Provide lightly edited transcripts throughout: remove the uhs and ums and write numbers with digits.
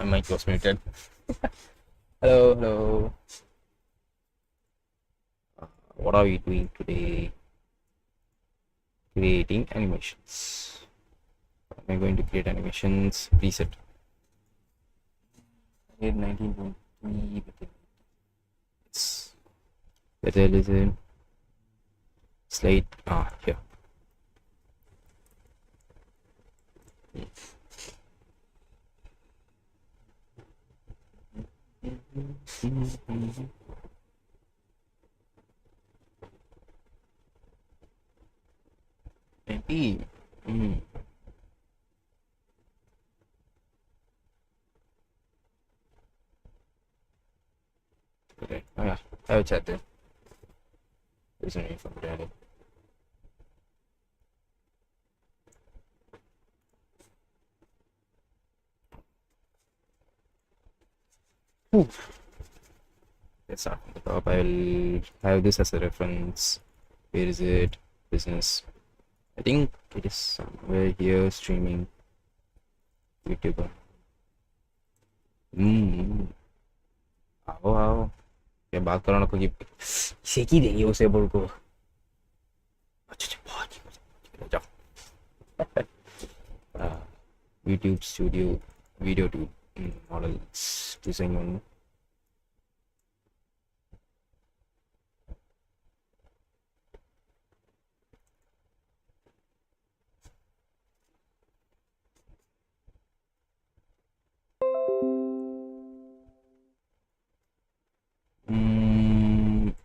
My mic was muted. Hello, hello. What are we doing today? Creating animations. Am I going to create animations? Reset. I need 1920. It's where the hell is it? Slide. Here. Maybe. Okay. Oh yeah. I have a chat there. There's no need for me. Let's start from the top. I will have this as a reference. Where is it? Business. I think it is somewhere here. Streaming. Vtuber. आओ क्या बात करो ना कोई सेकी देंगे उसे बोल को अच्छा बहुत जाओ YouTube studio video tube models design one.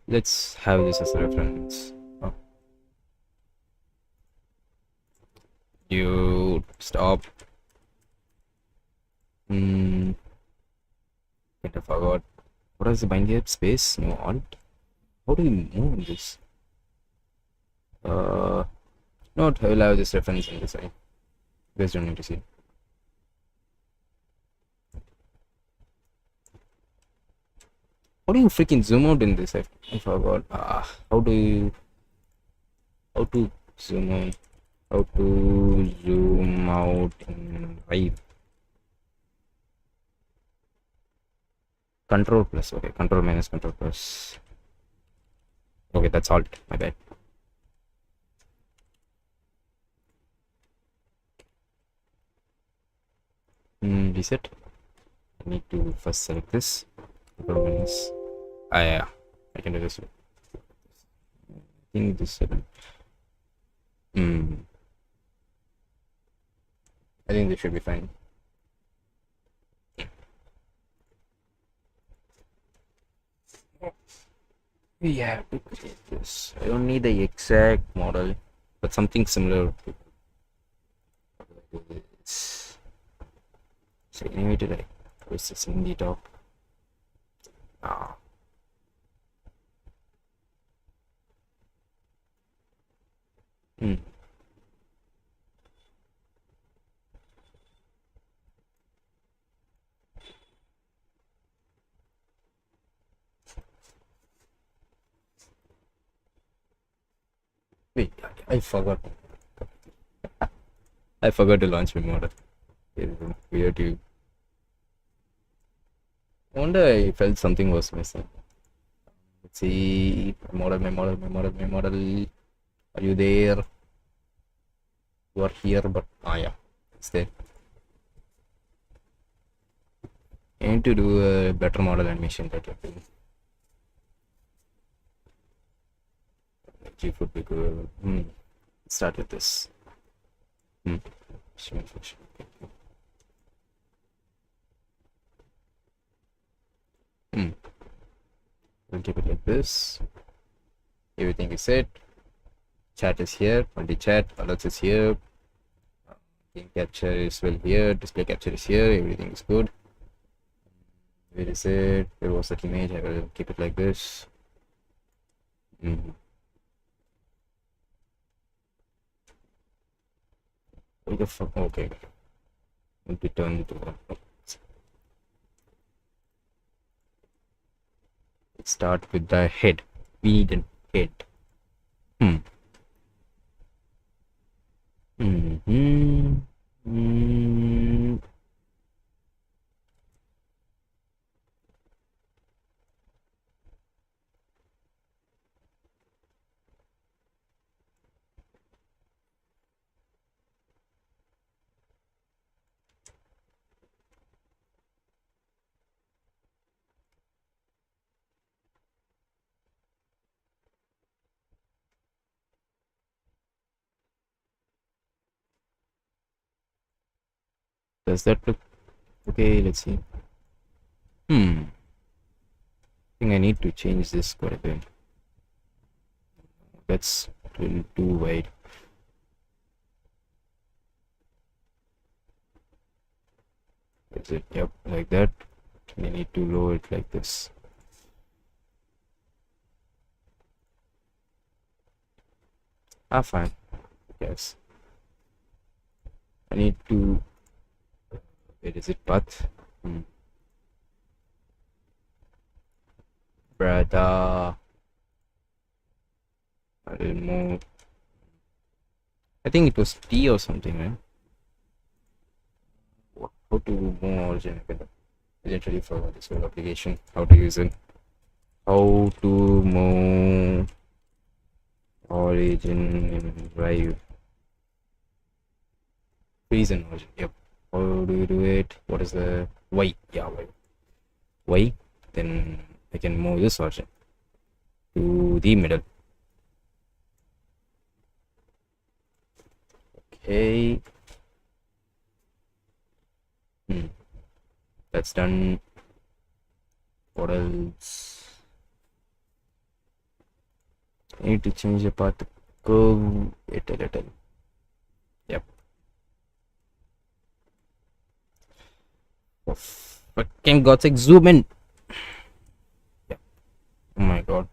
Let's have this as a reference. You stop. I forgot. What is the binary space? No alt. How do you move this? Not. I will have this reference in the side. You guys don't need to see. How do you freaking zoom out in this? I forgot. How to zoom out? How to zoom out in Vive? Control plus. Okay, control minus control plus. Okay, that's alt. My bad. Reset. I need to first select this. Control minus. Yeah, I can do this. I think this. I think this should be fine. We have to create this. I don't need the exact model, but something similar to this. So anyway, today, where's this in the top? Wait, I forgot. I forgot to launch my model. Weird you. I wonder I felt something was missing. Let's see. My model. Are you there? You are here, but yeah, it's there. I need to do a better model animation that you're doing. G would be good. Start with this. We'll keep it like this. Everything is set. Chat is here. Multi-chat. Alerts is here. Game capture is well here. Display capture is here. Everything is good. Where is it? Where was that image? I will keep it like this. What the fuck? Okay. Return to start with the head. We need an head. Does that look okay? Let's see. I think I need to change this quite a bit. That's a little too wide. Is it? Yep, like that. We need to lower it like this. Fine. Yes. I need to. Where is it? Path. Brother. I will move. I think it was T or something, right? How to move origin? Literally for this whole application. How to use it? How to move origin in Drive? Reason origin. Yep. How do you do it? What is the Y? Yeah, Y. Y. Then I can move this origin to the middle. Okay. That's done. What else? I need to change the path to curve it a little. Yep. Oh, fucking God's sake, zoom in. Yep. Oh my god.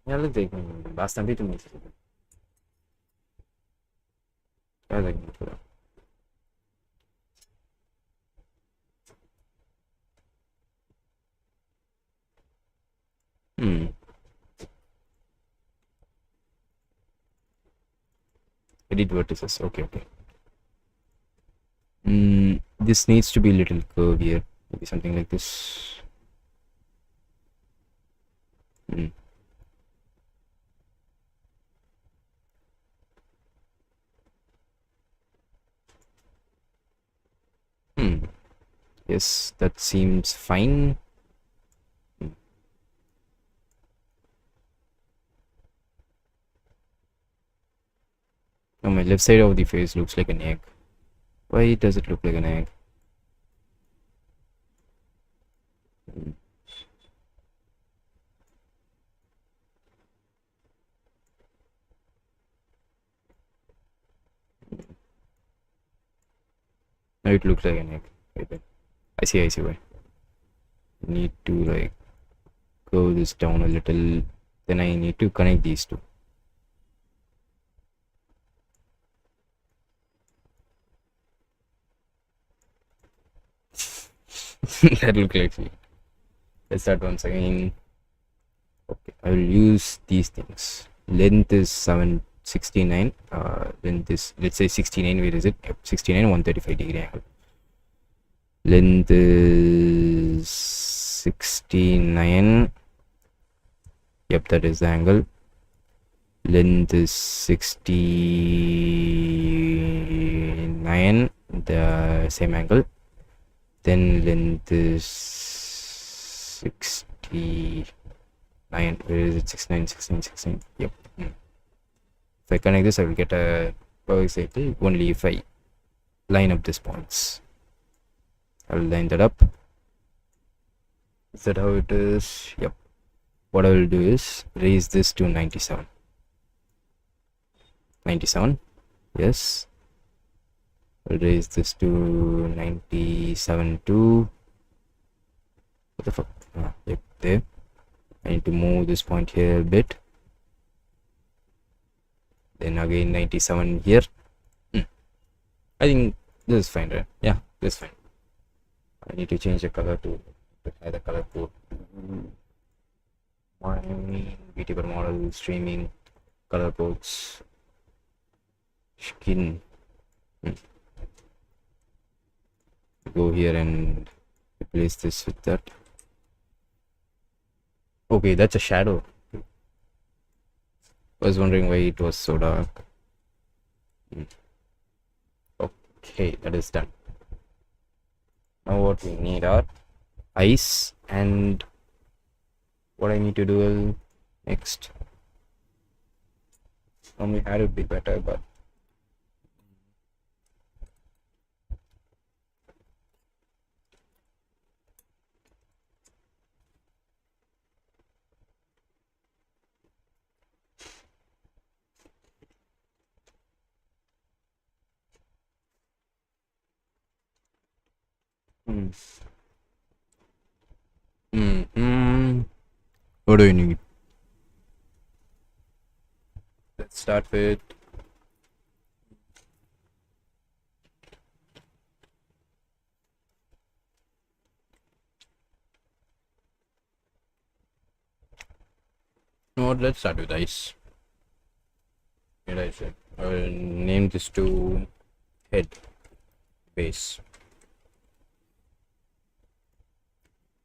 Yeah, look, bastante tu me. Edit vertices. Okay. This needs to be a little curved here. Maybe something like this. Yes, that seems fine. Oh, my left side of the face looks like an egg. Why does it look like an egg? Now it looks like an egg. Wait. I see why. Need to like go this down a little. Then I need to connect these two. That looks like me. Let's start once again. Okay, I will use these things. Length is 769. Length is, let's say 69. Where is it? Yep, 69, 135 degree angle. Length is 69. Yep, that is the angle. Length is 69, the same angle. Then length is 69. Where is it? 69. Yep. If I connect this, I will get a perfect cycle only if I line up these points. I will line that up. Is that how it is? Yep. What I will do is raise this to 97. 97. Yes. I'll raise this to 97 too. What the fuck? Yep, there. I need to move this point here a bit. Then again 97 here. I think this is fine, right? Yeah, this is fine. I need to change the color to the color code. My Vtuber model, streaming, color codes, skin. Go here and replace this with that. Okay, that's a shadow. I was wondering why it was so dark. Okay, that is done. Now what we need are eyes, and what I need to do next. Normally had would be better, but hmm. What do you need? Let's start with no. Let's start with ice. And I said I will name this to head base.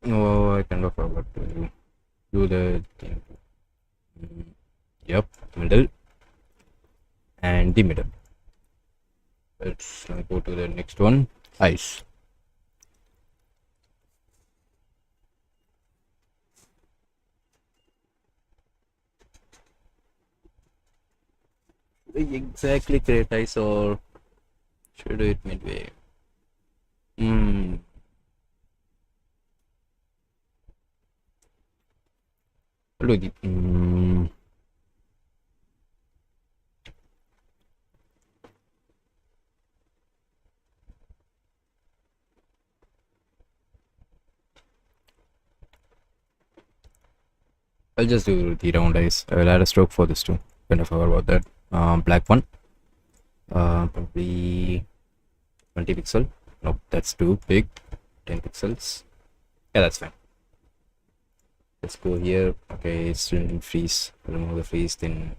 Oh, I kind of forgot to do the thing. Yep, middle and the middle. Let's go to the next one. Ice. Exactly create ice or should I do it midway? Look, I'll just do the round eyes. I'll add a stroke for this too. Kind of forgot about that. Black one. Probably 20 pixel. Nope, that's too big. 10 pixels. Yeah, that's fine. Let's go here. Okay, it's still in freeze. Remove the freeze, then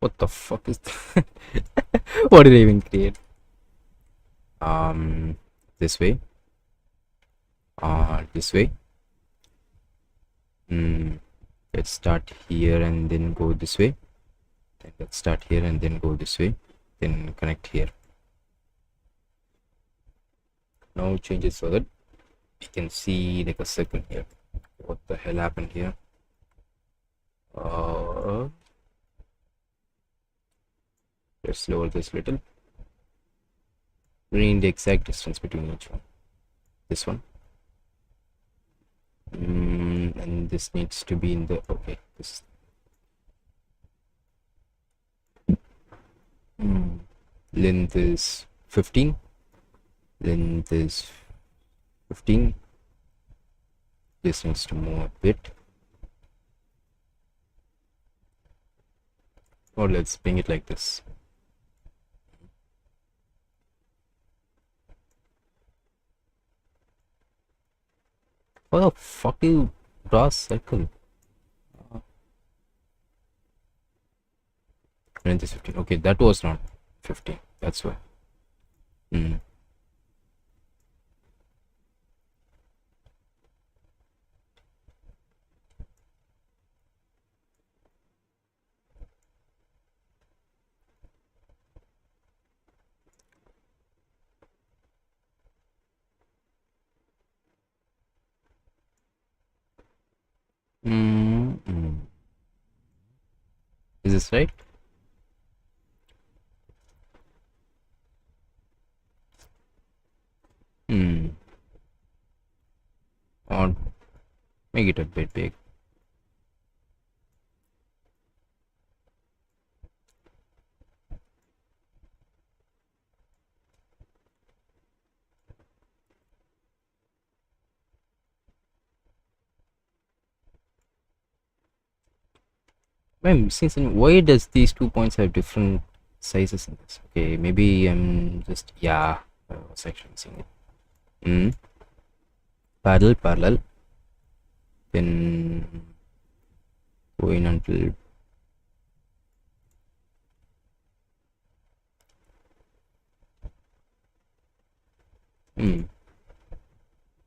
what the fuck is that? What did I even create? This way. This way. Let's start here and then go this way. Then let's start here and then go this way. Then connect here. Now change it so that we can see like a circle here. What the hell happened here? Let's lower this little. We need the exact distance between each one. This one. And this needs to be in the okay. This. Length is 15. Length is 15. This needs to move a bit. Or let's bring it like this. What the fuck you draw a circle? Length is 15. Okay, that was not 15. That's why. Is this right? Or make it a bit big. I'm missing something. Why does these 2 points have different sizes in this? Okay, maybe I'm just yeah. I was actually missing it. Parallel. Then go in until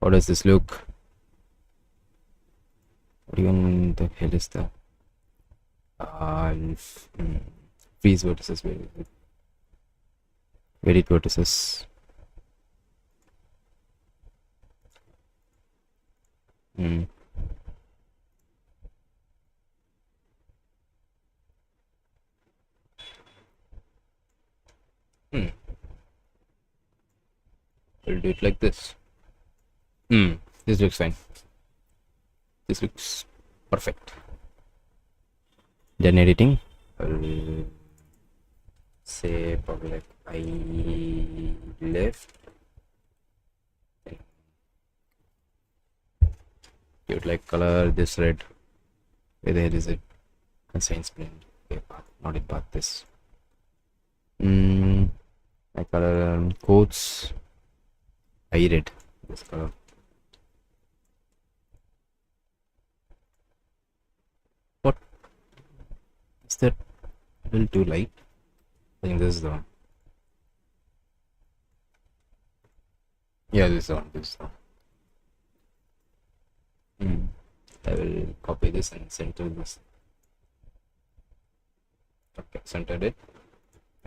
How does this look? What even the hell is that? Freeze vertices. Edit vertices. Hmm. We'll do it like this. This looks fine. This looks perfect. Then editing. I'll say probably like I left. Give it like color this red. Where the hell is it? Constraints blend. Okay, not in path this. I color quotes. I red. This color. What is that? A little too light. I think this is the one. Yeah, this is the one. This is the one. I will copy this and center this. Okay, centered it.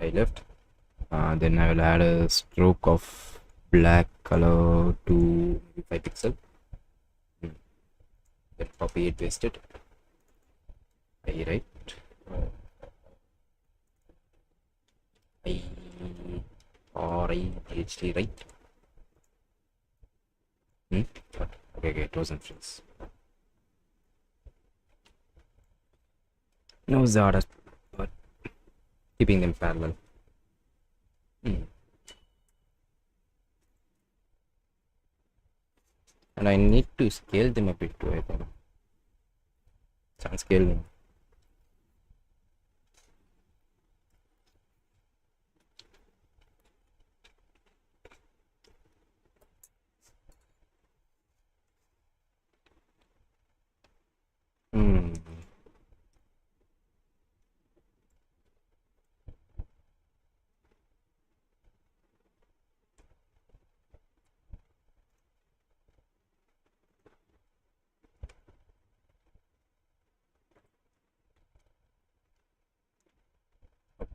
I left. Then I will add a stroke of black color to 5 pixel. Then copy it, paste it. I right. I or I PhD right. What? Okay, it wasn't freeze. No Zara, but keeping them parallel. And I need to scale them a bit too, I think. Can't scale them.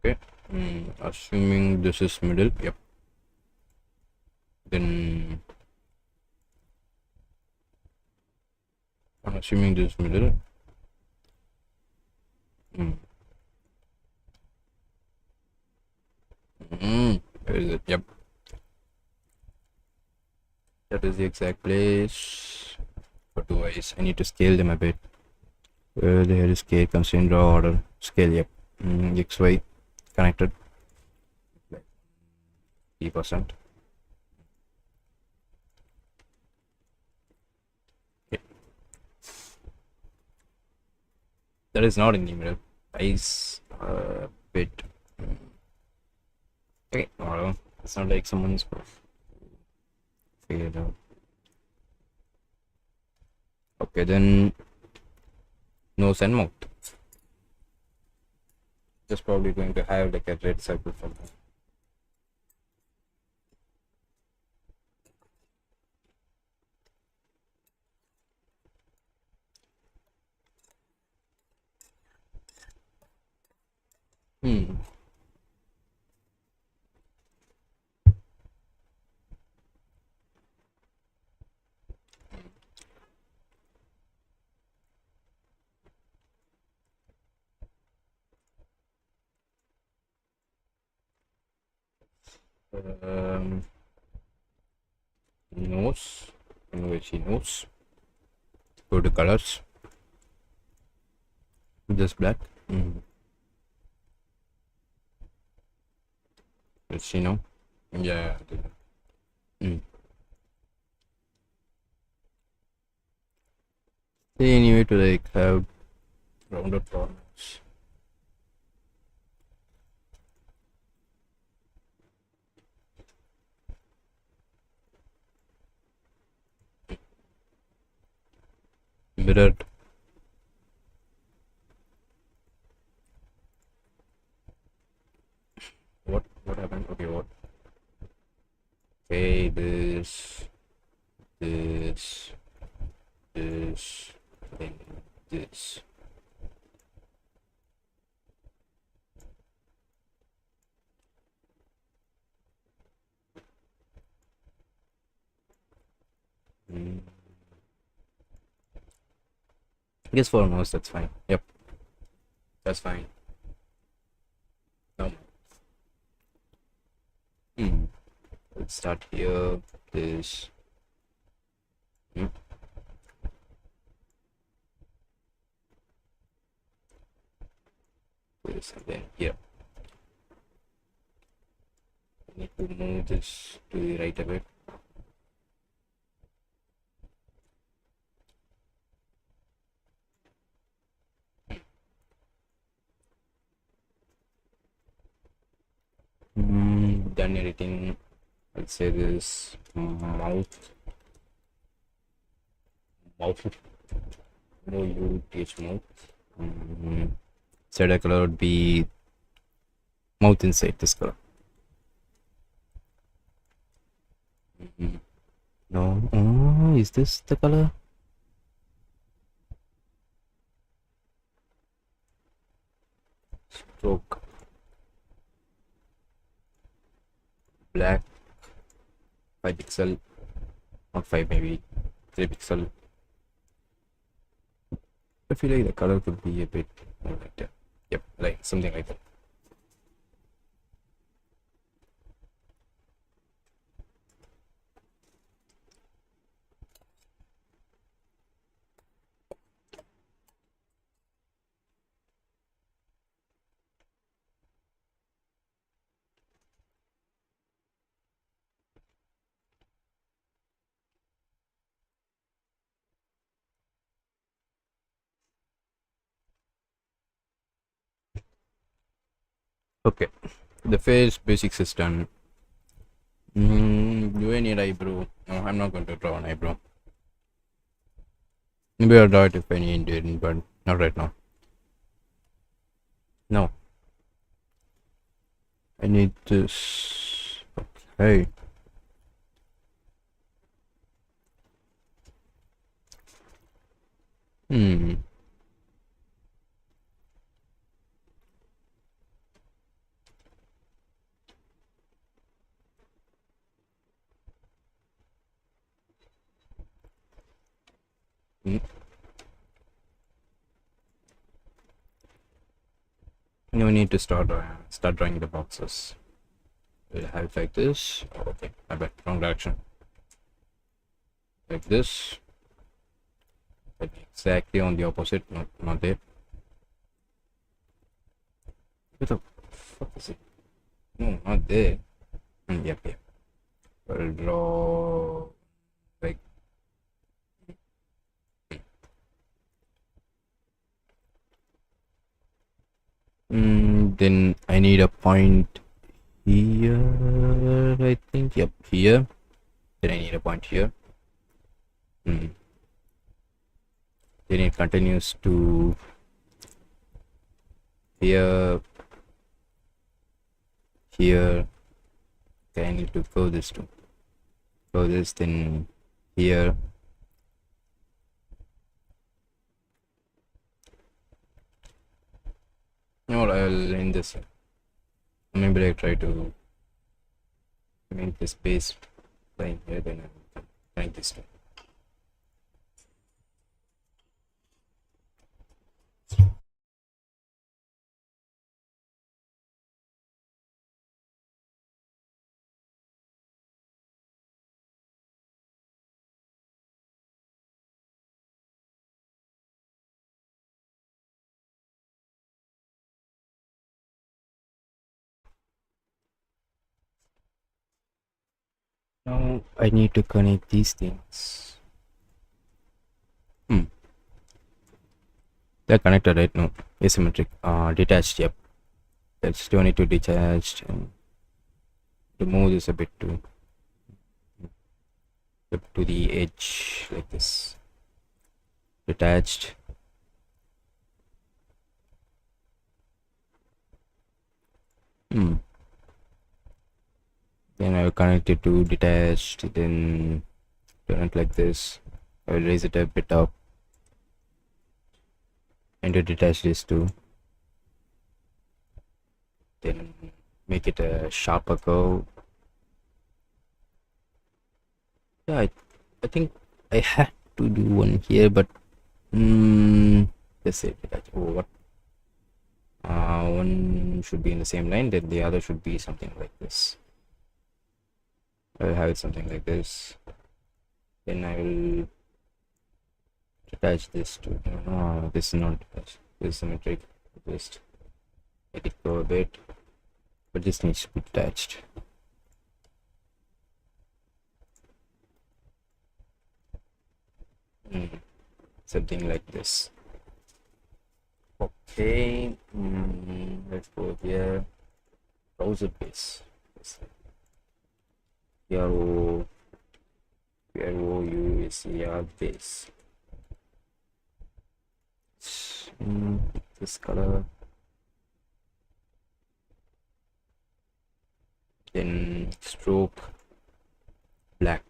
Okay. Assuming this is middle, yep. Then I'm assuming this is middle. Where is it? Yep. That is the exact place. For two eyes, I need to scale them a bit. Where the hell is scale? Constraint draw order. Scale, yep. XY connected. 3%. Okay. That is not in the middle. Eyes a bit. Okay, well, it's not like someone's figured out. Okay, then nose and mouth. Just probably going to have like a red circle for them. Nose, nose. Go to colors. Just black. Let's see now. Yeah. Anyway, to like have rounded corners. Mirrored. What happened? Okay, what? Okay, this this, this, then this. I guess for mouse that's fine. Yep, that's fine. No. Let's start here. This. This and then here. I need to move this to the right a bit. Done editing. Let's say this mouth. No UTH mouth. Shadow color would be mouth inside this color. No, is this the color? Stroke. Black. 5 pixel. Not 5, maybe 3 pixel. I feel like the color could be a bit more like that. Yep, like something like that. Okay, the face basics is done. Do I need eyebrow? No, I'm not going to draw an eyebrow. Maybe I'll draw it if I need it, but not right now. No. I need this. Okay. Now we need to start drawing the boxes. We'll have it like this. Oh, okay, I bet wrong direction. Like this. Exactly on the opposite, not there. What the fuck is it? No, not there. Yep. We'll draw like then I need a point here, I think. Yep, here. Then I need a point here. Then it continues to here. Okay, I need to go this too. Go this, then here. No, I'll end this. Maybe I try to make this base line here, then I'll connect this too. Now I need to connect these things. They're connected, right? No, asymmetric. Detached. Yep. Let's do need to detached and to move this a bit to the edge like this. Detached. Then I will connect it to detached. Then turn it like this. I will raise it a bit up and to detach this too. Then make it a sharper curve. Yeah, I think I had to do one here, but let's say oh, what? One should be in the same line, then the other should be something like this. I'll have it something like this. Then I will attach this to. No, this is not attached. This is symmetric. Just let it go a bit, but this needs to be attached. Something like this. Okay, let's go here. Razzor Pets. Razzor base. This color. Then stroke black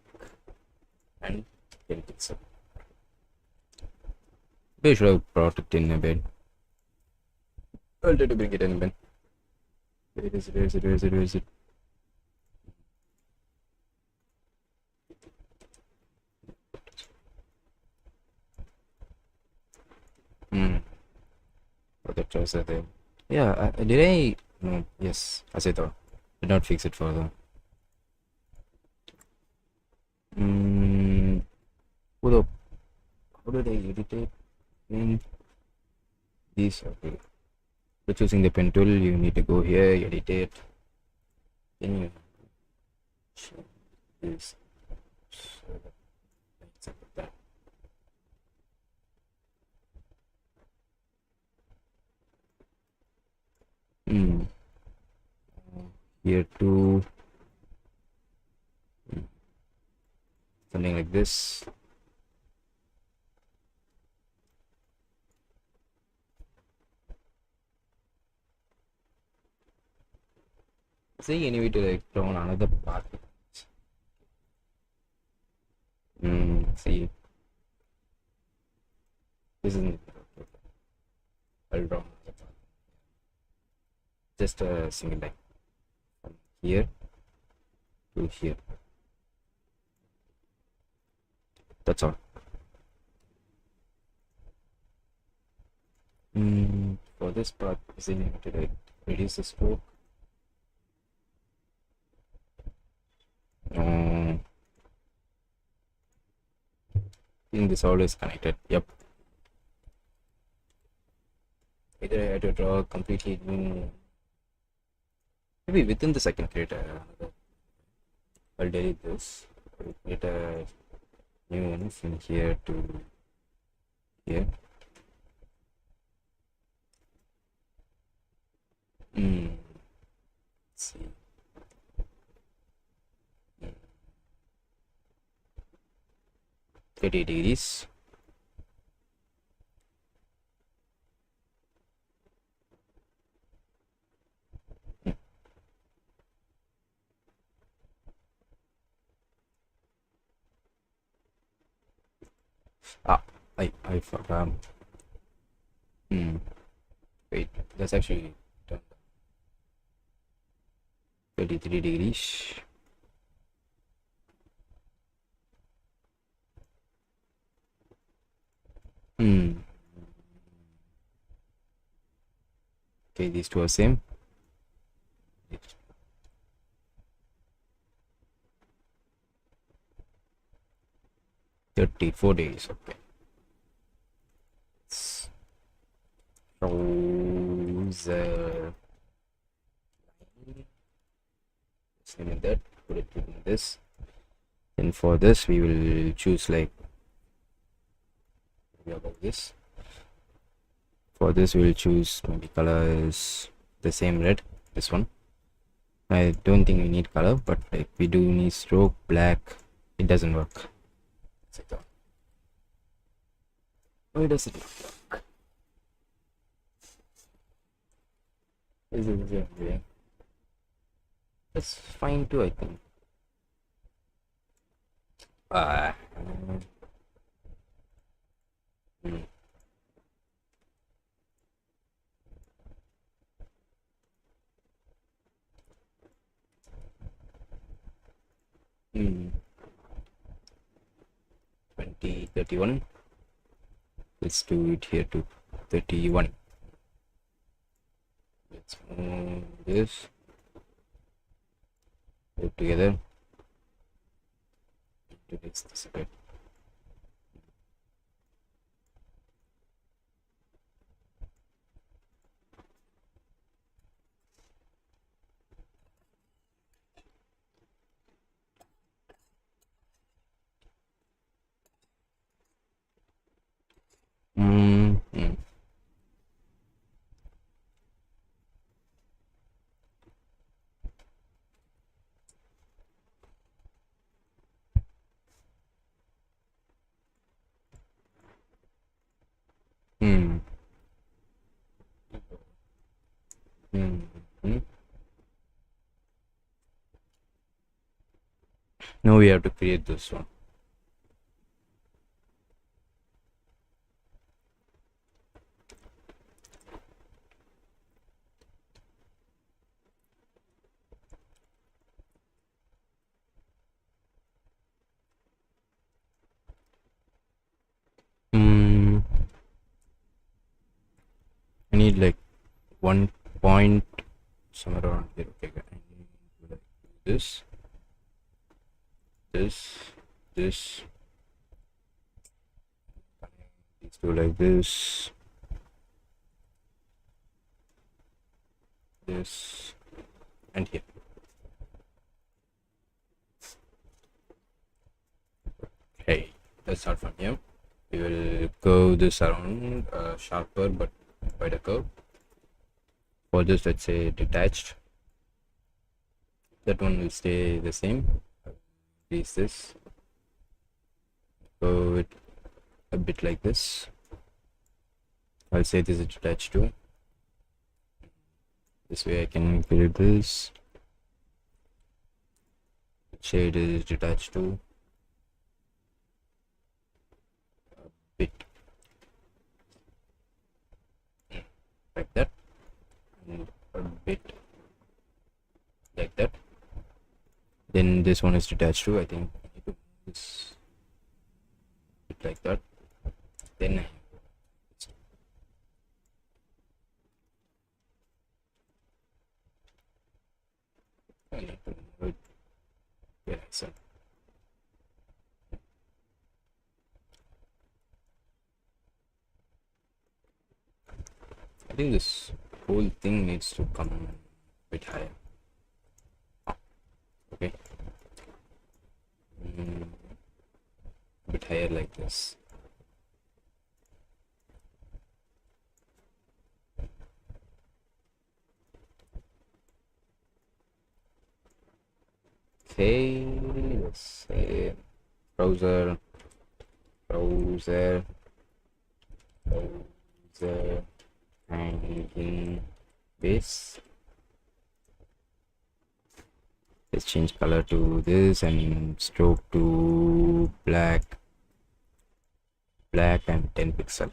and then pixel. They should have brought it in a bit. I'll try to bring it in a bit. Where is it? Where is it? Where is it? Where is it? Oh, the trouser there. Yeah, did I? No, yes, as I thought. Did not fix it further. How did I edit it? These, okay. For choosing the pen tool, you need to go here, edit it. Then you change this. That. Here too. Something like this. See, anyway, to like draw another part. See, this isn't. I'll draw another part. Just a single line from here to here. That's all. For this part, is it need to like reduce the stroke? I think this all is connected. Yep. Either I had to draw completely new. Maybe within the second create I'll delete this. I'll create a new one from here to here. Let's see. 30 degrees. I forgot. Wait, that's actually done. 33 degrees. Okay, these two are same. 34 days. Okay. Razzor. Same in that. Put it in this. And for this, we will choose like this. For this, we will choose maybe color is the same red. This one. I don't think we need color, but like we do need stroke black. It doesn't work. Why does it work? Is it the same way? That's fine too, I think. uh, mm, mm, 20 31. Let's do it here to 31. Let's move this, put together to this separate. Mm, mm, mm, mm, mm. Now we have to create this one. Mm, I need like 1 point somewhere around here. Okay, I need to like this, this, this. These two like this, this, and here. Okay, let's start from here. We will curve this around sharper but wider curve. For this, let's say detached. That one will stay the same. Increase this. Curve it a bit like this. I'll say this is detached too. This way I can create this. Shade is detached too. A bit like that. And a bit like that. Then this one is detached too. I think I need to move this bit like that. Then I need to move it where I said. I think this whole thing needs to come a bit higher. Okay. A bit higher like this. Okay, let's say browser, and in base. Let's change color to this and stroke to black and 10 pixel.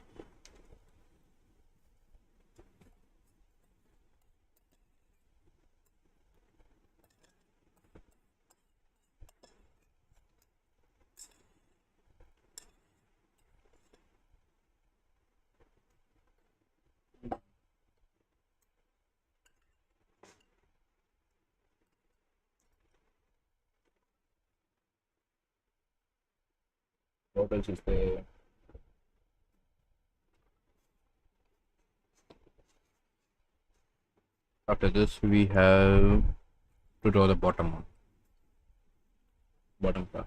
What else is there? After this, we have to draw the bottom part.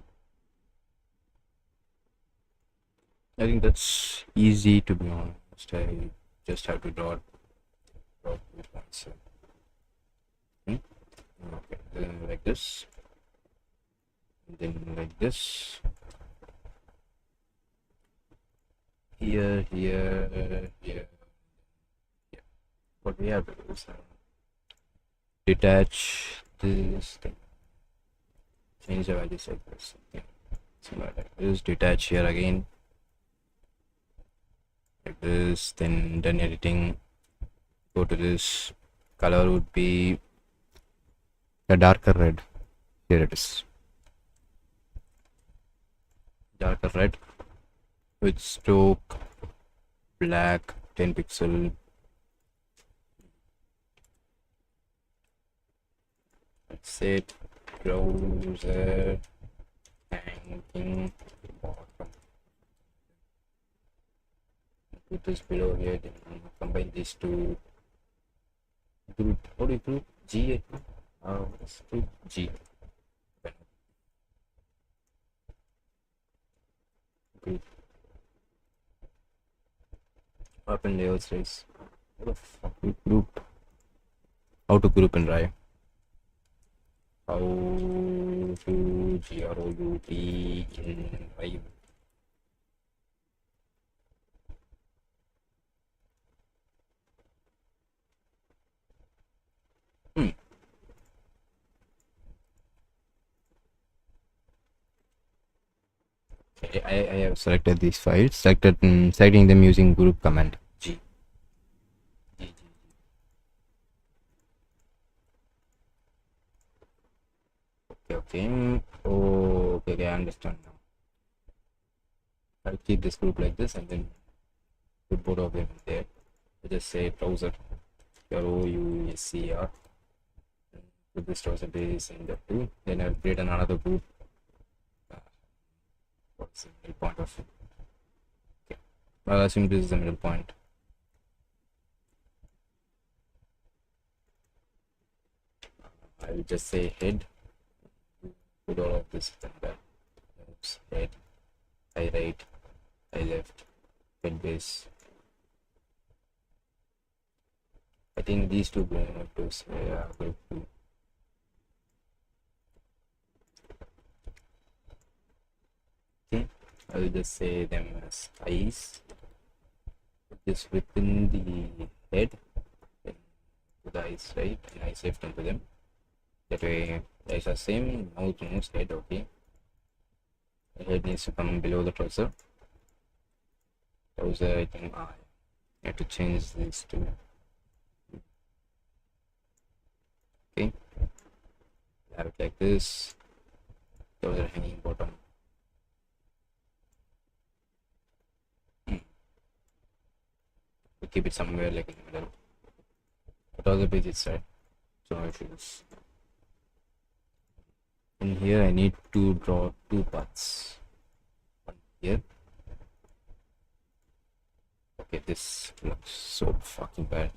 I think that's easy, to be honest. I just have to draw with myself. Okay, then like this, then like this. Here. What we have to do is detach this thing. Change the values like this. Okay. somewhere like this. Detach here again, like this. Then done editing. Go to this. Color would be the darker red. Here it is. Darker red with stroke black 10 pixel. That's it. Browser hanging bottom. Put this below here. Then combine these two. Group. What do you group? G. Let's group G. Group. Open layers race. What the fuck? Group. How to group in Rye? How to group in Rye? Okay, I have selected these files. Selecting them using group command. G. Okay. Oh, okay, I understand now. I'll keep this group like this and then put both of them there. I just say browser ROUSCR. Put this browser base in the two. Then I'll create another group. What's the middle point of it? Okay. I'll assume this is the middle point. I will just say head. Put all of this in that. Oops, head. High right. High left. Head base. I think these two group to say group 2. Okay, I will just say them as eyes. Put this within the head. Then put the eyes right and eyes left into them. That way, the eyes are same. Mouth moves, head. Okay. The head needs to come below the trouser. Trouser, I think. I have to change these two. Okay, have it like this. Those are hanging bottom. We keep it somewhere like in the middle. But all the page is right. So no issues. In here I need to draw two paths. One here. Okay, this looks so fucking bad.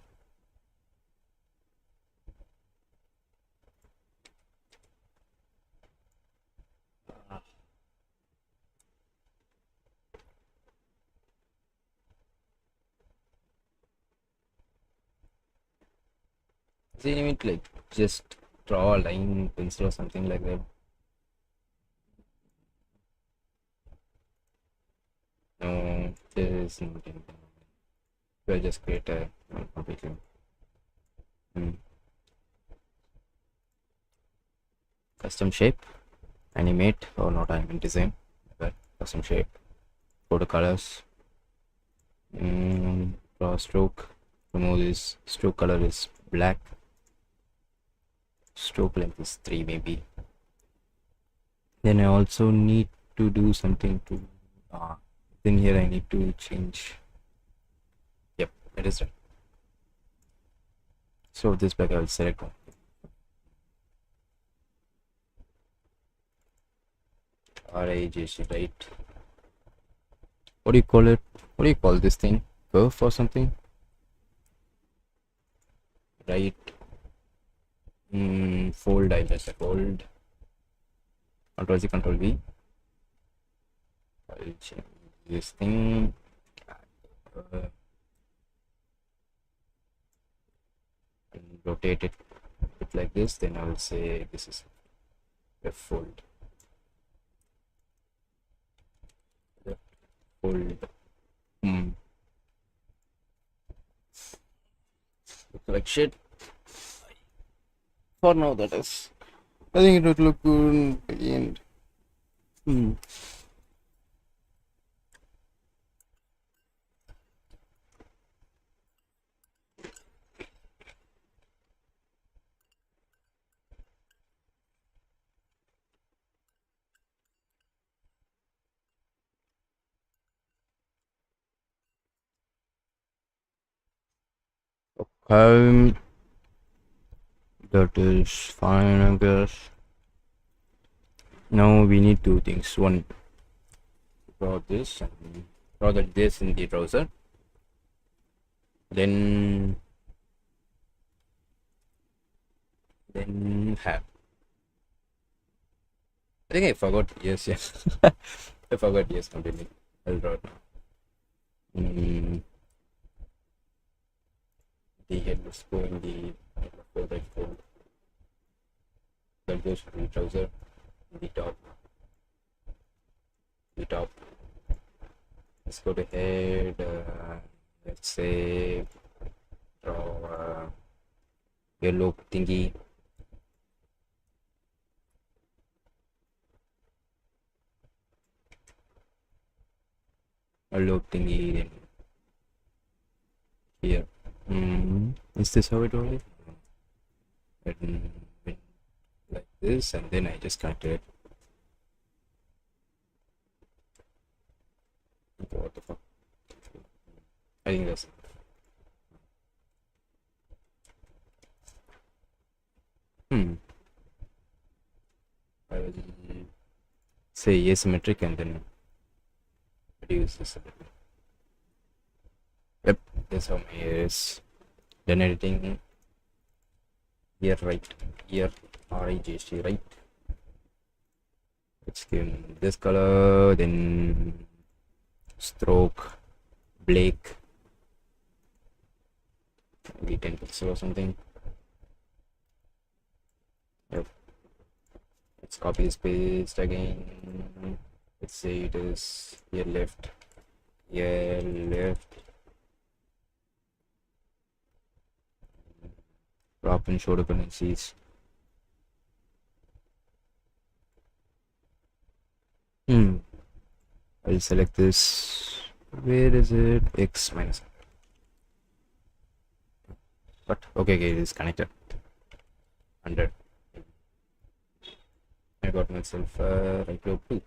See, I mean, like just draw a line, pencil or something like that. No, there is nothing. We'll just create a completely. Custom shape, animate or not animate design, but custom shape. Go to colors. Draw stroke. Remove this. Stroke color is black. Stroke length is 3 maybe. Then I also need to do something to then here I need to change. Yep, it is right. So this back I will select one. RIGC, right? What do you call it? What do you call this thing? Curve or something? Right. Fold, I just fold. Control C, Control V. I'll change this thing. And rotate it like this. Then I will say this is a fold. Fold. Look like shit. For now, that is. I think it would look good in the end. Hmm. Um, that is fine, I guess. Now we need two things. One, draw this and draw this in the browser. Then have. I think I forgot. Yes, yes. I forgot. Yes, completely. I'll draw it now. Mm, the head was go in the folder. That goes to the browser. The top. The top. Let's go to head. Let's say draw yellow thingy. A loop thingy then here. Is this how it works? And like this, and then I just connected it. What the fuck? I think that's hmm. I will say asymmetric and then reduce this a bit. Yep, that's how my hair is. Then editing here, right here, RIGST, right. Let's give him this color, then stroke, Blake, maybe 10 pixel or something. Yep. Let's copy this paste again. Let's say it is here left, here left. Drop and show dependencies. I'll select this. Where is it? X minus. But okay, it is connected. 100. I got myself right loop too.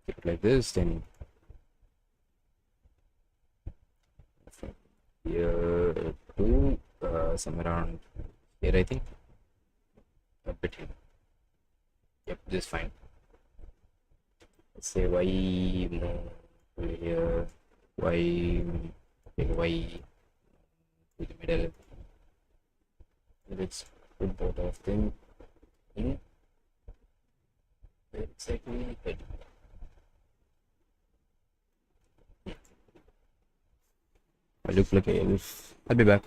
Keep it like this, then from here to somewhere around here, I think. A bit here. Yep, this is fine. Let's say y move here, y, y to the middle. Let's put both of them in exactly head. I look like an elf. I'll be back.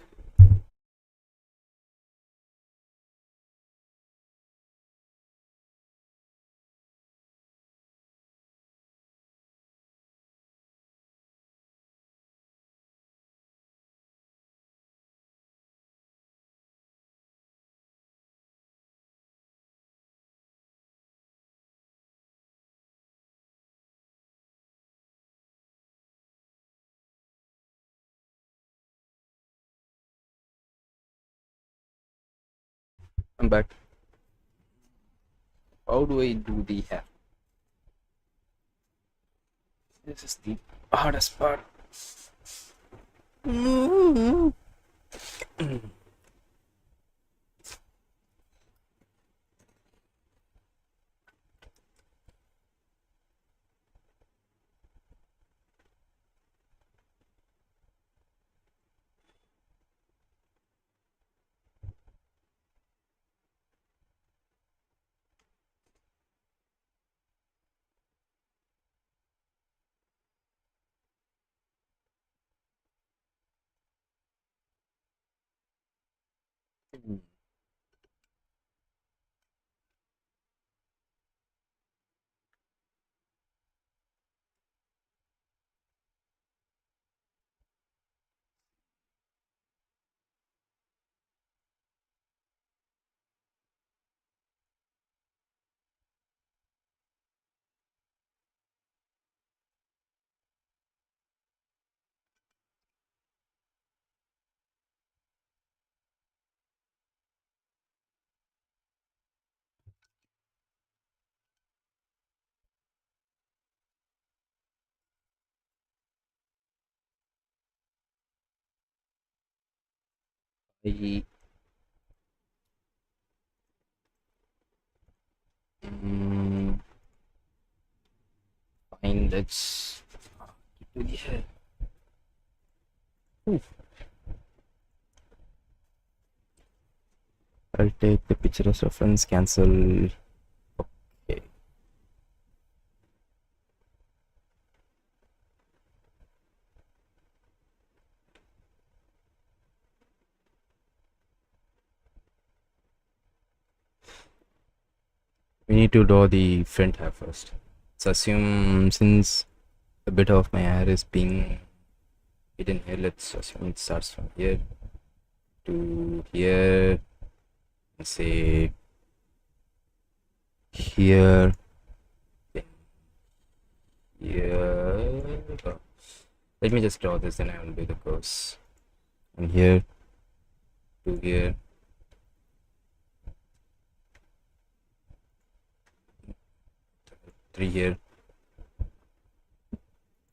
I'm back. How do I do the hair? This is the hardest part. I mm, fine. Let's do the hair. Ooh. I'll take the picture as reference. Cancel. Okay. We need to draw the front hair first. Let's assume since a bit of my hair is being hidden here, let's assume it starts from here to here. Let's say here, then here. Oh, let me just draw this, then I will do the curves. And here to here. 3 here,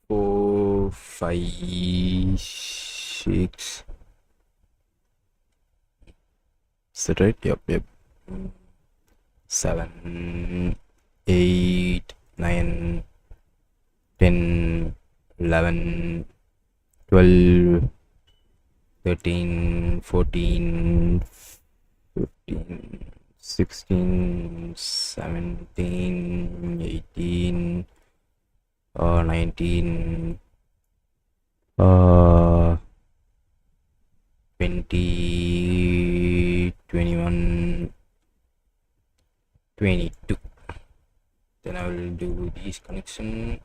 4, 5, 6. Is that right? Yep. 7, 8, 9, 10, 11, 12, 13, 14, 15, 16, 17, 18, 19, 20, 21, 22. Then I will do these connection.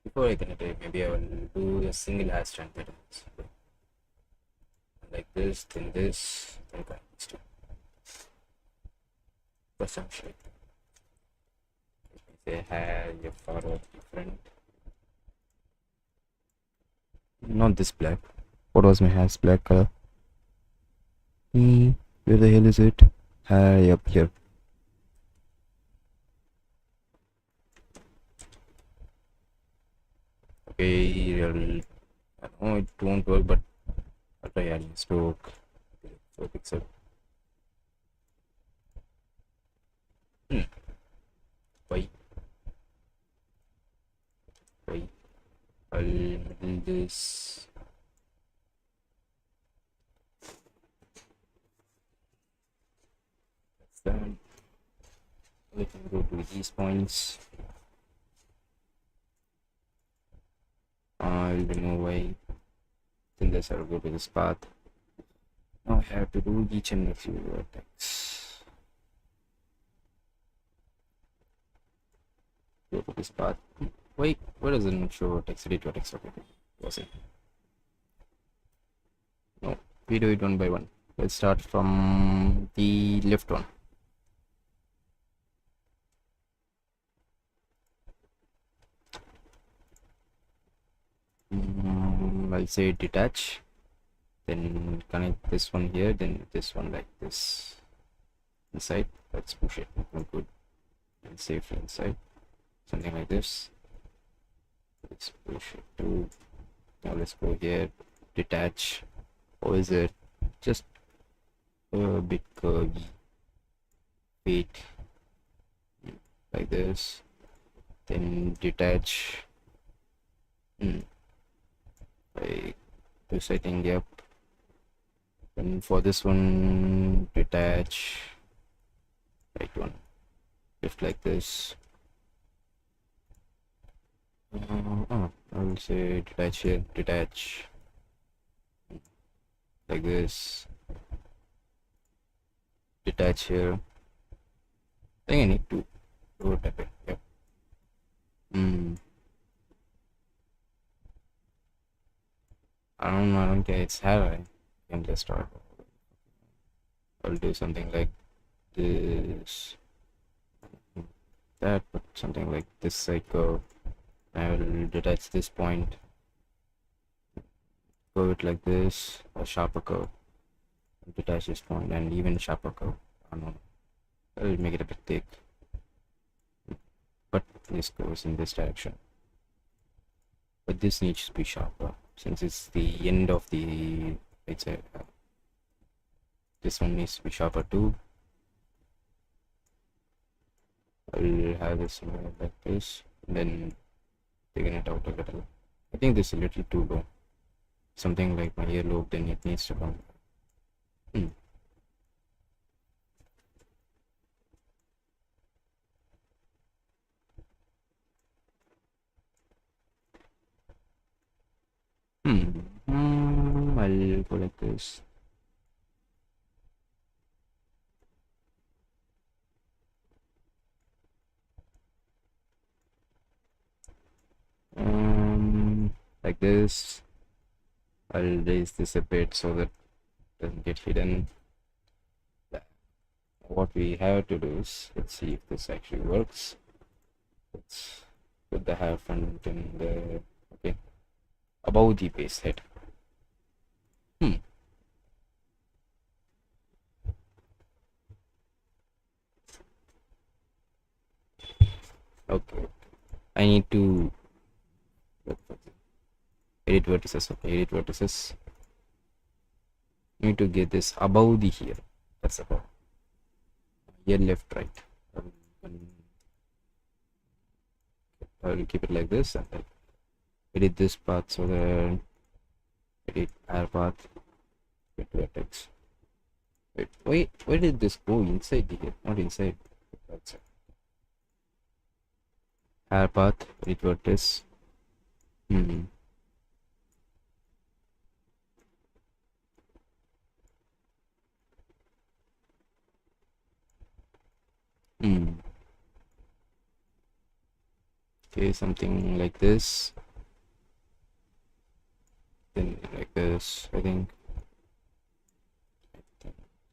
Before I connect it, maybe I will do a single hair strand pattern. Like this, then connect these two. For some shape. Say hair, your forward different. Not this black. What was my hair's black color? Where the hell is it? Hair, up here. Okay, I know it won't work, but I'll try adding stroke. 4 pixel. Why? I'll middle this. That's that. Let me go to these points. I'll remove Y. Then this I'll go to this path. Now I have to do each and every vertex. Go to this path. Wait, why doesn't it show vertex? Edit vertex. Okay, was it? No, we do it one by one. Let's start from the left one. I'll say detach, then connect this one here, then this one like this inside. Let's push it. Good. And safely inside. Something like this. Let's push it to. Now let's go here. Detach. Or is it just a bit curvy? Wait. Like this. Then detach. Like this, I think. Yep. And for this one, detach. Right one. Just like this. I will say detach here. Detach. Like this. Detach here. I think I need to rotate it. Yep. I don't care. It's hair. I can just start. I'll do something like this. That, but something like this cycle. I will detach this point. Curve it like this. A sharper curve. Detach this point and even sharper curve. I don't know. I'll make it a bit thick. But this goes in this direction, but this needs to be sharper since it's the end of the right side. This one needs to be sharper too. I'll have this like this, then taking it out a little. I think this is a little too low. Something like my earlobe, then it needs to come. Hmm. I'll go like this. Like this. I'll raise this a bit so that it doesn't get hidden. What we have to do is, let's see if this actually works. Let's put the hair front in the, okay, above the base head. Okay, I need to edit vertices. Okay, edit vertices. Need to get this above the here. That's about here, left, right. I will keep it like this and then edit this path so that edit hair path, get vertex. Wait, where did this go? Inside here, not inside. Outside. Hair path, edit vertex. Okay, something like this. Then like this, I think.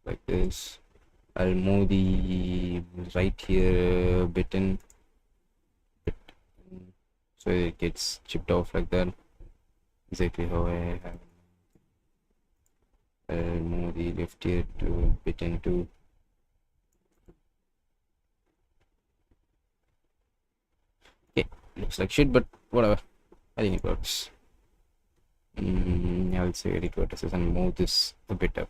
Like this. I'll move the right here a bit in, so it gets chipped off like that. Exactly how I have. I'll move the left here to a bit into. Okay, looks like shit, but whatever. I think it works. I'll say edit vertices and move this a bit up.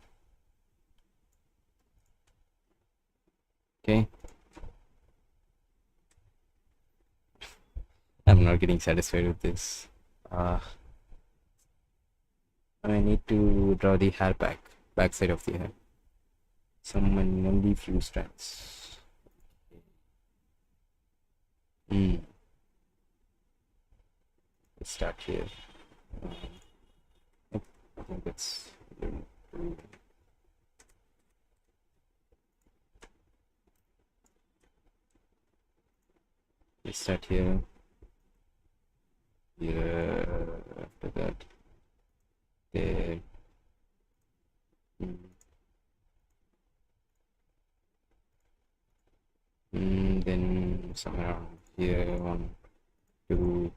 Okay. I'm not getting satisfied with this. I need to draw the hair back side of the hair. Only few strands. Let's start here. I think that's let's start here. Here, after that, there. Then somewhere around here, 1, 2.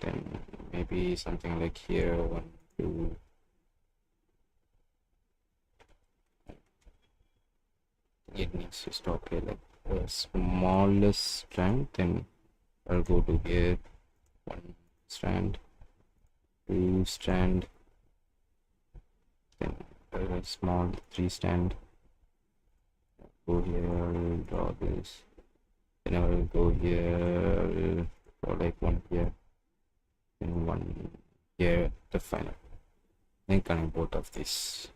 Then maybe something like here, 1, 2. It needs to stop here, like the smallest strand. Then I'll go to here, 1 strand, 2 strand, then a small 3 strand. Go here, I'll draw this. Then I will go here, I'll draw like 1 here, and 1 here, the final. Then connect both of these.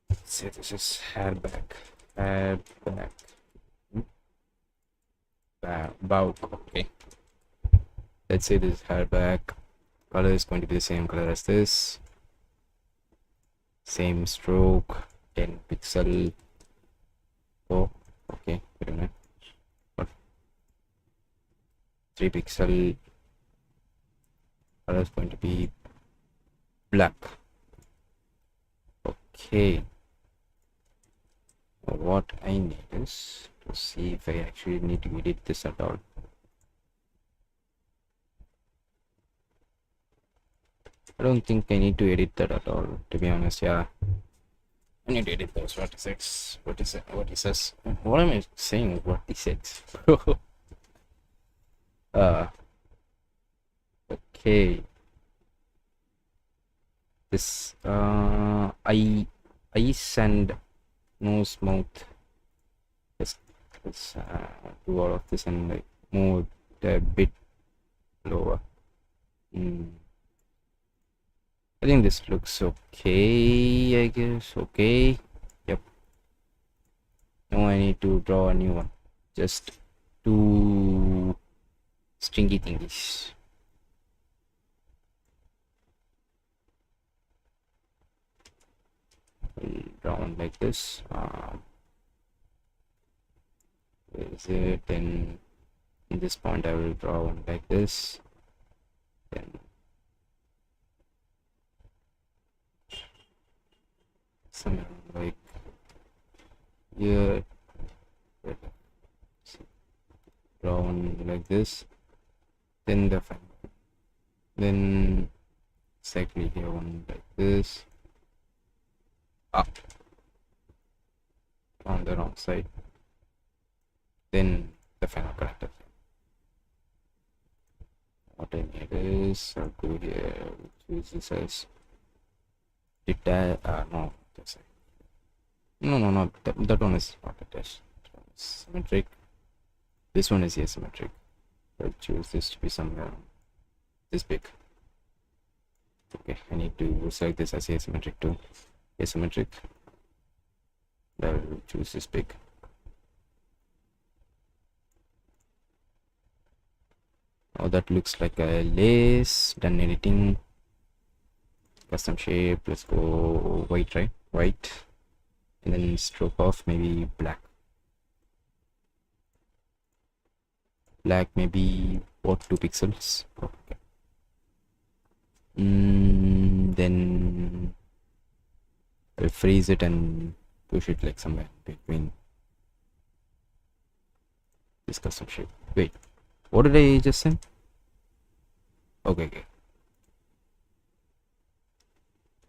Let's say this is hair back. Bow. Okay. Let's say this is hair back. Color is going to be the same color as this. Same stroke. 10 pixel. Oh, okay. Wait a minute. What? 3 pixel. Color is going to be black. Okay. What I need is to see if I actually need to edit this at all. I don't think I need to edit that at all, to be honest. Yeah, I need to edit those vertices. Vertices. What am I saying? Vertices. uh, okay. This eyes and nose, mouth. Let's do all of this and like move it a bit lower. I think this looks okay, I guess. Okay. Yep. Now I need to draw a new one. Just two stringy thingies. Draw one like this. Where is it? Then in this point I will draw one like this. Then something like here. Draw one like this. Then then exactly here one like this. Up on the wrong side. Then the final connector. What I need is I'll go here, choose this as detach. No, that's it. No, that one is not attached. Symmetric. This one is asymmetric. I'll choose this to be somewhere this big. Okay, I need to select this as asymmetric too. Asymmetric. I'll choose this big. Oh, that looks like a lace. Done editing. Custom shape. Let's go white, right? White. And then stroke off maybe black. Black maybe what, 2 pixels. Okay. Then I'll freeze it and push it like somewhere between this custom shape. Wait, what did I just say? Okay.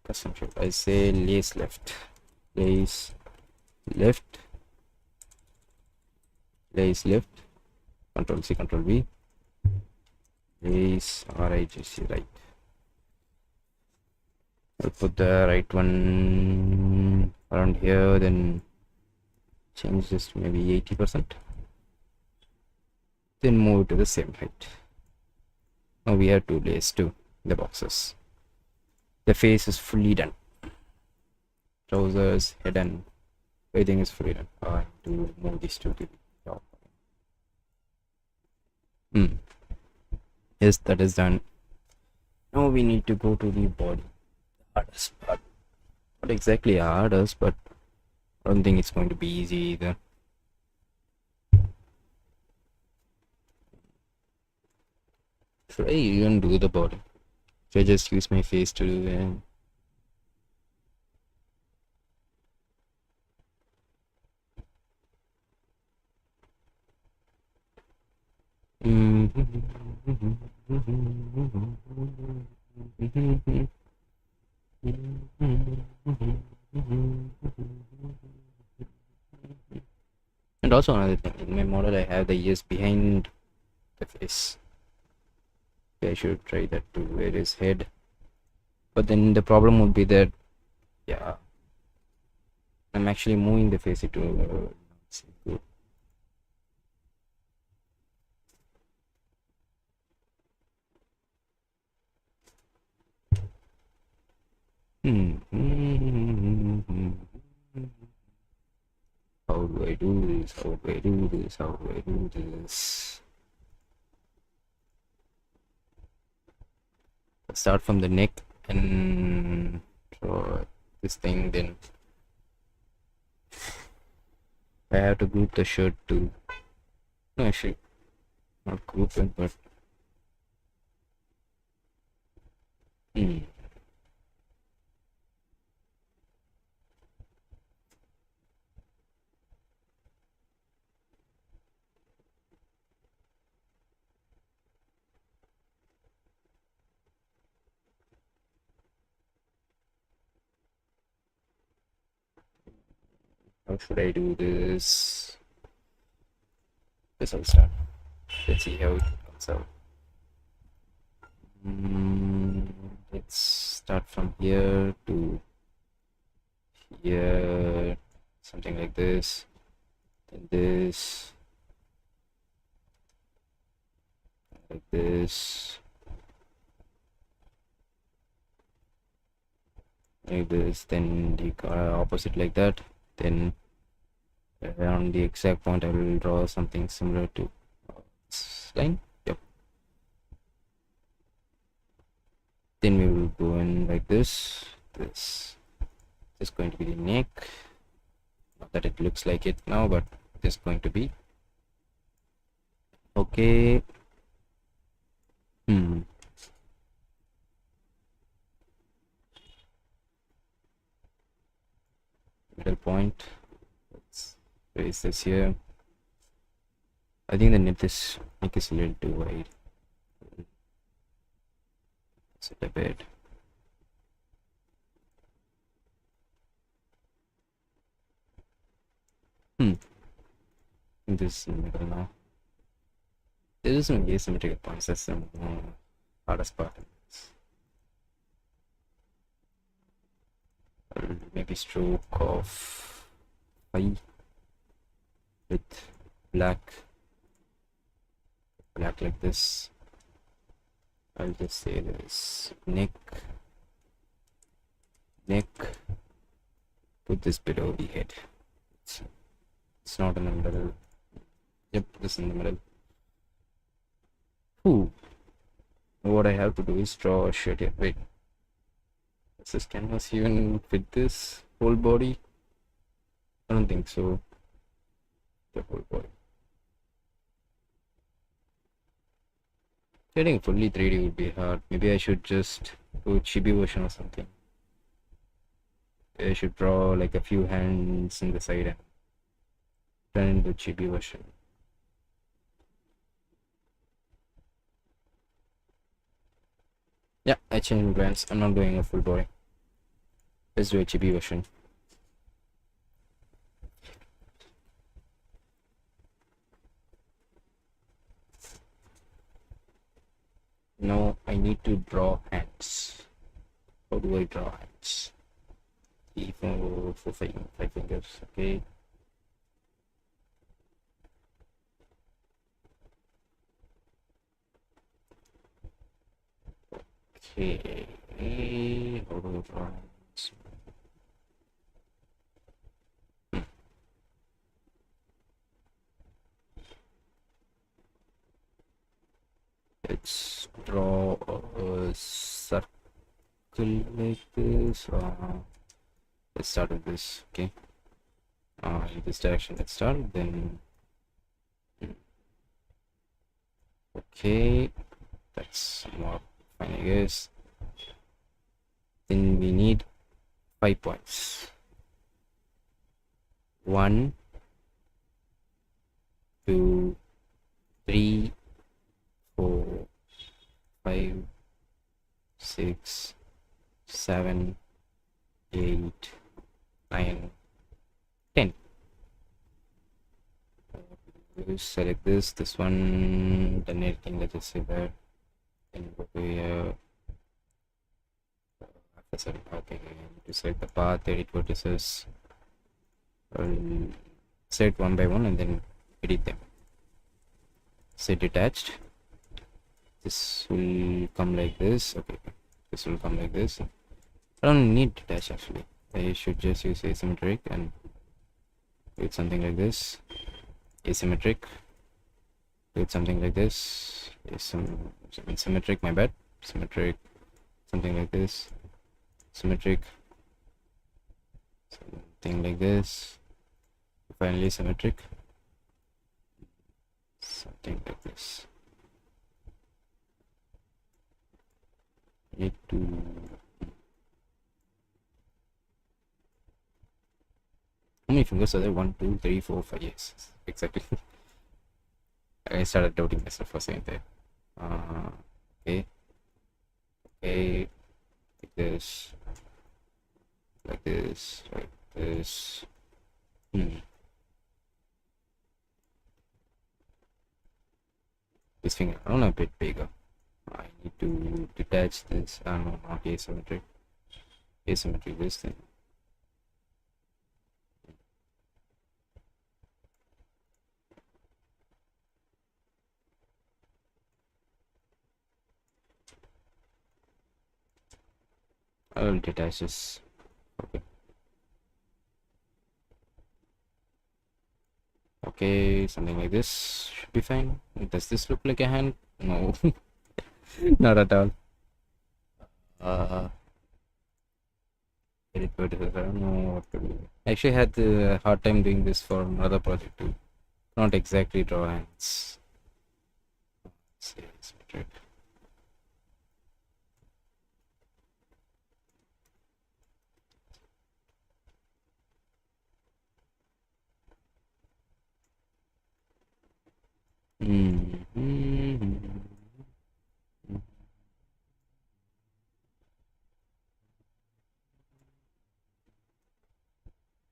Custom shape. I say lace left. Lace left. Lace left. Control C, Control V. Lace RIGC right. I'll put the right one around here, then change this to maybe 80%. Then move to the same height. Now we have 2 layers too, the boxes. The face is fully done. Trousers, head and everything is fully done. I have to move these two to the top. Yes, that is done. Now we need to go to the body. Hardest part. Not exactly hardest, but I don't think it's going to be easy either. Should I even do the body? Should I just use my face to do it? And also another thing, in my model I have the ears behind the face. Okay, I should try that too, where is head. But then the problem would be that, yeah, I'm actually moving the face into good. How do I do this? How do I do this? How do I do this? Start from the neck and draw this thing, then I have to group the shirt too. No, actually, not group it, but How should I do this? This will start. Let's see how it comes out. Let's start from here to here, something like this, then this, like this, like this, then the opposite like that, then around the exact point I will draw something similar to this line. Yep. Then we will go in like this. This is going to be the neck. Not that it looks like it now, but it is going to be. Okay. Middle point. Let's raise this here. I think the neck is a little too wide. Set a bit. This is in the middle now. There is some asymmetrical points. That's the hardest part. Maybe stroke of 5 with black like this. I'll just say this neck, put this below the head. It's not in the middle. Yep, this in the middle. Ooh. What I have to do is draw a shade here. Wait, does this canvas even fit this whole body? I don't think so. The whole body. Getting fully 3D would be hard. Maybe I should just do a chibi version or something. I should draw like a few hands in the side and turn into chibi version. Yeah, I changed plans. I'm not doing a full body. Let's do a chibi version. Now I need to draw hands. How do I draw hands? Even for five fingers, okay. Okay, how do I draw hands? Let's draw a circle like this. Let's start with this, okay. In this direction, let's start. Then, okay, that's more fine, I guess. Then we need 5 points. 1, 2, 3, 4, 5, 6, 7, 8, 9, 10. We'll select this one, then everything, let's just say that. Then go to here. After setting, okay, to select the path, edit vertices. Set one by one and then edit them. Say detached. This will come like this. Okay, this will come like this. I don't need detach actually. I should just use asymmetric and do something like this. Asymmetric. Do something like this. Symmetric, my bad. Symmetric. Something like this. Symmetric. Something like this. Finally symmetric. Something like this. Need to how many fingers are there? 1, 2, 3, 4, 5. Yes, exactly. I started doubting myself for saying that. Okay. Okay. Like this. Like this. Like this. This finger on a bit bigger. I need to detach this. No, not asymmetry. Asymmetry, this thing. I'll detach this. Okay. Okay, something like this should be fine. Does this look like a hand? No, not at all. Edit vertices. I don't know what to do. I actually had a hard time doing this for another project too. Not exactly draw hands. Let's see, symmetric.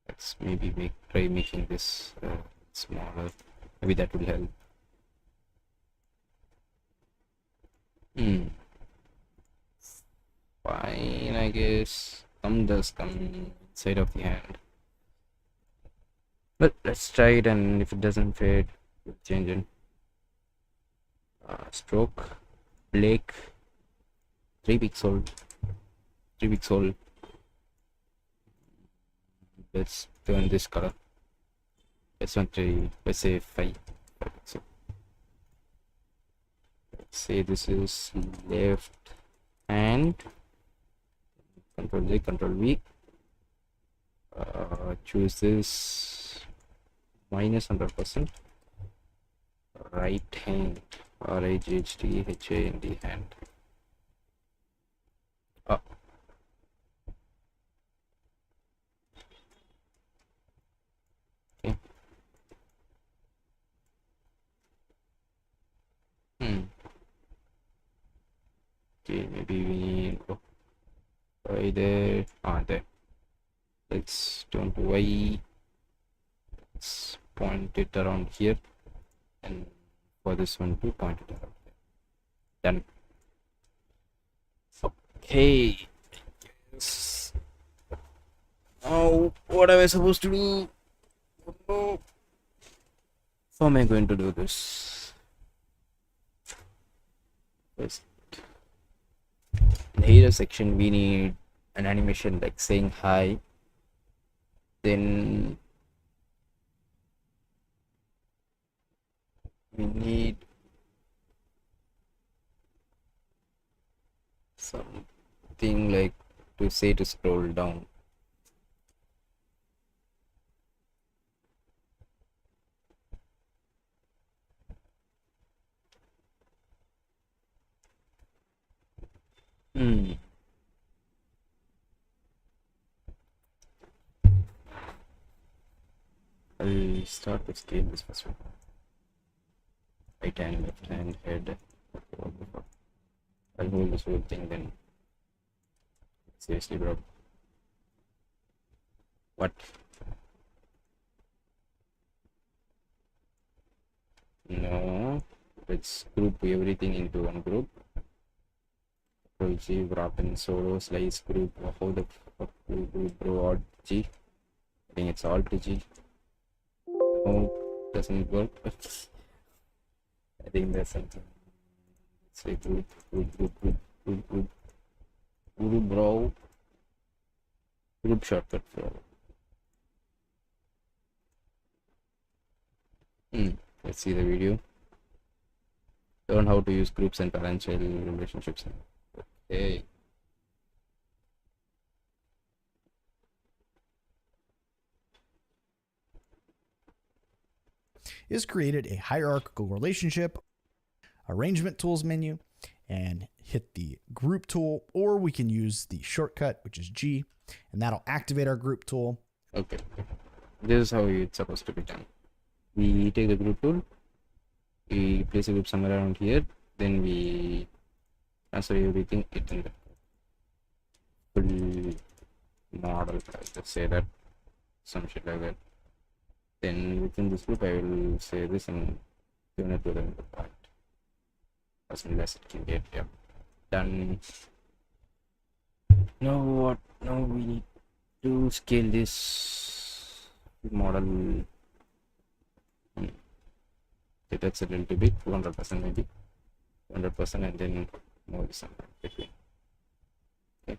Let's maybe try making this smaller. Maybe that will help. Fine, I guess. Thumb does come inside of the hand. But let's try it, and if it doesn't fit, we'll change it. Stroke, Blake, 3 weeks old. 3 weeks old. Let's turn this color. Let's say 5. So let's say this is left hand. Control J, Control V. Choose this -100%. Right hand. RIGHT hand. Okay. Okay, maybe we need right there. There. Let's turn to Y. Let's point it around here, and for this one to point it around there. Done. Okay. Yes. Now, what am I supposed to do? Oh, how am I going to do this? First, in the header section, we need an animation like saying hi. Then we need something like to say to scroll down. I'll start with scale this first one. Right hand, left hand, head. I'll hold this whole thing then. Seriously, bro. What? No. Let's group everything into one group. Control G, wrap in solo, slice group. How the fuck do you group, bro? Alt G. I think it's Alt G. No, doesn't work. I think there's something. Let's say group, bro. Group shortcut for. Let's see the video. Learn how to use groups and parental relationships. Okay. Is created a hierarchical relationship arrangement tools menu and hit the group tool, or we can use the shortcut, which is G, and that'll activate our group tool. Okay. This is how it's supposed to be done. We take the group tool, we place a group somewhere around here, then we transfer everything in the full model. Let's say that some shit like that. Then within this loop, I will say this and tune it to the point as well as it can get. Yeah, done. Now what? Now we need to scale this model. Okay, that's a little bit 200% maybe 100%, and then move this somewhere between. Okay.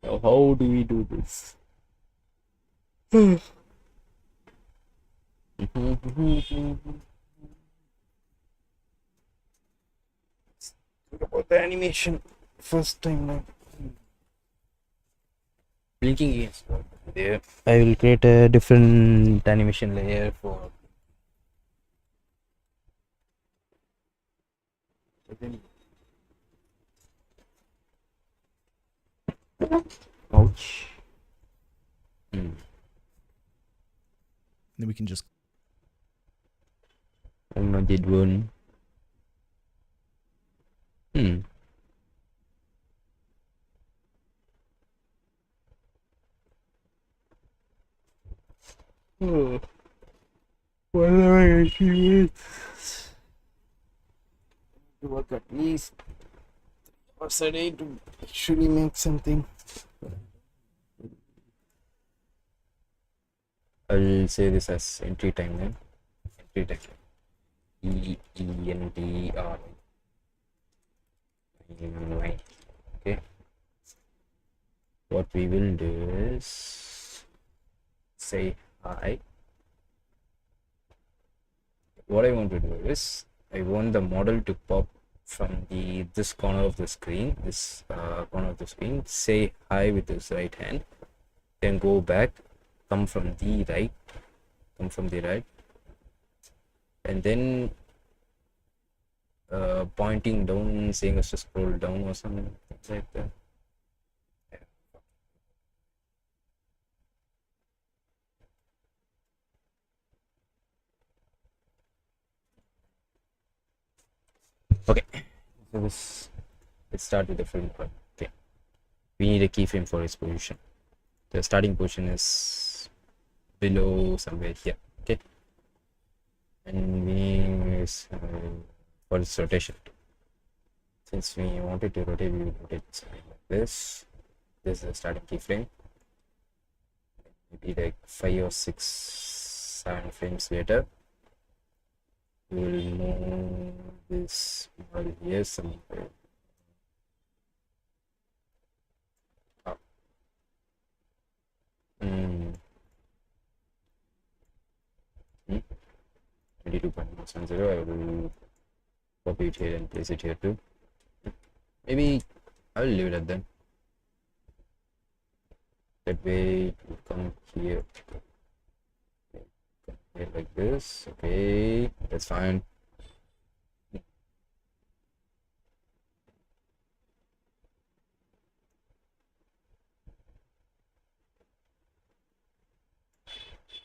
Now how do we do this? Think about the animation first time now. Blinking is there. I will create a different animation layer for. Ouch. Then we can just I did one. Oh, whatever I do work at least hours a day to actually make something. I'll say this as entry time then. Entry time. ENTR. Okay. What we will do is say hi. What I want to do is I want the model to pop from this corner of the screen, corner of the screen, say hi with his right hand, then go back, come from the right, and then pointing down, saying us to scroll down or something like that. Okay, so let's start with the frame point. Okay, we need a keyframe for its position. The starting position is below somewhere here. Okay, and we need for its rotation. Since we want it to rotate, we will rotate something like this. This is the starting keyframe. Maybe like 5 or 6, 7 frames later, we will move this model here somewhere. Up. 22.170. I will copy it here and place it here too. Maybe I will leave it at that. That way it will come here. Come here like this. Okay, that's fine.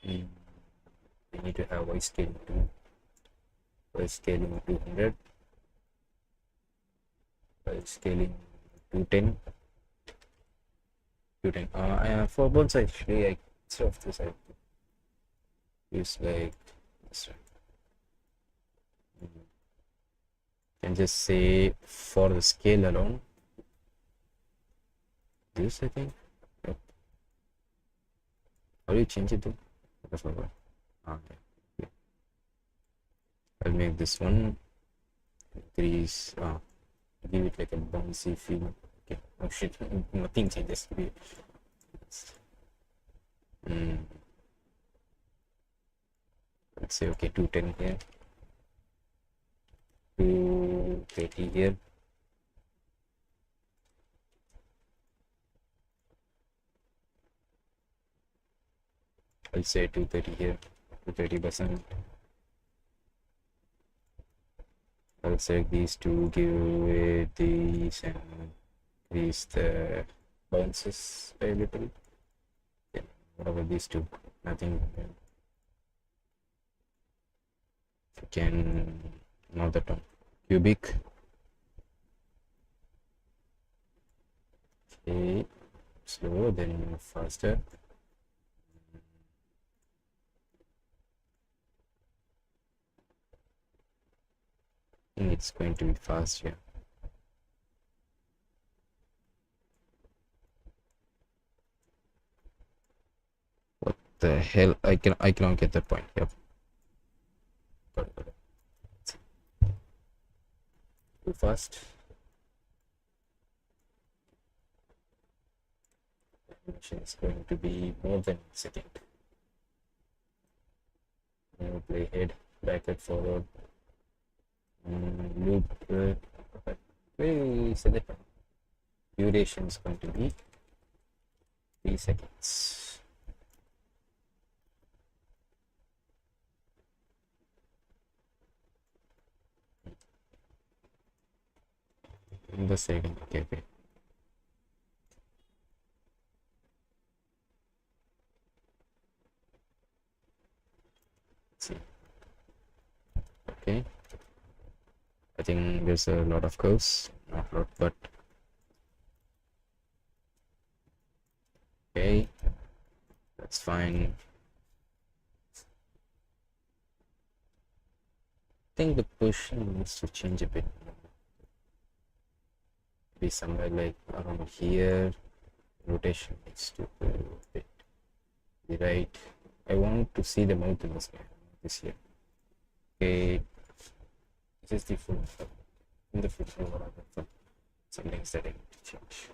We need to have voice scaling too. Voice scaling 200. Voice scaling 210. 210. For both sides, actually, I instead of this, I use like this one. And just say for the scale alone. This, I think. Yep. How do you change it though? Okay. Yeah. I'll make this one increase. Give it like a bouncy feel. Okay. Oh shit! Nothing changes. Let's say okay, 210 here, 230 here. I'll say 230 here, 230%. I'll select these two, give it these, and increase the bounces by a little. Yeah, what about these two? Nothing. You can not that one. Cubic. Okay, slow, then faster. I think it's going to be fast here. What the hell? I cannot get that point. Yep. Got it, got it. Too fast. Animation is going to be more than a second. Now play head, backward, forward. Loop. Wait, say that one. Duration is going to be 3 seconds. In the second, okay. Let's see. Okay. I think there's a lot of curves, not a lot, but okay, that's fine. I think the pushing needs to change a bit. Be somewhere like around here. Rotation needs to go a bit the right. I want to see the mouth in this here. Okay, this is the full in the full whatever. Some things that I need to change.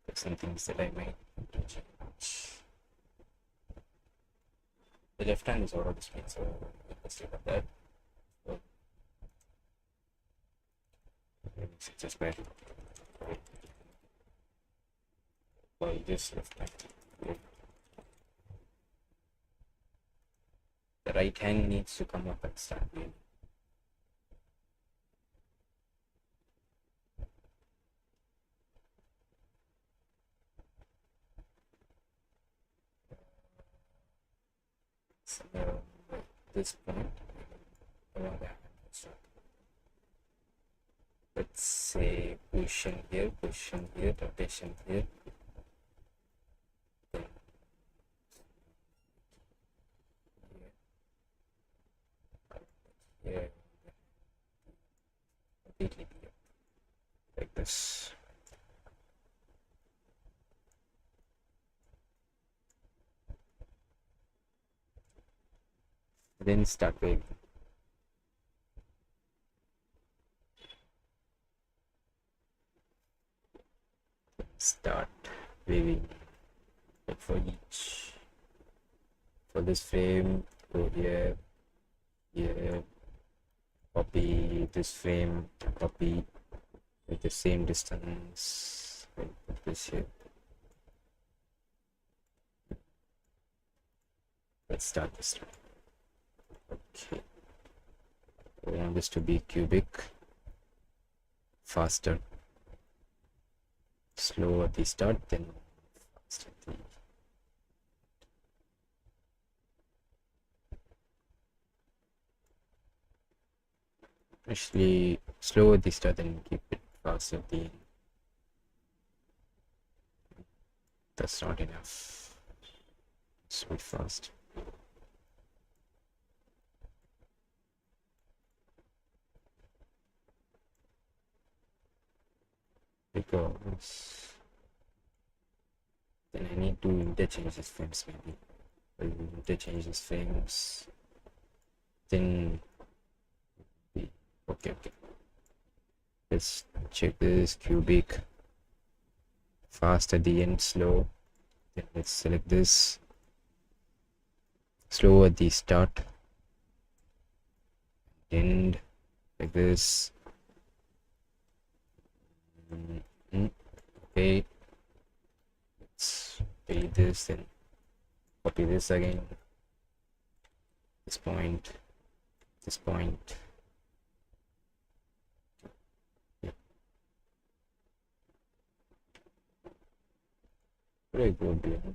There's some things that I might need to change. The left hand is out of the screen, so let's look at that. So, it's just bad. Well, this left hand. The right hand needs to come up and start moving. Somewhere like this point, around that. Let's say position here, rotation here. Yeah, completely like this. Then start waving. Start waving like for each. For this frame, go here, here. Copy this frame, copy with the same distance. Put this here. Let's start this one. Okay. We want this to be cubic, faster, slow at the start, then fast at the actually slow at the start and keep it fast at the end. That's not enough. It's too fast. Because then I need to interchange these frames maybe. I'll interchange these frames. Then okay. Let's check this cubic. Fast at the end, slow. Then let's select this. Slow at the start. End like this. Okay. Let's delete this and copy this again. This point. This point. Very good.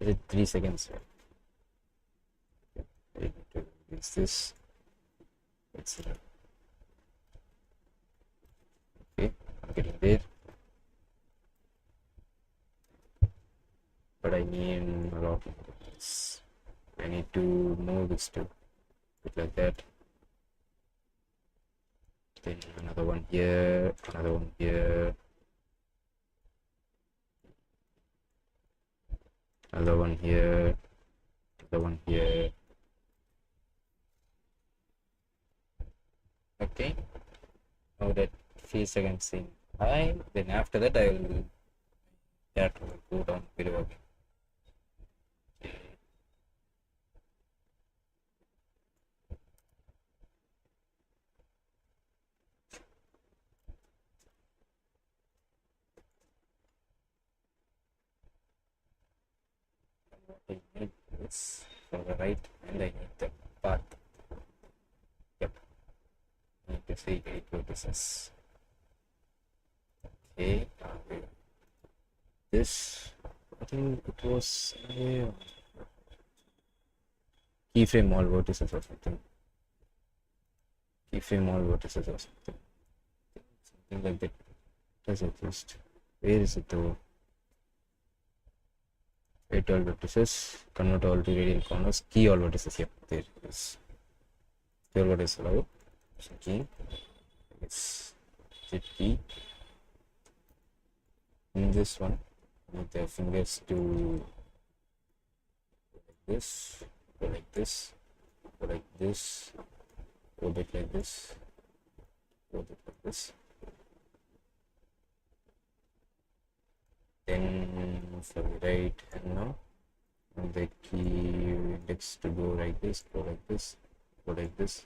Is it 3 seconds? It's this. It's okay. I'm getting there, but I need a lot of this. I need to move this to bit like that. Then another one here, another one here, another one here, another one here. Okay, now that feels like I'm saying hi, then after that I will go down below again. I need this for the right, and I need the path. Yep, I need to see 8 vertices. Okay, this, I think it was keyframe all vertices or something. Keyframe all vertices or something. Something like that. Does it exist? Where is it though? 8 all vertices, convert all to radial corners, key all vertices. Yep, there it is. Here what is allowed? So key. It's hit key. In this one, with the fingers to go like this, go like this, go like this, go a bit like this, go a bit like this. Then for the right hand now, and the key index to go like this, go like this, go like this,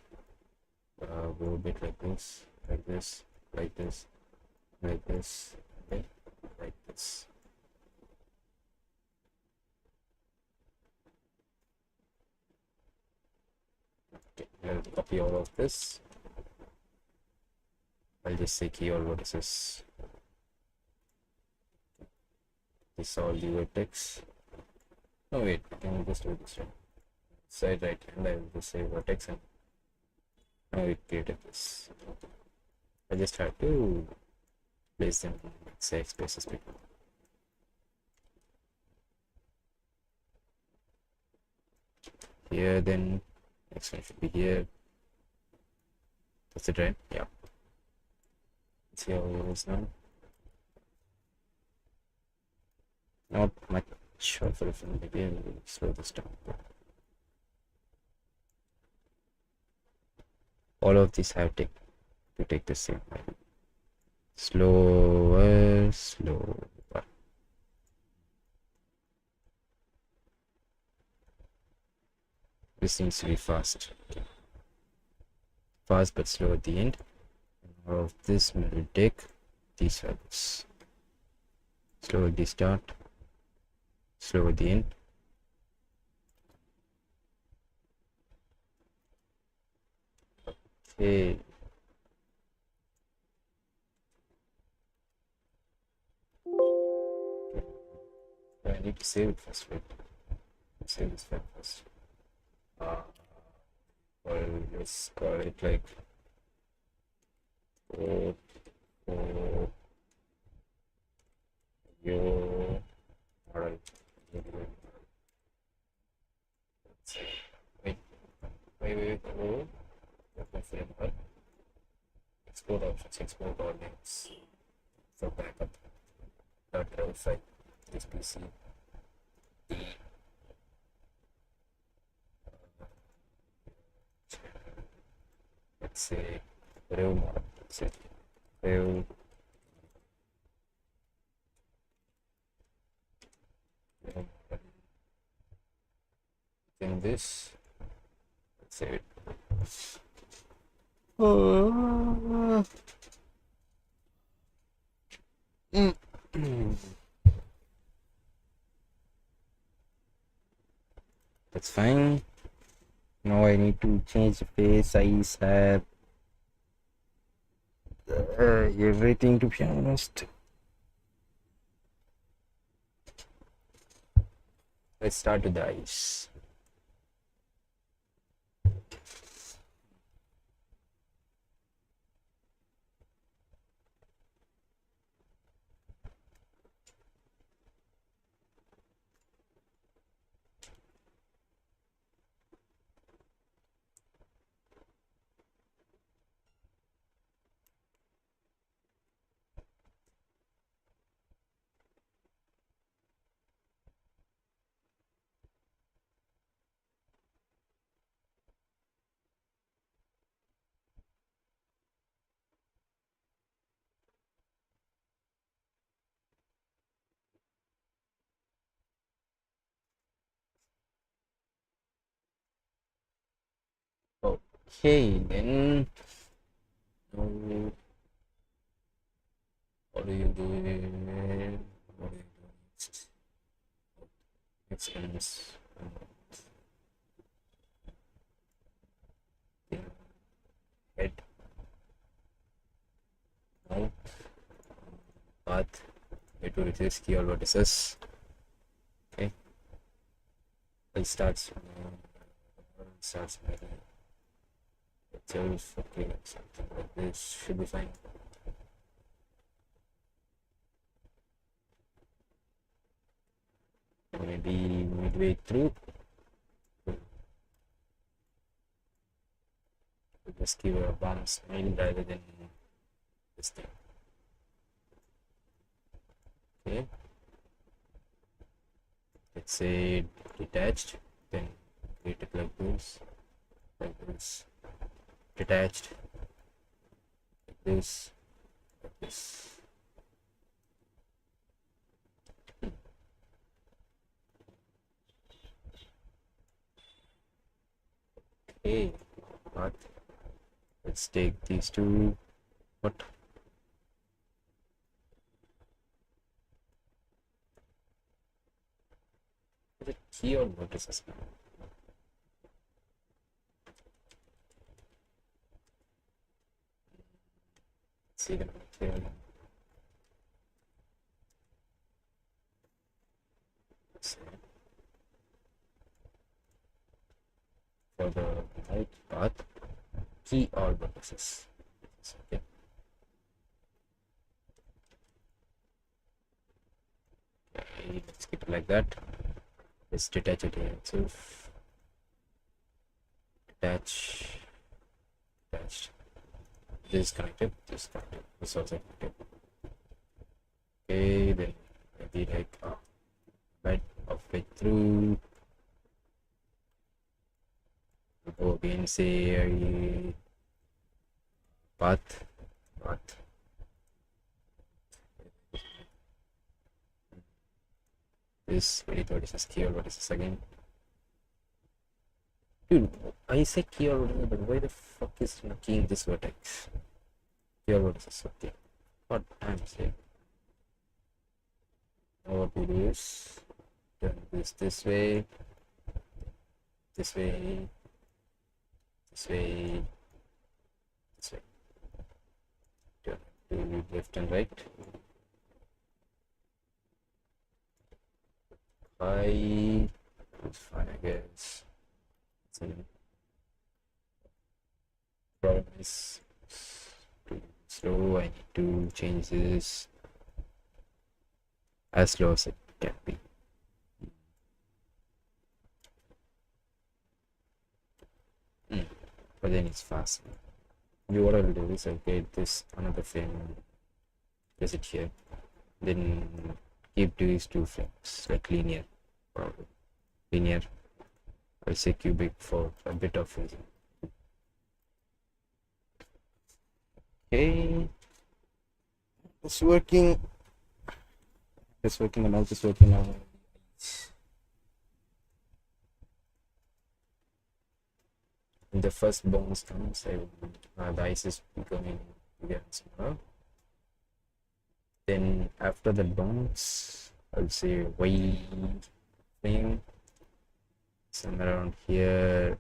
go a bit like this, like this, like this, like this, okay, like this. Okay, I'll copy all of this. I'll just say key all vertices. This all the vertex. No wait, can we just do this right? Side right hand, I will just say vertex, and now it created this. I just have to place them, let's say X spaces between. Here, then next one should be here. That's it, right? Yeah. Let's see how it is now. Not much of a difference. Maybe I will slow this down. All of these have to take the same value. Slower, slower. This needs to be fast. Okay. Fast but slow at the end. And all of this will take these values. Slow at the start, slow at the end. Okay. I need to save it first, right? Save this file first. Well, let's call it like 4, 4, yo, model. Wait, oh, open framework. Export options, export coordinates for backup. Dot drive file, this PC. Let's say rev model. Let's say rev. Then this. Let's say it. That's fine. Now I need to change the face size, have everything, to be honest. Let's start with the eyes. Okay, then now what do you do? What do you do next? Next ends. Head. Now path. Way to resist key or vertices. Okay. It starts maybe itself. Okay, something like this should be fine. Maybe midway through, we'll just give a bomb smile rather than this thing. Okay, let's say detached, then create it like this, detached, like this, like this. Okay, but let's take these two. What? Is it key or vertices? See them clearly. So, for the right path, key or vertices. Okay. Okay, let's keep it like that. Let's detach it here itself. Detach. Detached. This is connected. This is connected. This is also connected. Okay, then maybe like right halfway through. Go again, say path. Path. This very what is this key or what is this again? Dude, I say key or whatever, but why the fuck is keying this vertex? Key or what is this? Okay. What I'm saying. Now what we do is turn this way, this way, this way, this way. Turn to left and right. It's fine, I guess. So, problem is too slow. I need to change this as slow as it can be. But then it's fast. What I'll do is I'll get this another frame, place it here, then keep these two frames like linear, probably linear. I'll say cubic for a bit of reason. Okay, it's working. It's working. The mouse is working now. When the first bounce comes, the ice is becoming bigger and smaller. Then after the bounce, I'll say Y frame somewhere around here.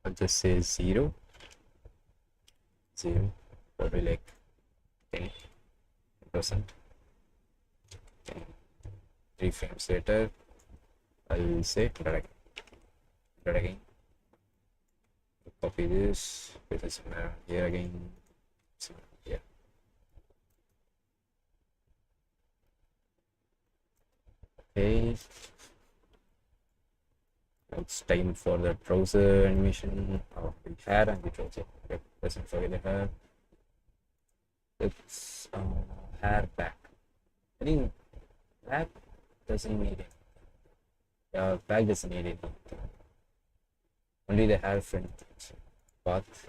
I'll just say 0, probably like 10%. 3 frames later, I'll say 100 again. Copy this, put it somewhere around here again. Here. Okay. It's time for the trouser animation of the hair and the trouser. Yep, doesn't forget the hair. It's hair back. I think back doesn't need it. Back doesn't need it. Only the hair front path.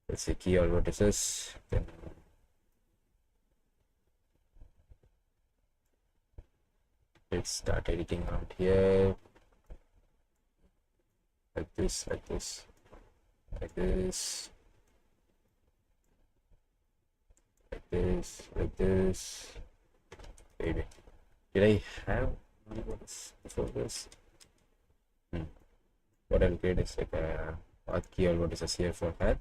Let's say key or vertices. Then let's start editing around here. like this, like this, like this, like this, like this. Wait, did I have what's before this? What I'll create is like a path key or vertices here for head.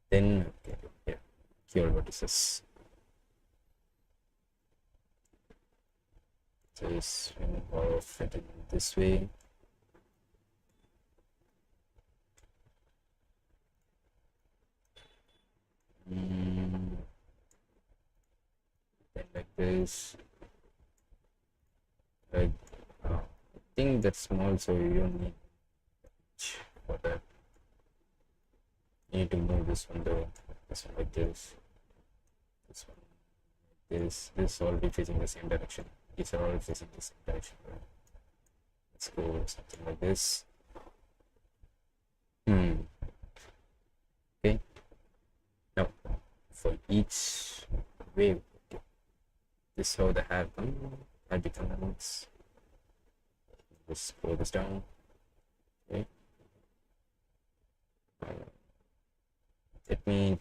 Then key or vertices. Just remove it in this way. Then like this. Like, I think that's small, so you don't need for that. You need to move this one though. This one like this. This one like this. This all be facing the same direction. These are all facing the same direction. Let's go something like this. Okay. Now for each wave, this is how the hair becomes. Just pull this down. Okay. Let me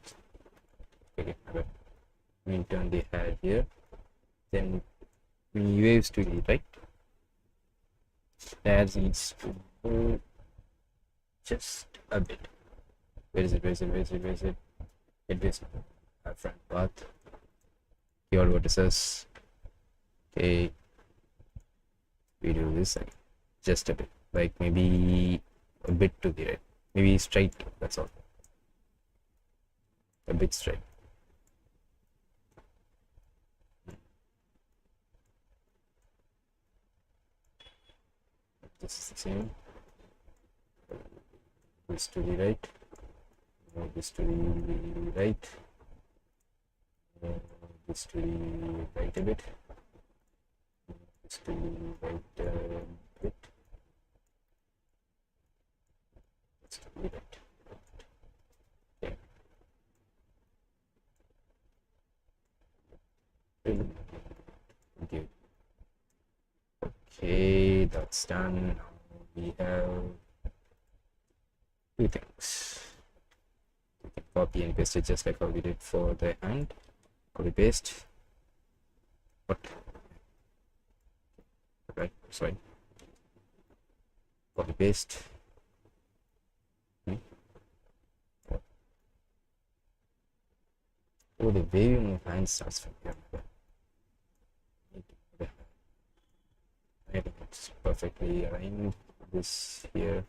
turn the hair here. Then when waves to the right, hair needs to move just a bit. Where is it? Where is it? Where is it? Where is it? It is front path. Your vertices. Okay. We do this just a bit, like maybe a bit to the right, maybe straight. That's all. A bit straight. This is the same. This to the right. This to the right. This to the right a bit. This to the right a bit. This to the right. Okay. Okay, that's done. Now we have two things. We can copy and paste it just like how we did for the hand. Copy paste. What? Right, sorry. Copy paste. Oh, the waving of hand starts from here. I think it's perfectly aligned. This here,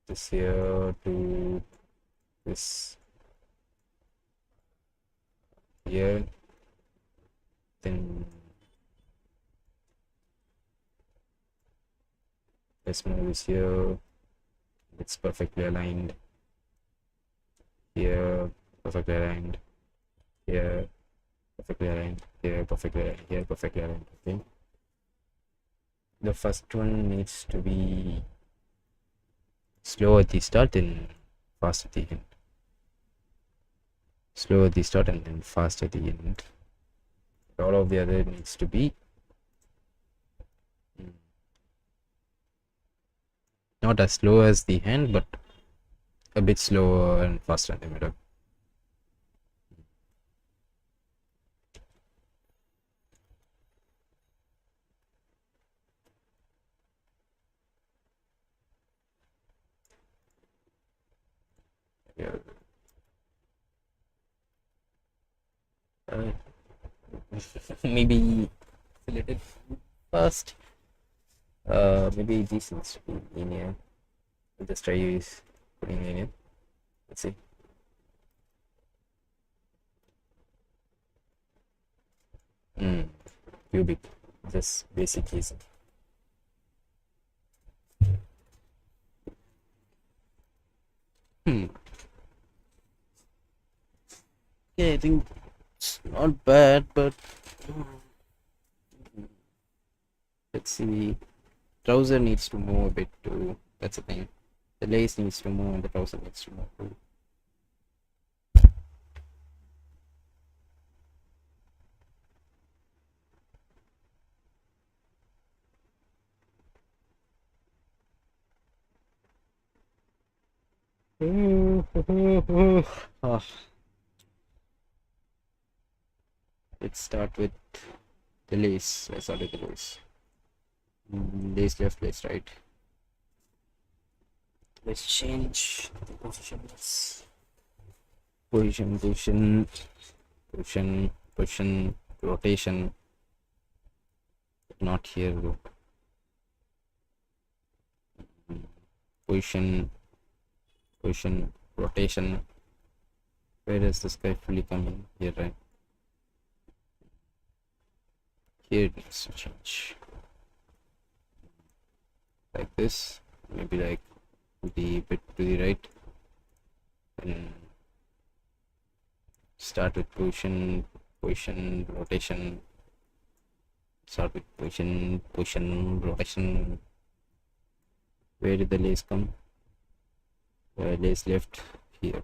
this here to this here, then let's move this here. It's perfectly aligned. Here, perfectly aligned. Here, perfectly aligned. Here, perfectly aligned. Here, perfectly aligned. Okay. The first one needs to be slow at the start and fast at the end. Slow at the start and then fast at the end. All of the other needs to be not as slow as the hand, but a bit slower and faster in the middle. Yeah. Maybe a little fast. Maybe this needs to be linear. I'll just try putting linear. Let's see. Cubic, just basic case. Yeah, I think it's not bad, but let's see. Trouser needs to move a bit too. That's the thing. The lace needs to move and the trouser needs to move too. Ah, let's start with the lace. Let's start with the lace. Lace left, lace right. Let's change the positions. Position, rotation. Not here though. Position, rotation. Where does this guy fully come in? Here, right? Here it needs to change. Like this. Maybe like the bit to the right. Then start with position, rotation. Start with position, rotation. Where did the lace come? Lace left here.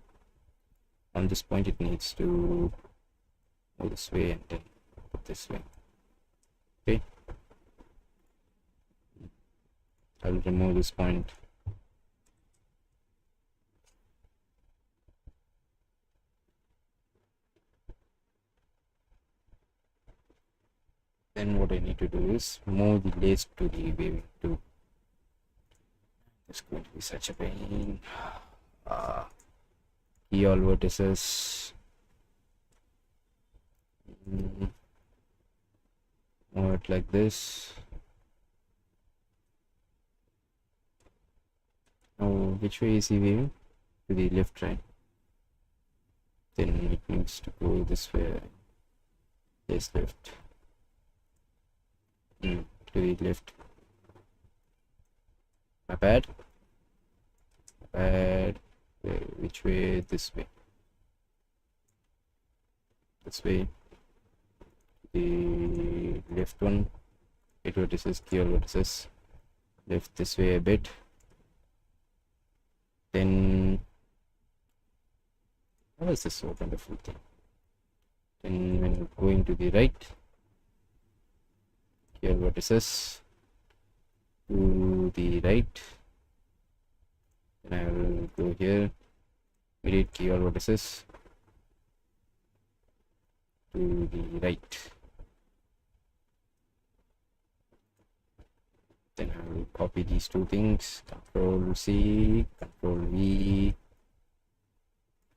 On this point, it needs to go this way and then put this way. Okay. I will remove this point. Then what I need to do is move the lace to the waving tube. It's going to be such a pain. Key all vertices. Move it like this. Now, which way is he waving? To the left, right? Then it needs to go this way. This left. To the left. My bad. Which way? This way. This way. The left one. 8 vertices, key all vertices. Left this way a bit. Then what is this so wonderful thing? Then when going to the right, key all vertices to the right. Then I will go here, immediate key all vertices to the right. Then I will copy these two things, Control C, Control V,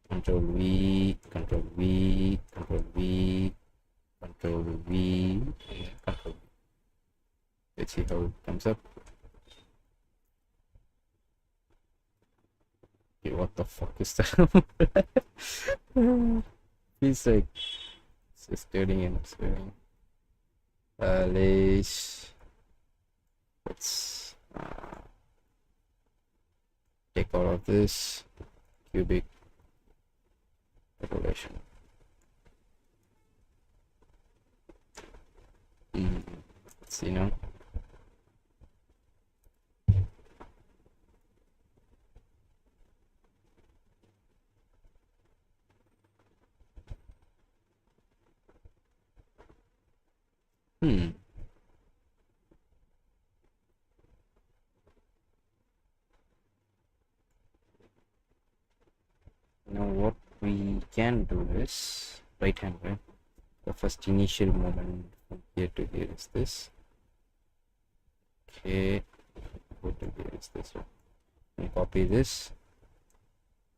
Control V, Control V, Control V, Control V, and Control V. Let's see how it comes up. Okay, what the fuck is that? Feels like it's just turning and turning. Let's take all of this cubic population. Let's see now. Now what we can do is right hand, right? The first initial movement from here to here is this. Okay, go to here is this one. And copy this,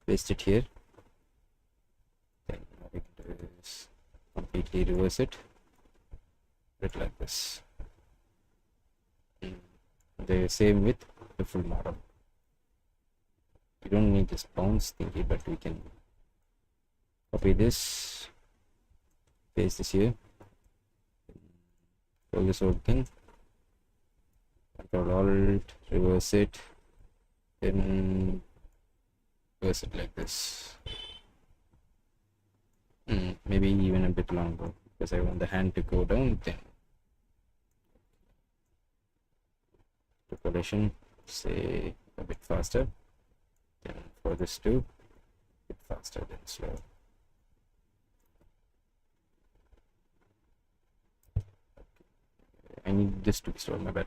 paste it here. Then what we can do is completely reverse it. Put it like this. The same with the full model. We don't need this bounce thingy, but we can copy this, paste this here, all this whole thing, Control Alt, reverse it, then reverse it like this. Maybe even a bit longer because I want the hand to go down. Then population, say a bit faster. Then for this too, a bit faster than slow. I need this to be slow, my bad.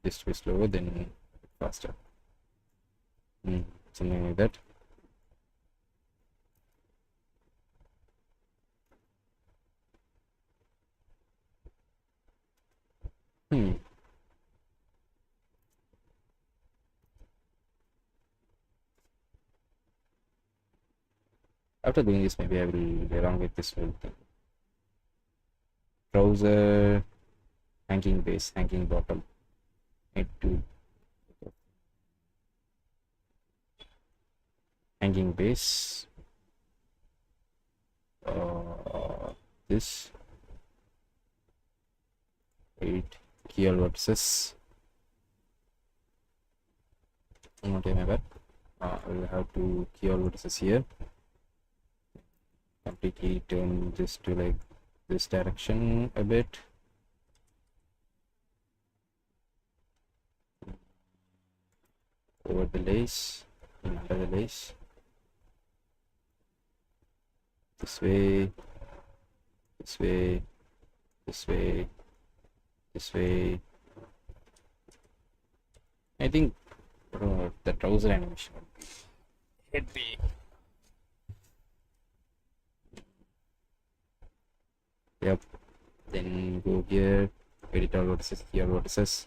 This to be slower, then faster. Something like that. After doing this, maybe I will get along with this whole thing. Browser, hanging base, hanging bottom. Need to hanging base. This 8 key vertices. Not my bad. We'll have to key vertices here. Completely turn this to like this direction a bit. Over the lace and under the lace. This way, this way, this way, this way. I think the trouser animation would be yep. Then go here, edit all vertices, here vertices.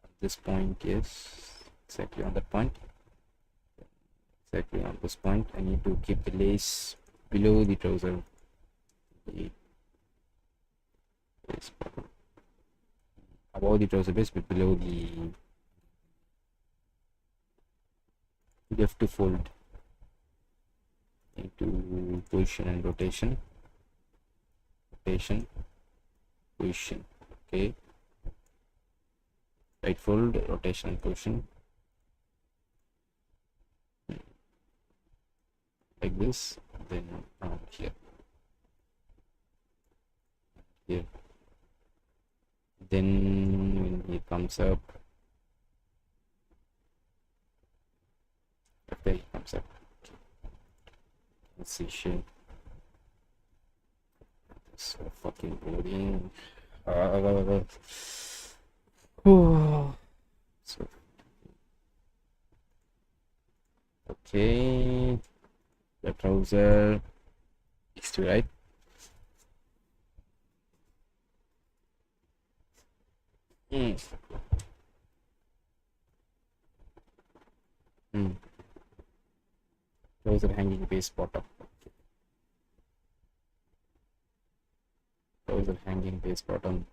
At this point, yes, exactly on that point. Exactly on this point, I need to keep the lace below the trouser. Above the trouser base, but below the. You have to fold into position and rotation. Rotation, position. Okay. Right fold, rotation and position. Like this, then here. Here. Then when he comes up, after he comes up, let's see shape. So fucking boring. So okay, the trouser is to right. Trouser hanging base bottom. Trouser hanging base bottom.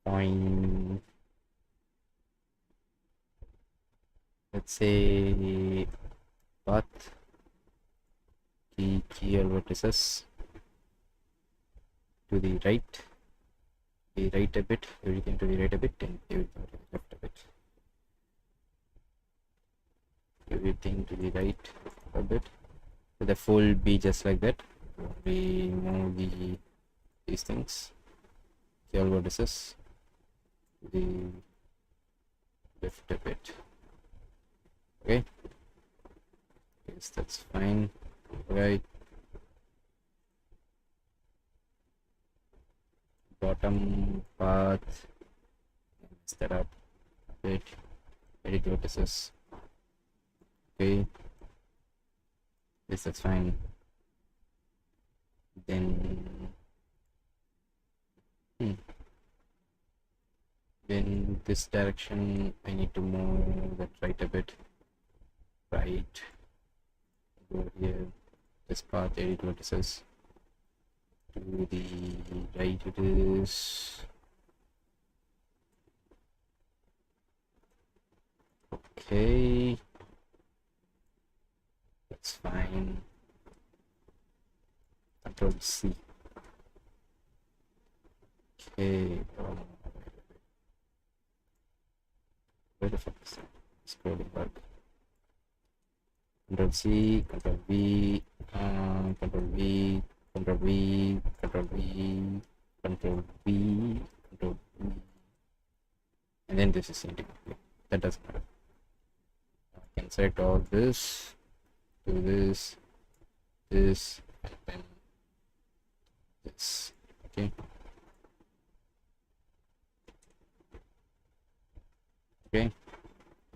Fine. Let's say path key vertices to the right. The right a bit, everything to the right a bit, and everything to the left a bit. Everything to the right a bit. So the fold be just like that. Remove these things. Key vertices to the left a bit. Okay. Yes, that's fine. Right. Bottom path. Mess that up. Wait. Edit vertices. Okay. Yes, that's fine. Then then this direction I need to move that right a bit. Right. Go here. This path, edit vertices. To the right it is. Okay. That's fine. Control C. Okay. Where the fuck is that? Scrolling back. Control C, Control V, Control V, Control V, Control V, Control V, Control V, and then this is integrated. That doesn't matter. I can select all this, do this, this, and then this. Okay. Okay.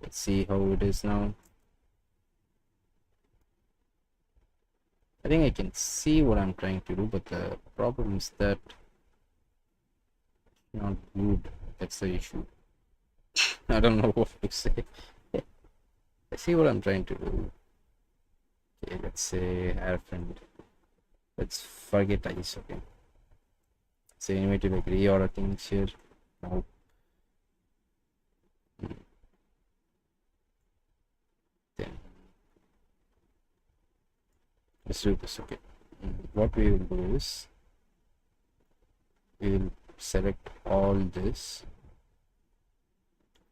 Let's see how it is now. I think I can see what I'm trying to do, but the problem is that Not good. That's the issue. I don't know what to say. Let's see what I'm trying to do. Okay, let's say air friend. Let's forget ice. Okay. So anyway, to like reorder things here. Nope. Then let's do this. Okay. What we will do is we will select all this.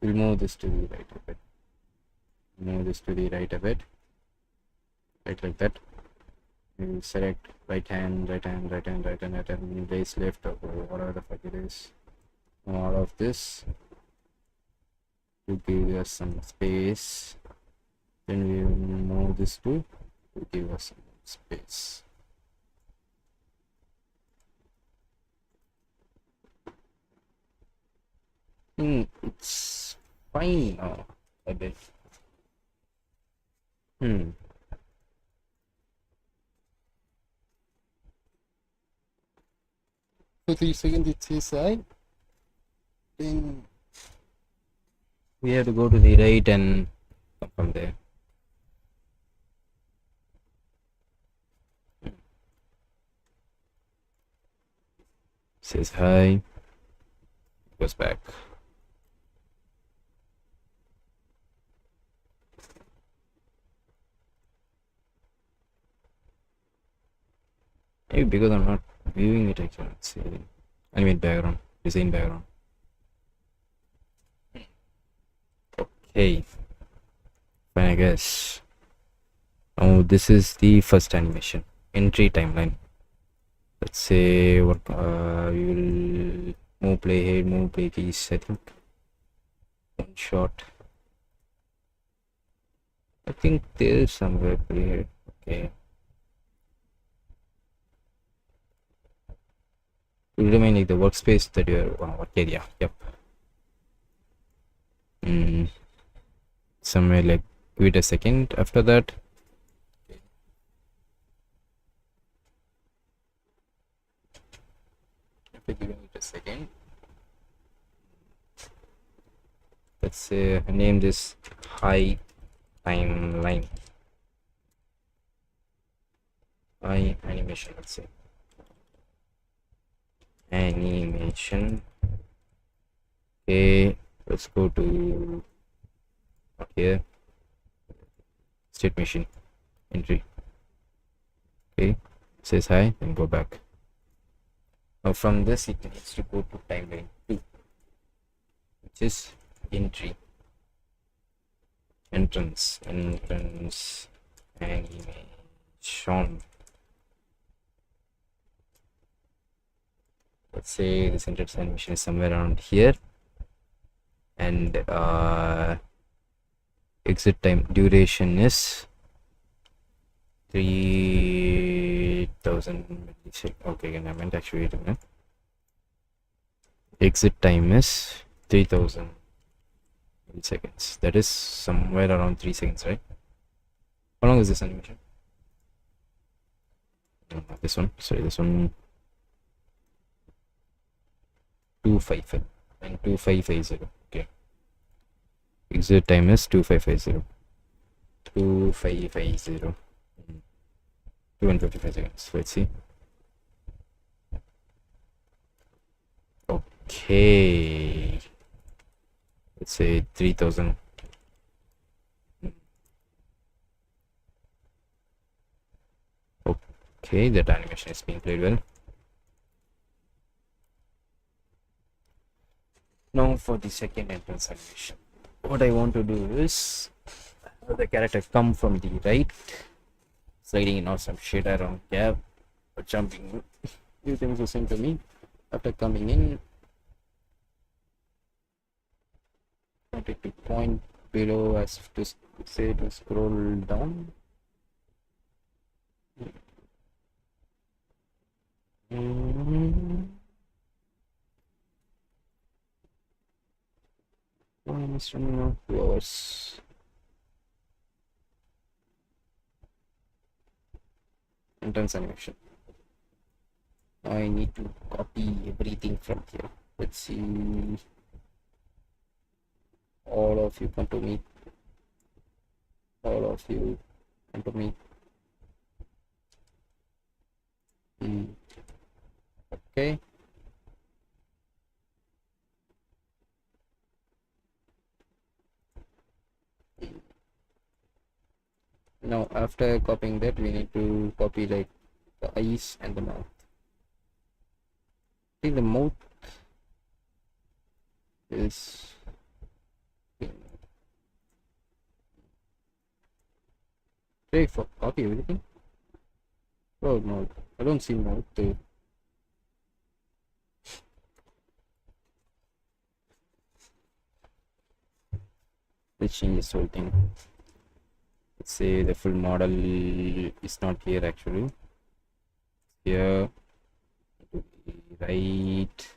We'll move this to the right a bit. Move this to the right a bit. Right like that. We will select right hand, right hand, right hand, right hand, right hand, base left or whatever the fuck it is. All of this to give us some space. Then we will move this to give us some space. It's fine now a bit. For 3 seconds it says I. Then we have to go to the right and come from there. Says hi. Goes back. Maybe because I'm not viewing it, I cannot see it. Animate background, design background. Okay, fine, I guess. Now this is the first animation, entry timeline. Let's say what we will move play head, move play keys. I think one shot. I think there is somewhere play head. Okay. It will remain like the workspace that you are work area. Yep. Somewhere like give it a second after that. After giving it a second, let's say name this high timeline. High animation, let's say. Animation. Okay, let's go to here. State machine entry. Okay, says hi, then go back. Now from this it needs to go to timeline 2, which is entry, entrance animation. Let's say this entrance animation is somewhere around here, and exit time duration is 3000 milliseconds. Okay, I meant actually wait a minute. Exit time is 3000 milliseconds. That is somewhere around 3 seconds, right? How long is this animation? No, not this one. Sorry, this one. 2550 and 2550. Okay. Exit time is 2550. 2550. 255 seconds. Let's see. Okay. Let's say 3000. Okay, that animation is being played well. Now for the second entrance animation. What I want to do is have the character come from the right, sliding in or some shit around gap or jumping. Few things the same to me. After coming in, I want it to point below as to say to scroll down. It's running out 2 hours. Entrance animation. Now I need to copy everything from here. Let's see. All of you come to me. All of you come to me. Okay. Now after copying that, we need to copy like the eyes and the mouth. I think the mouth is take for copy everything. Oh no, I don't see mouth there. Let's change this whole thing. Let's say the full model is not here actually. Here to the right,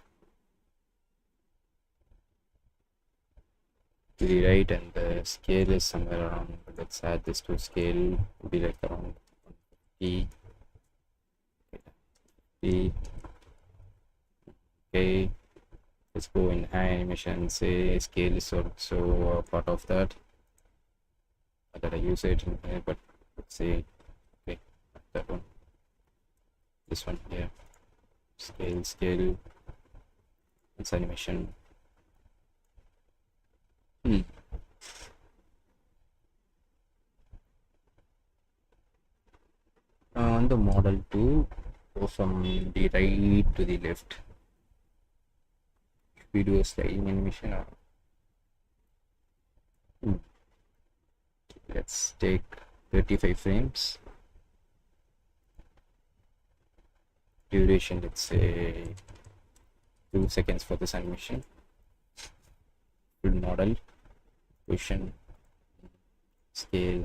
to the right, and the scale is somewhere around. Let's add this to scale to be like around 50. Okay, let's go in high animation. Say scale is also a part of that. Not that I use it in here, but let's say okay, that one. This one here. Scale. It's animation. On the model 2, go from the right to the left. Should we do a sliding animation or let's take 35 frames. Duration, let's say 2 seconds for this animation. Full model, position, scale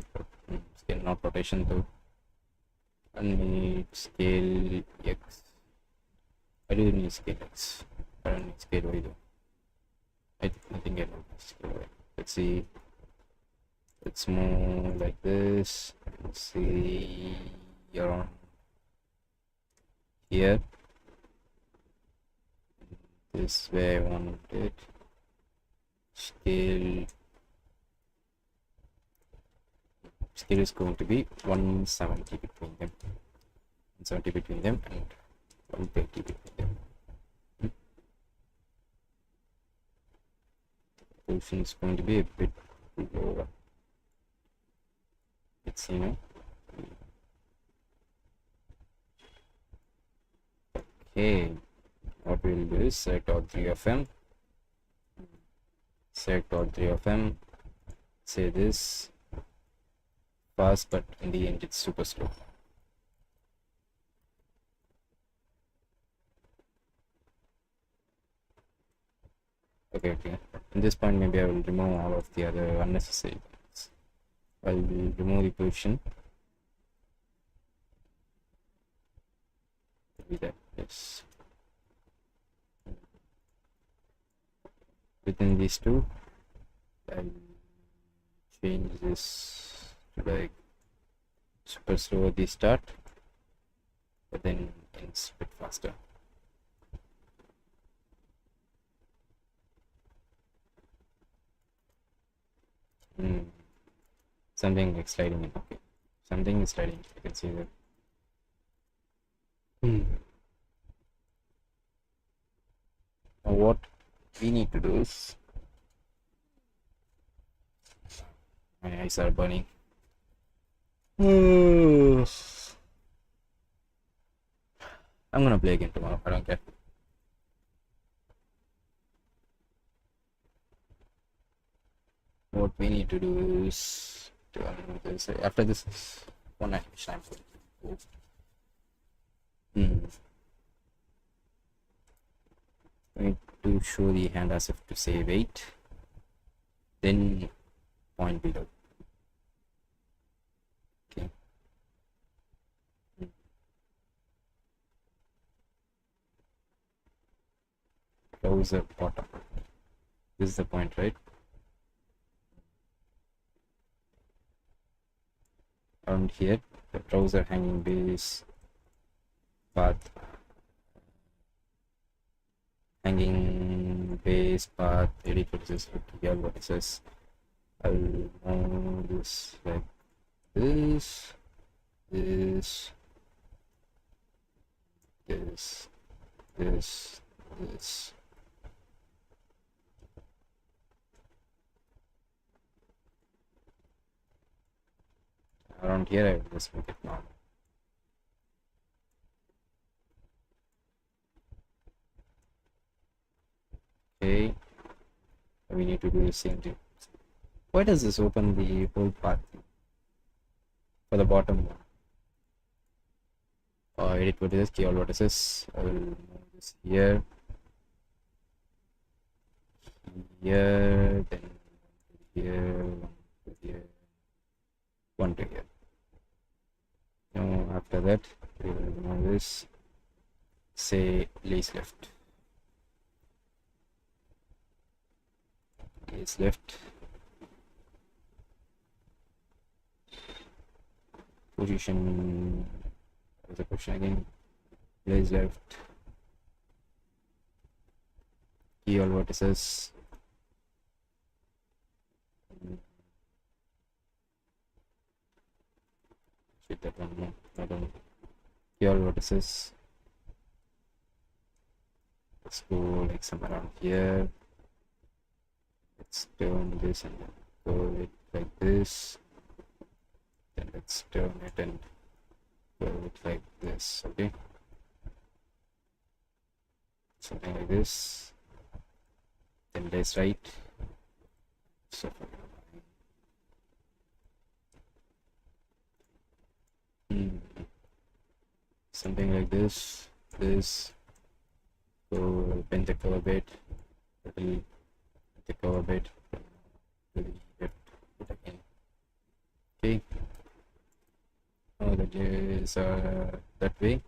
not rotation though. And scale X. I do need scale X. I don't need scale Y though. I think I don't need scale Y. Let's see. Let's move like this. Let's see around here. This way I want it. Scale is going to be 170 between them. 170 between them and 130 between them. Position is going to be a bit lower. Let's see now. Okay, what we'll do is select all 3 of them. Select all 3 of them. Say this fast, but in the end it's super slow. Okay. At this point, maybe I will remove all of the other unnecessary things. I will remove the position. Maybe that is within these two. I'll change this to like super slow at the start, but then it's a bit faster. Something like sliding in. Okay, something is sliding. I can see that. Now what we need to do is, my eyes are burning. I'm gonna play again tomorrow. I don't care. What we need to do is to this. After this one animation, I'm going to go. I need to show the hand as if to say wait, then point below. Okay. Browser bottom. This is the point, right? Around here, the browser hanging base path, hanging base path edit vertices here vertices. I'll move this like this, this, this, this. Around here I will just make it normal. Okay, we need to do the same thing. Why does this open the whole path for the bottom one? Edit vertices, key all vertices. I will move this here, here, then here, one to here. Now after that we will move this, say lace left, lace left, position. What's the question again? Lace left, key all vertices. Should that one? No, not on. Key all vertices. Let's go like somewhere around here. Let's turn this and then go it like this. Then let's turn it and go it like this. Okay, something like this. Then lace right. So something like this. So bend the curve a bit, little the curve a bit, it again. Okay, now that is that way.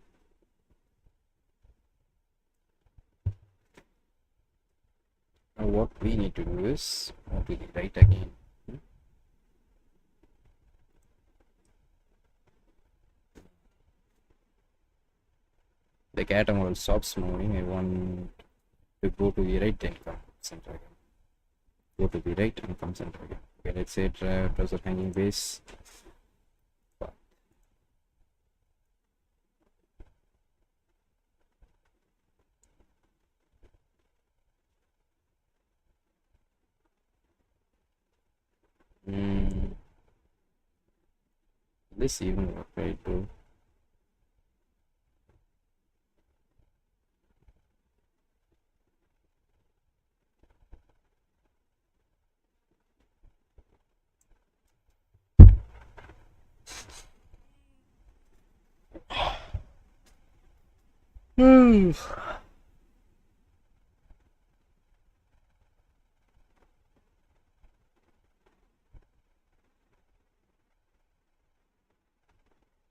Now what we need to do is move to the right again. The cat model stops moving. I want to go to the right and come center again. Go to the right and come center again. Okay, let's say browser hanging base. This even work, right? Too.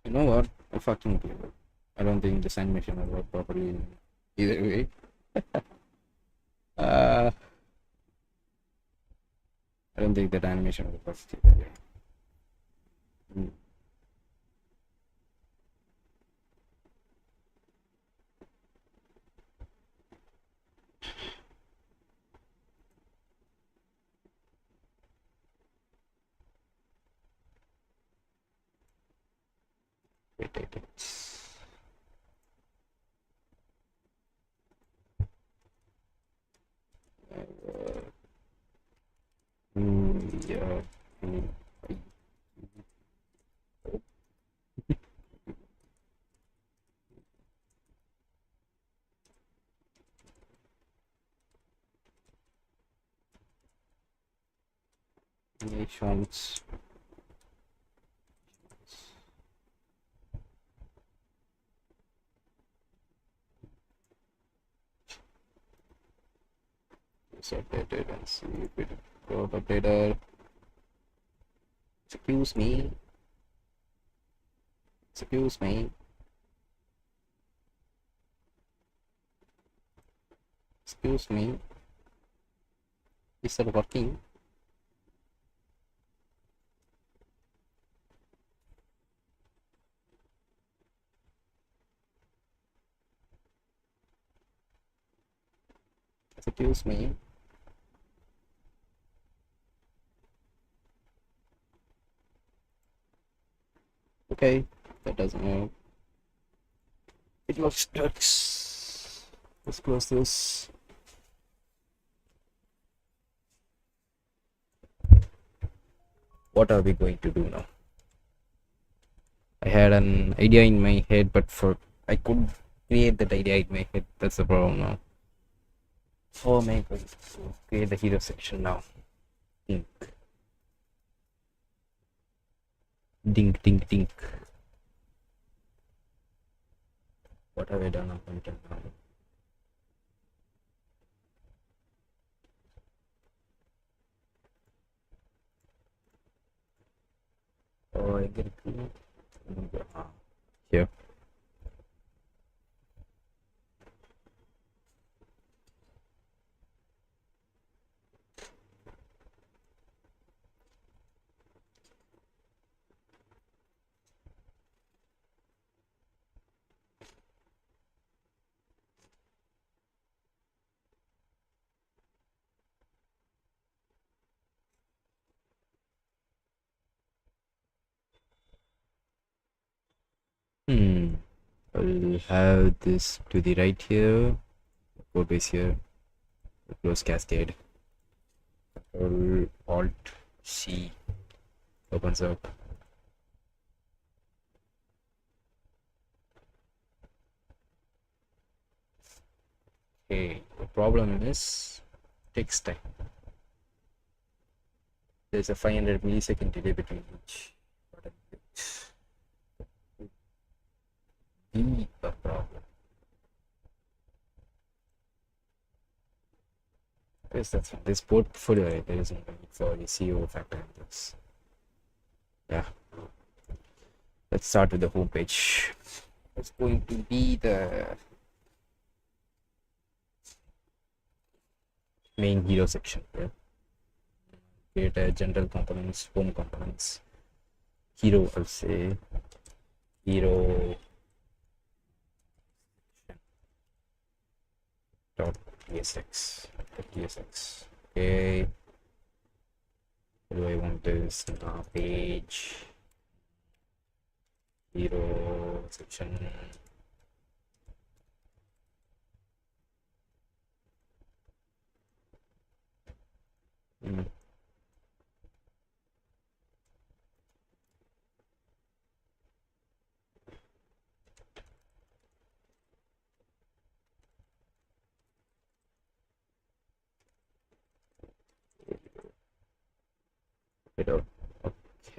You know what? I fucking give it. I don't think this animation will work properly either way. I don't think that animation will work either way. Wait. Yeah. Nations. It's updated and see if it got updated. Excuse me. Excuse me. Excuse me. Is it working? Excuse me. Okay, that doesn't work. It looks good. Let's close this. What are we going to do now? I had an idea in my head, but I couldn't create that idea in my head. That's the problem now. Oh my god. So create the hero section now. Dink. Dink, dink, dink. What have I done up until now? Oh, I get it. Here. I'll have this to the right here. Code base here. Close cascade. Alt C opens up. Okay, the problem is takes time. There's a 500 millisecond delay between each button. Be a problem. Yes, that's fine. This portfolio, right? There isn't a need for the CEO factor in this. Yeah. Let's start with the home page. It's going to be the main hero section here. Create a general components, home components, hero, I'll say hero dot tsx. Okay, what do I want this now? Page hero section.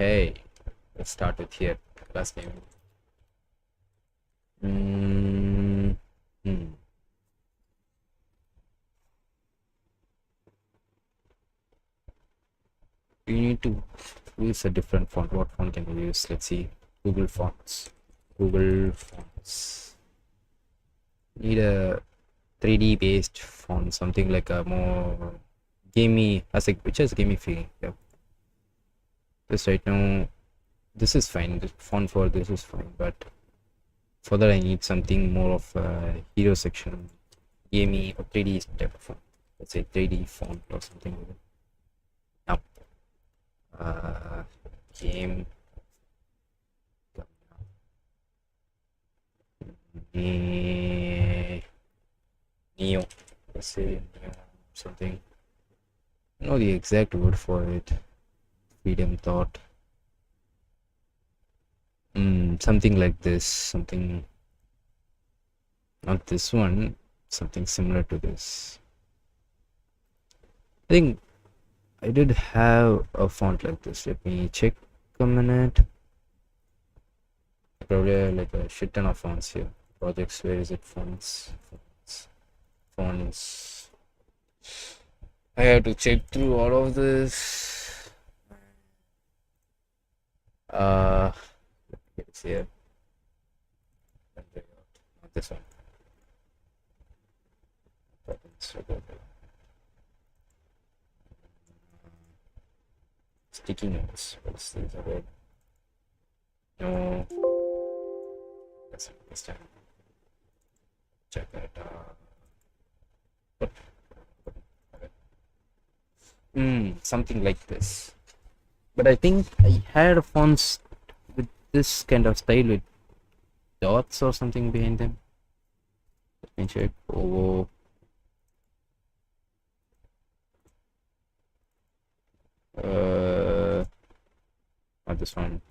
Okay, let's start with here. Last name. You need to use a different font. What font can we use? Let's see. Google Fonts. Google Fonts. Need a 3D based font, something like a more gamey, which has gamey feeling. Yeah. This right now, this is fine. The font for this is fine, but for that I need something more of a hero section, gamey or 3D type of font. Let's say 3D font or something like that. Game Neo. Let's say Neo something. I know the exact word for it. Freedom thought. Something like this. Something. Not this one. Something similar to this. I think I did have a font like this. Let me check a minute. Probably like a shit ton of fonts here. Projects, where is it? Fonts. I have to check through all of this. It's here. Not this one. Sticky notes. What's this about? No. That's it. This time. Check that. What? Something like this. But I think I had fonts with this kind of style with dots or something behind them. Let me check. Oh, not this one.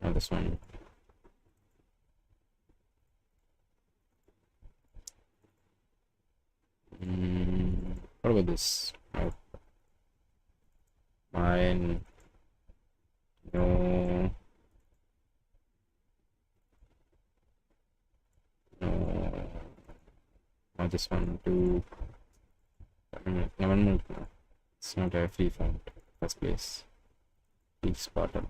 Not this one. What about this? Oh, mine. No. No. Not this one. Too. No. It's not a free font. First place. Please bottom.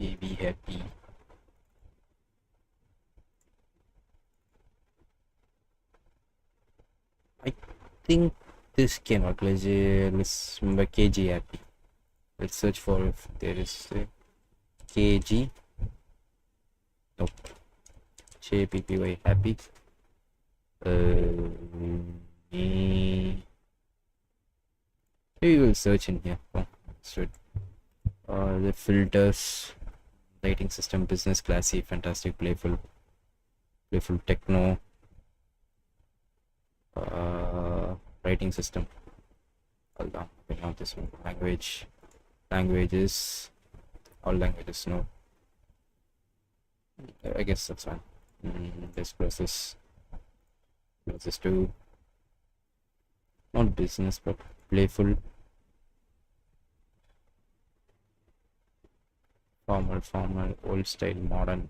Okay, be happy. I think this can work. Let's remember KG happy. Let's search for if there is a KG. Nope. JPPY happy. Maybe we will search in here. Oh, should the filters, lighting system, business, classy, fantastic, playful, techno, writing system. Hold on, okay, not this one. Languages, all languages. No, I guess that's fine. This process to not business but playful, formal, old style, modern,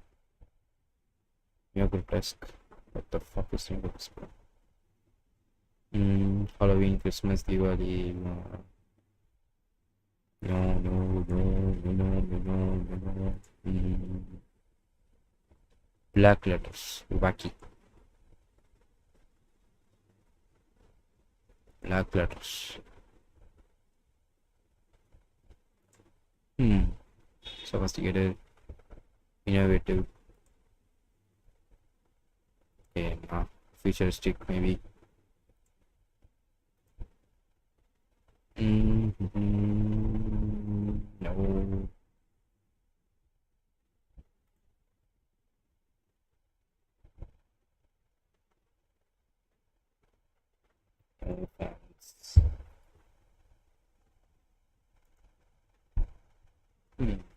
grotesque. What the fuck is grotesque? Halloween, Christmas, Diwali. No. Black letters, wacky. Black letters. Sophisticated, innovative. Okay, futuristic maybe. No.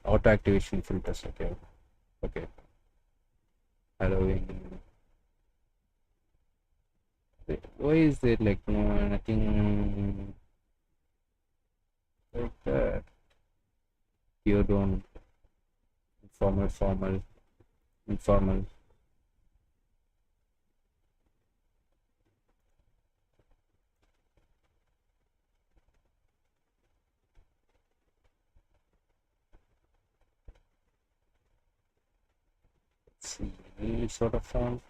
Auto activation filters. Okay. Halloween. Why is there like nothing like that? You don't informal. Let's see, any sort of font.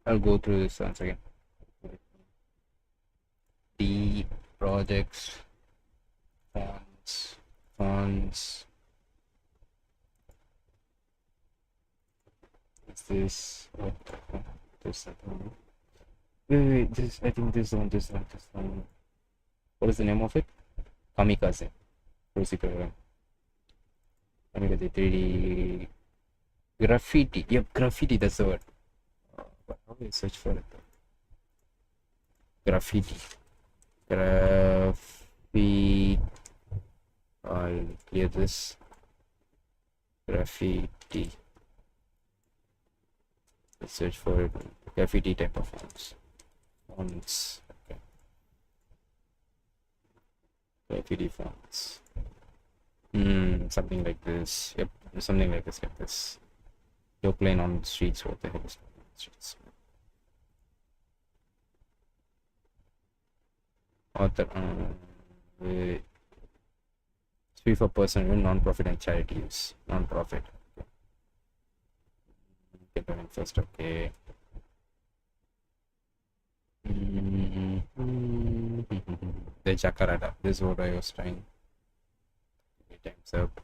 I'll go through this once again. D projects, fonts. What's this? What the fuck? This, wait, this, I think this one. What is the name of it? Kamikaze. Proceed program. Kamikaze 3D. Graffiti. Yep, graffiti, that's the word. But how do I search for it? Graffiti. I'll clear this. Graffiti. Let's search for it. Graffiti type of fonts. Okay. Graffiti fonts. Something like this. Yep, something like this. You're playing on the streets. What the hell is on the streets? Author. It's free for personal, non-profit and charity use. Non-profit. Get that in first. Okay. The Jacaranda. This is what I was trying. 3 times up.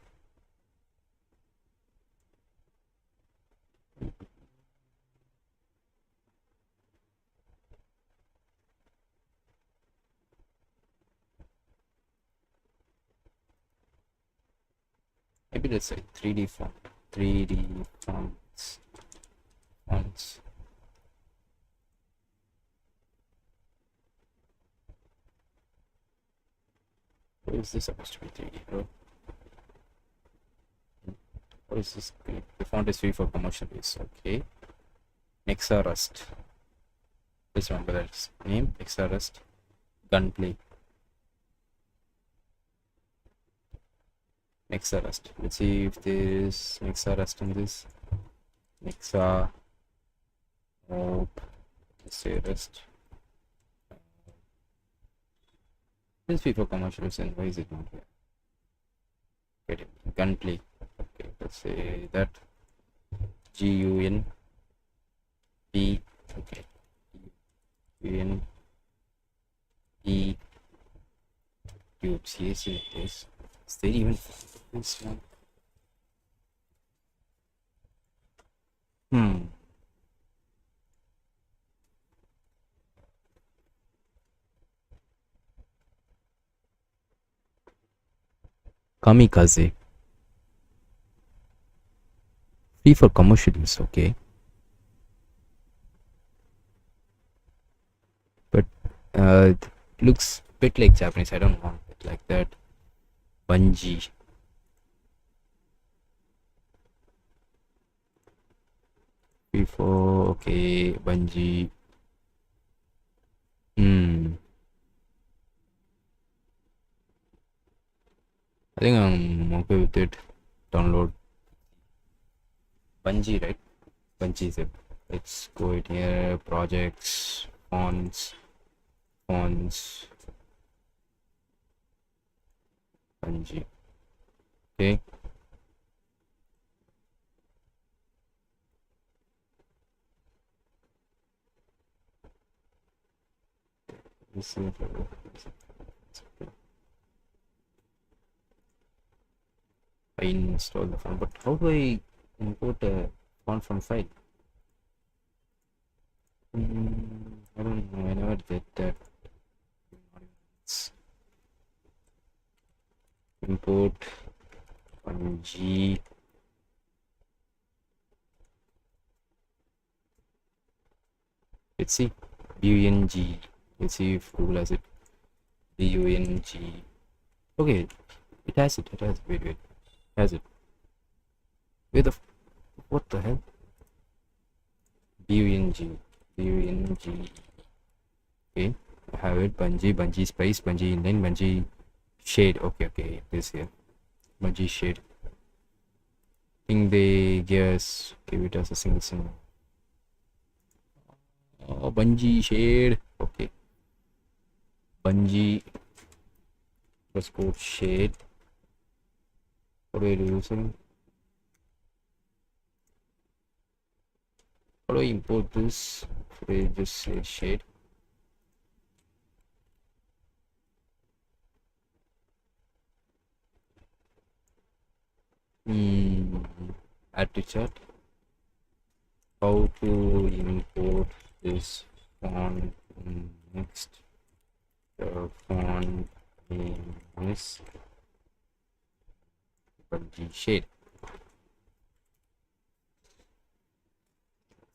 maybe let's say 3D font. 3D fonts. Where is this supposed to be 3D, bro? What is this? The font is free for commercial use. Okay. Nexa Rust. Please remember that name. Nexa Rust. Gunplay. Nexa Rust. Let's see if there is Nexa Rust in this. Nexa. Nope. Let's say Rust. This is free for commercial use, and why is it not here? Get it. Gunplay. Okay, let's say that. GUNP. Okay. GUNP. Tubes. Yes, it is. Is there even this one? Kamikaze. Free for commercial use, okay. But it looks a bit like Japanese. I don't want it like that. Bungie. Free for, okay, Bungie. I think I'm okay with it. Download. Bungie, right? Bungie zip. Let's go in here. Projects, fonts. Bungie. Okay. Let's see if I install the font, but how do I import a font from file? I don't know. I never did that. Import Bungie. Let's see. BUNG. Let's see if Google has it. BUNG. Okay, it has it. Wait. Has it? Where the what the hell? BUNG. Okay, I have it. Bungie space, Bungie inline, Bungie shade. Okay, this here. Bungie shade. I think they guess give it as a single symbol. Oh, Bungie shade. Okay. Bungie _ shade. What are you using? How do I import this? Should I just say shade? Add to chat. How to import this font? Next, the font name is Bungie shade.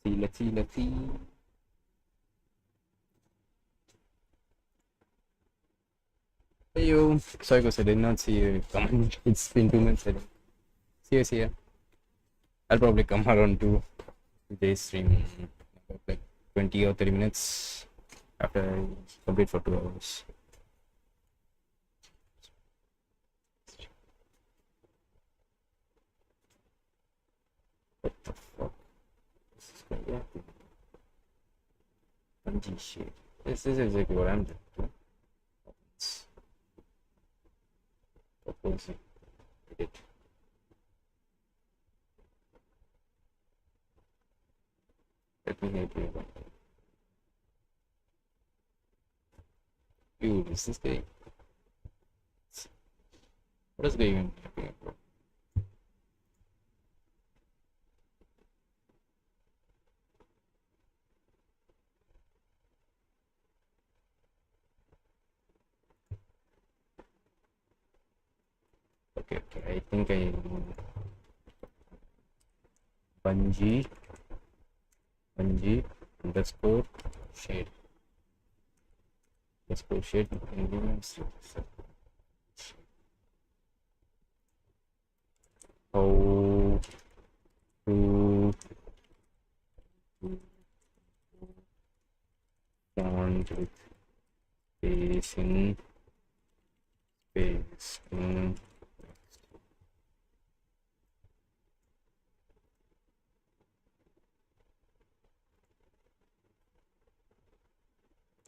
Let's see. Hey yo, sorry guys, I did not see you comment. It's been 2 minutes. See you. I'll probably come around to today's stream like 20 or 30 minutes after I complete for 2 hours. What the fuck? This is going to happen. Bungie shit. This is exactly what I'm doing. Proposing it. Let me help you. Dude, is this guy? What is the guy even talking about? What Okay. I think I bungee underscore shade underscore shade elements. How to font with space in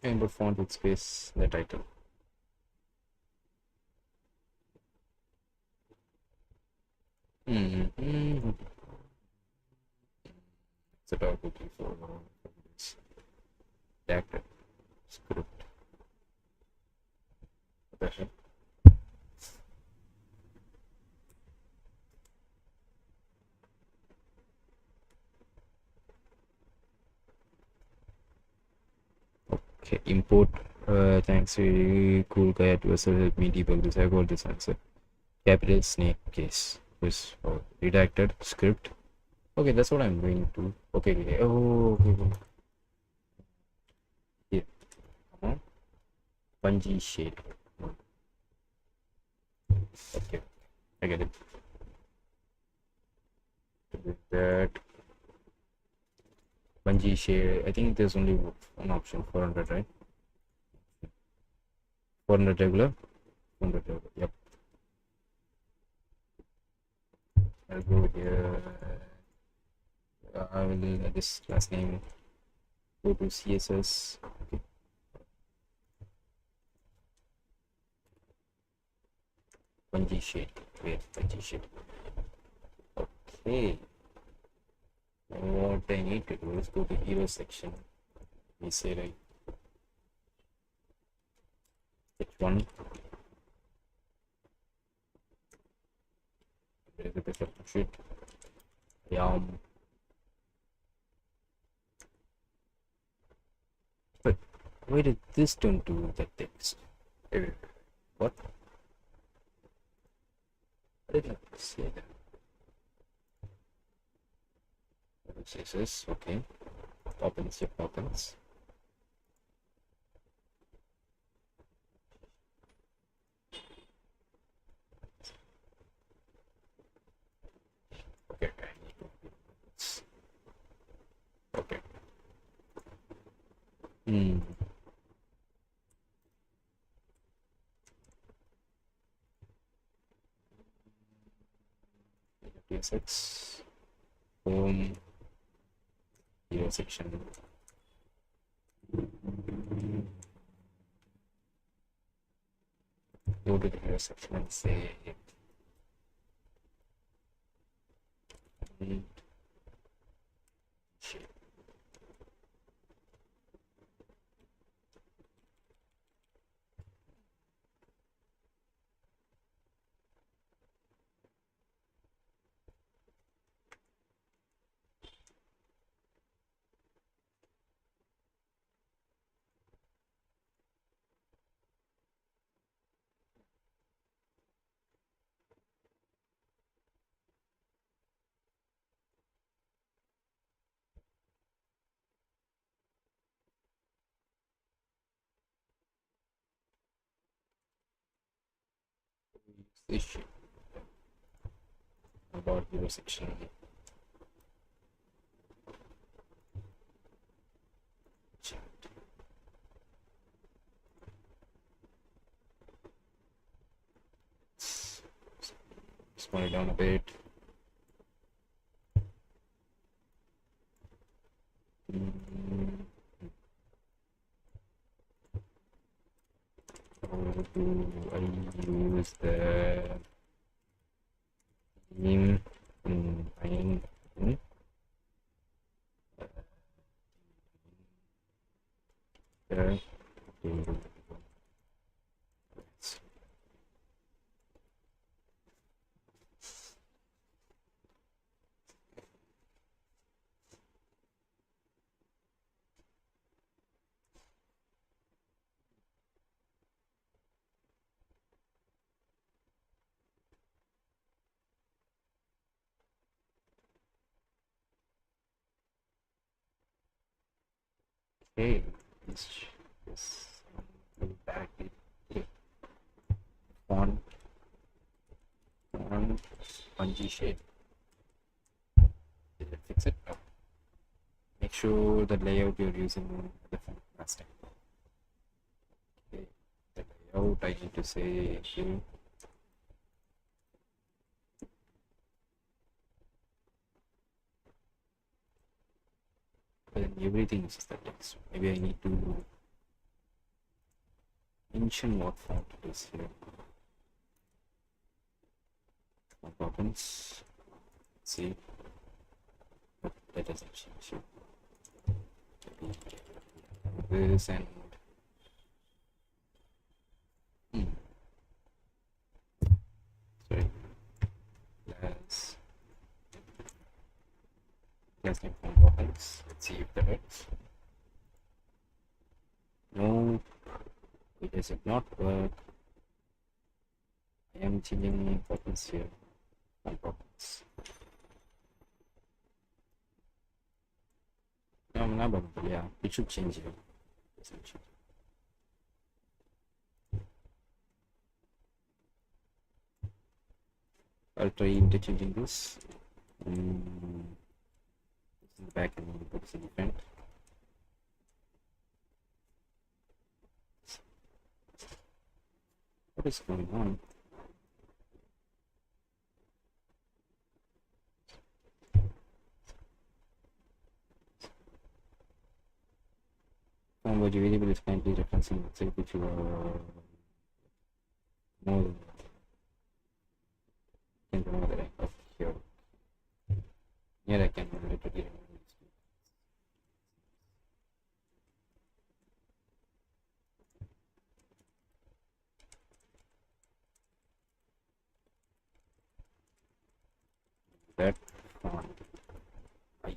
and put font with space in the title. It's a dog looking for this reactor script. What the heck? Okay, import. Thanks, really cool guy at yourself. Help me debug this. I got this answer. Capital snake case. Yes. Oh, redacted script. Okay, that's what I'm going to. Okay. Oh, okay. Here. Come on. Bungee shade. Okay. I get it. With that. Bungee shade. I think there's only one option. 400, right? 400 regular. 400 regular. Yep. I'll go here. I will this last name. Go to CSS. Okay. Bungee shade. Wait, bungee shade. Okay. What I need to do is go to hero section. We say right. H1. There's a bit of shit. But why did this turn to the text? What? I did not say that. CSS, okay. Toppings, your toppings. Okay, okay. TSX home hero section. Go to the hero section and say shape. This shape about hero section. Scroll it down a bit. How do I use the theme in there? Okay, this will directly click font bungee shade. Did it fix it? No. Make sure the layout you're using is different last time. Okay, the layout I need to say here. But then everything is the text. Maybe I need to mention what font it is here. What happens? See, but that doesn't change it. Maybe this and sorry, class name font opens. Let's see if that works. No, it does not work. I am changing buttons here. Buttons. No, not button. Yeah, it should change here. I'll try interchanging this. This is the back and this in the front. What is going on? Language variable is currently referencing itself which you are more can remove the rank of here. Here I can literally remove that font. I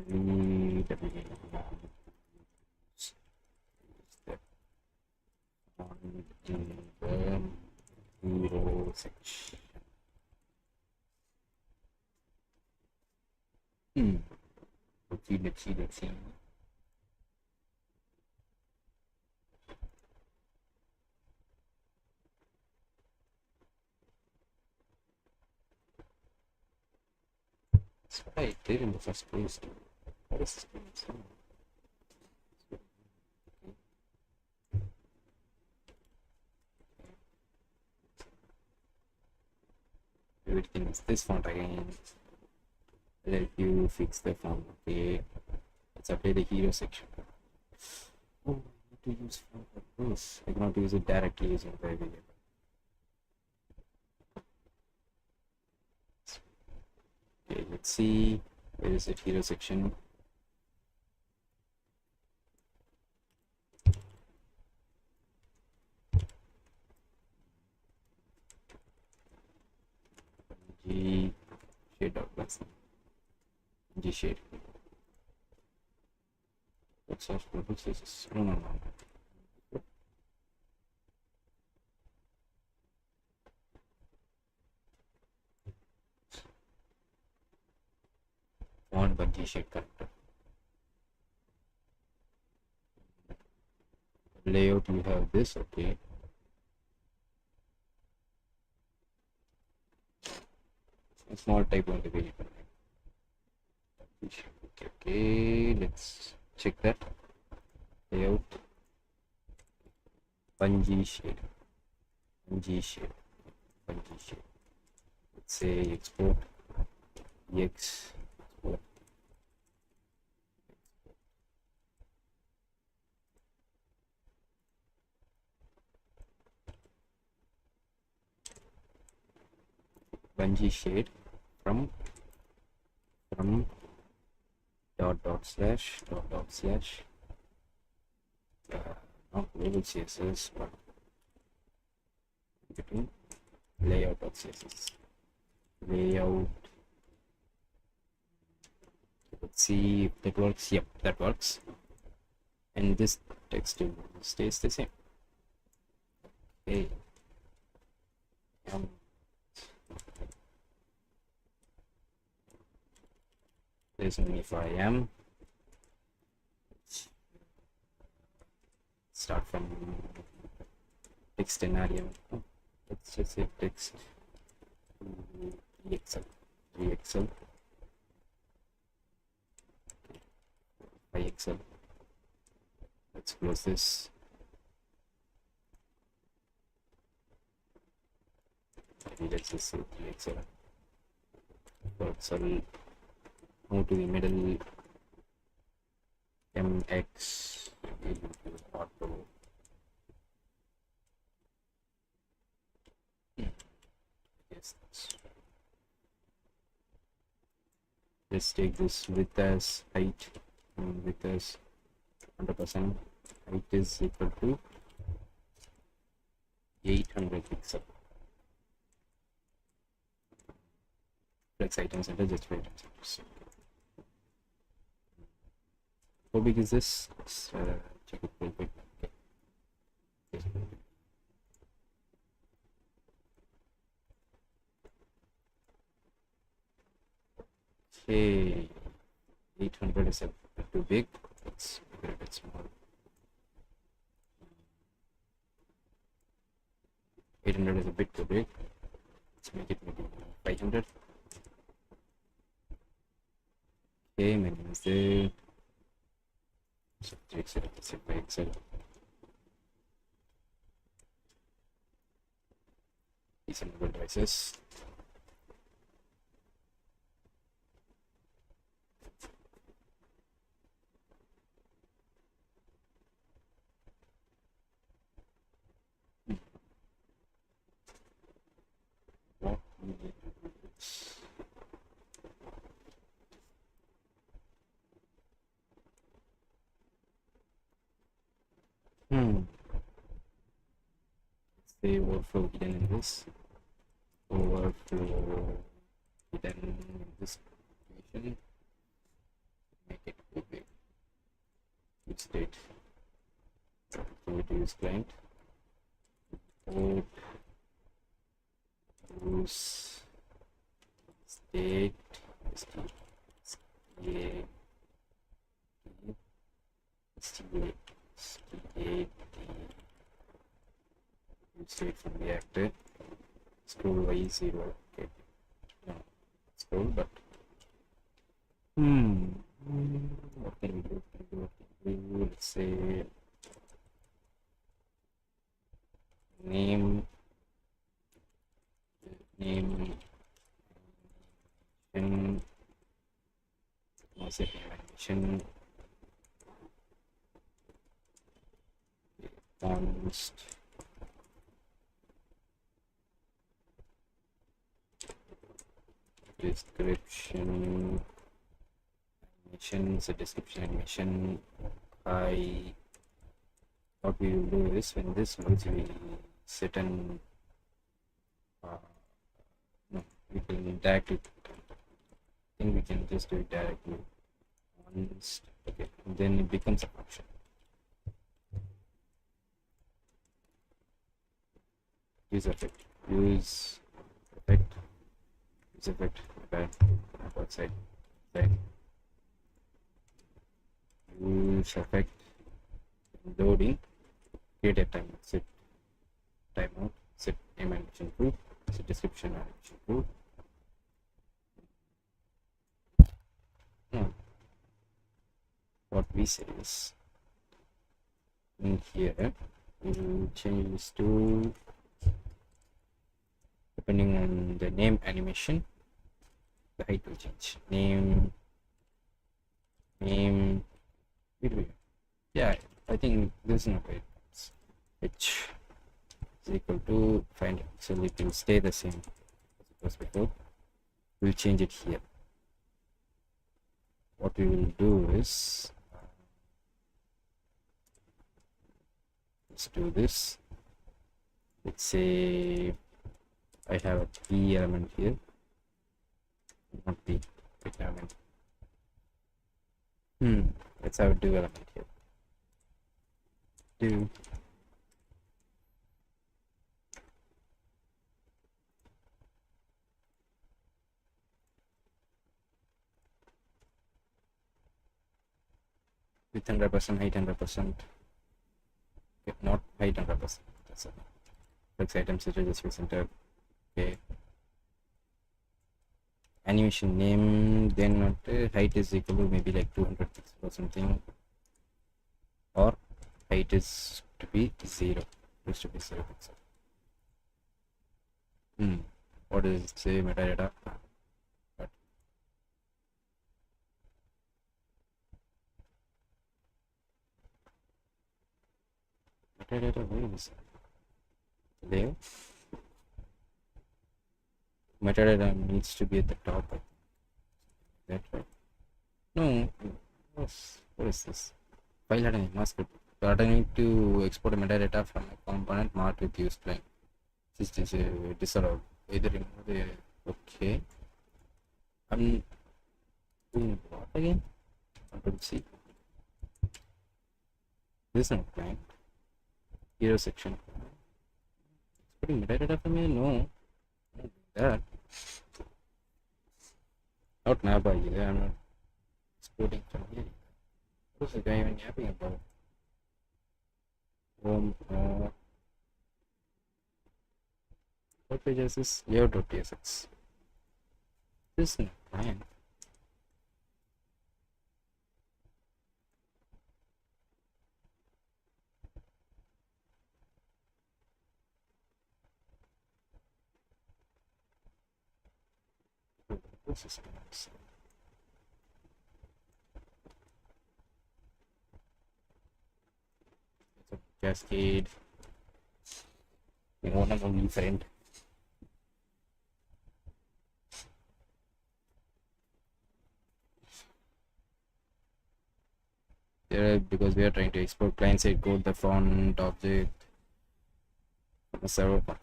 need a beginning that font in the hero section. Let's see. That's what I did in the first place. What is this going on? Everything is this font again. Let you fix the font. Okay, let's update the hero section. Oh, I need to use font like this. I cannot use it directly using the variable. Okay, let's see. Where is the hero section? G shade dot plus G shade. What's our purpose? This is no. Font but G shade character. Layout you have this, okay. A small type on the variable. Okay, let's check that. Layout. Bungee shade. Let's say export. Export. Bungee shade from dot slash not label css but between layout.css layout. Let's see if that works. Yep, that works, and this text stays the same. Okay. There's only if I am start from text scenario. Let's just say text 3xl 5xl. Let's close this. Maybe let's just say 3xl. So move to the middle. MX auto. Yes. Let's take this width as height. Width as 100%. Height is equal to 800 pixel. Flex item center, just item centers. How big is this? Let's check it real quick. Okay, 800 is a bit too big. Let's make it a bit small. 800 is a bit too big. Let's make it maybe 500. Okay, minimize it. So 3xl, let's say 5xl. These are mobile devices. What we need to do is say overflow hidden in this. Overflow hidden in this situation. Make it too big. Use state. So it use client. Use state. State from reactor. Scroll y0. Okay. No, scroll, but what can we do? Let's say name animation. Was it animation? Const. Description animation. So description animation. What we will do is when this loads, we set an no, we can directly. I think we can just do it directly. Once, okay, then it becomes a function. Use effect. Use effect. Use effect. Okay. Outside. Side. Use effect. Loading. Create a timeout. Set timeout. Set animation true. Set description animation true. What we say is in here we'll change this to, depending on the name animation, the height will change. Name yeah, I think this is not right. H is equal to 500, so it will stay the same as it was before. We'll change it here. What we will do is let's do this. Let's say I have a P element here, not P, P element. Let's have a div element here. Div. With 100% height, 100%. not height 100%. That's it. Flex item set adjustment center. Okay. Animation name, then not height is equal to maybe like 200 pixels or something, or height is to be 0. Used to be 0 pixel. What does it say? Metadata. But metadata, where is it? There. Metadata needs to be at the top. I think. That right? No. What is this? File had an mask. But I need to export a metadata from a component marked with use line. This is disallowed. Either remove the. Okay. I'm doing what again? Control C. This is not client. Hero section. Exporting metadata from here? No. Not that. Not Naba either. I'm not exporting from here. What is the guy even yapping about? What page is this? Layout.tsx. This is not client. This is nice. It's a cascade. You want to only friend. There, because we are trying to export client-side code, the font object from a server part.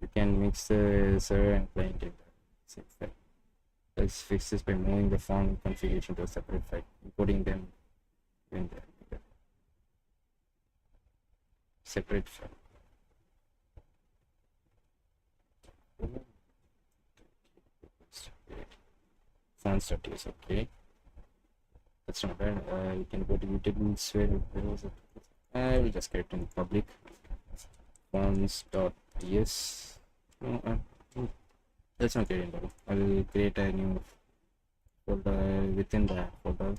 You can mix the server and client in the same file. Let's fix this by moving the font configuration to a separate file, importing them in the separate file. Fonts.ts, okay. That's not bad. You can go to utils. Where was it? I will just create in public. Fonts.ts. No, that's not creating double. I will create a new folder within that folder.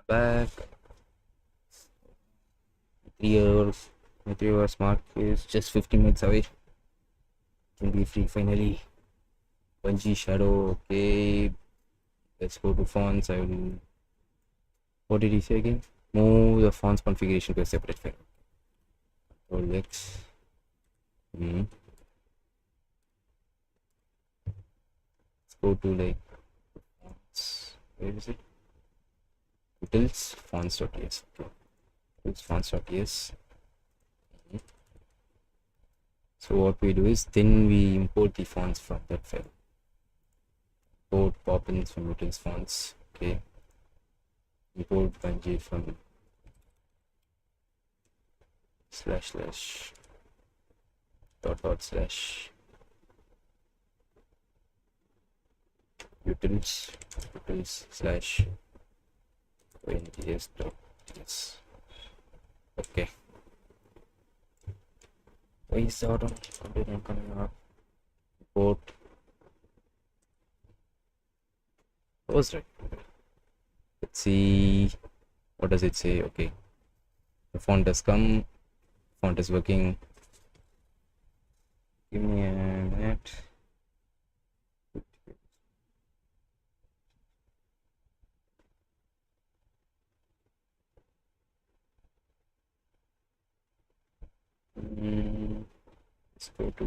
back. 3 hours. My 3 hours mark is just 15 minutes away. Can be free finally. Bungee shadow. Okay. Let's go to fonts. I will. What did he say again? Move the fonts configuration to a separate file. Control X. Let's go to like fonts. Where is it? Utils fonts.ts. Okay. Utils fonts.ts. So what we do is then we import the fonts from that file. Import pop-ins from utils fonts. Okay. Import bungee from / dot / utils / onds.ts. Okay. Why is the auto not coming up? Import. That was right. Let's see. What does it say? Okay. The font has come. Font is working. Give me a minute. Let's go to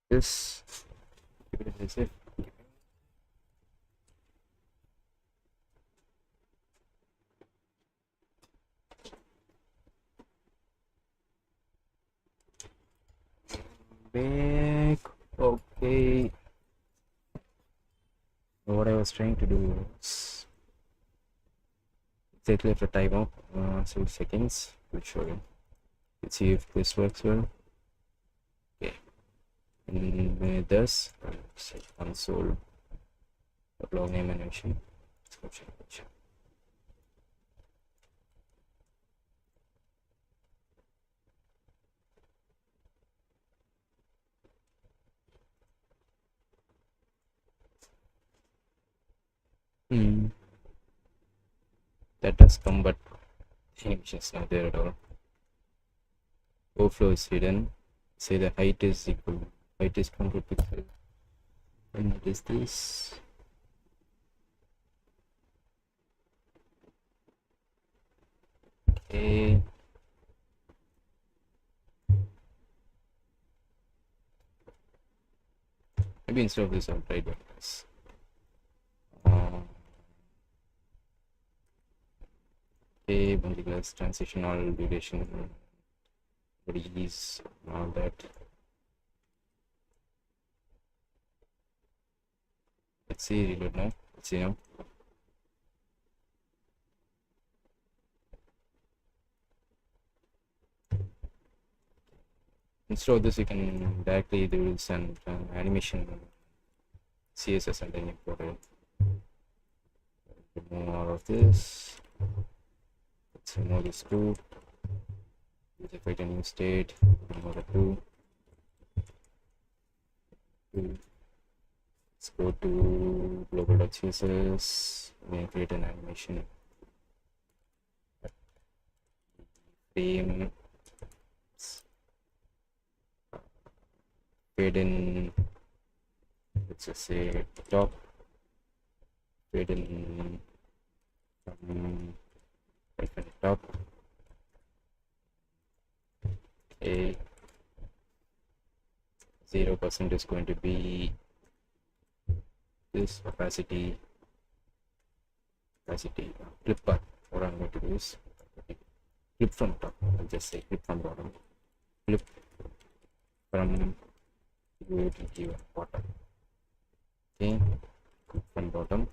this. Is it? Back. Okay. What I was trying to do was exactly after timeout, 6 seconds. We'll show you. Let's see if this works well. Okay. And when it does, set console log name animation. Let's go check. That does come, but animation is not there at all. Overflow is hidden. Say the height is equal. Height is 200 pixels. And it is this. Okay. Maybe instead of this, I'll try doing this. Okay, bungee glass transitional duration, release, all that. Let's see, reload now. Let's see now. Instead of this, you can directly do some animation CSS and then import it. Remove all of this. Let's remove this too. Use effect a new state. Remove the two. Let's go to global.css. Then create an animation. Frame. Fade in. Let's just say top. Fade in from 0% is going to be this opacity clip path. What I'm going to do is clip from top. I'll just say clip from bottom, clip from bottom. Okay, clip from bottom,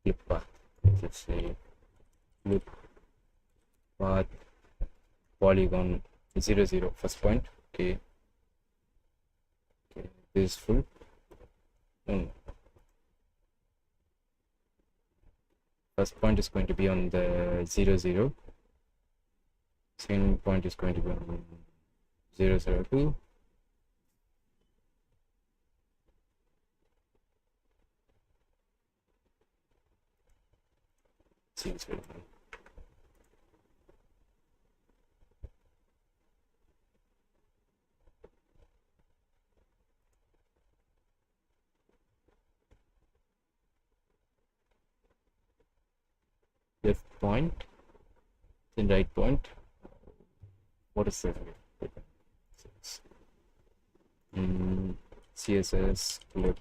clip path. Let's say clip path polygon 0 0 first point. Okay, this is full. First point is going to be on the 0 0. Second point is going to be on 0 0 2. Seems very good. Left point, then right point. What is that? CSS clip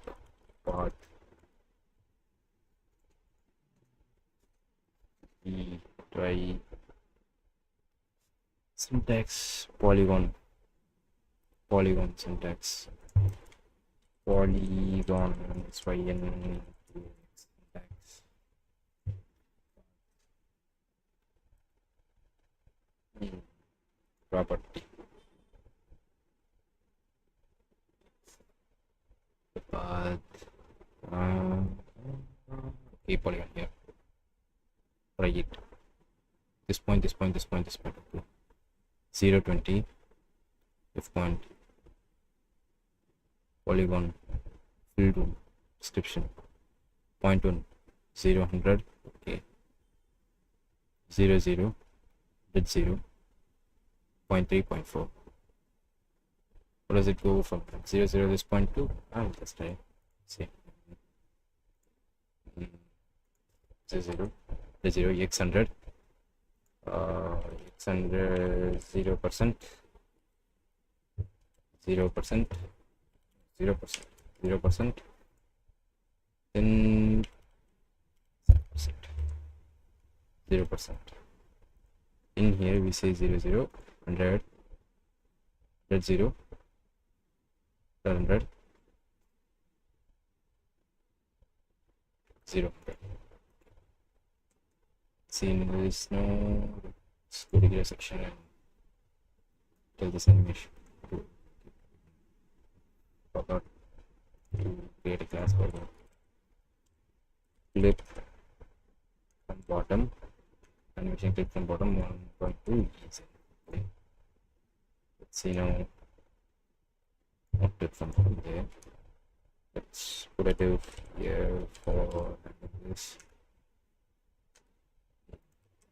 path try syntax polygon syntax polygon SYN syntax property path polygon here. Try it. This point, okay. 0 20 F point polygon fill room description 0.1 0 100 okay 0 0 did 0 0.3 0.4. What does it go from 0 0 this 0.2? I'll just try see 0 0 x 100 x 100 0% then 0%. In here we say 0 0 100 0 100 0. See, there is no. Let's go to the section and tell this animation to forgot to create a class for the clip from bottom, animation clip from bottom 1.2 easy. Okay. Let's see now what clip from bottom there. Let's put it here for this.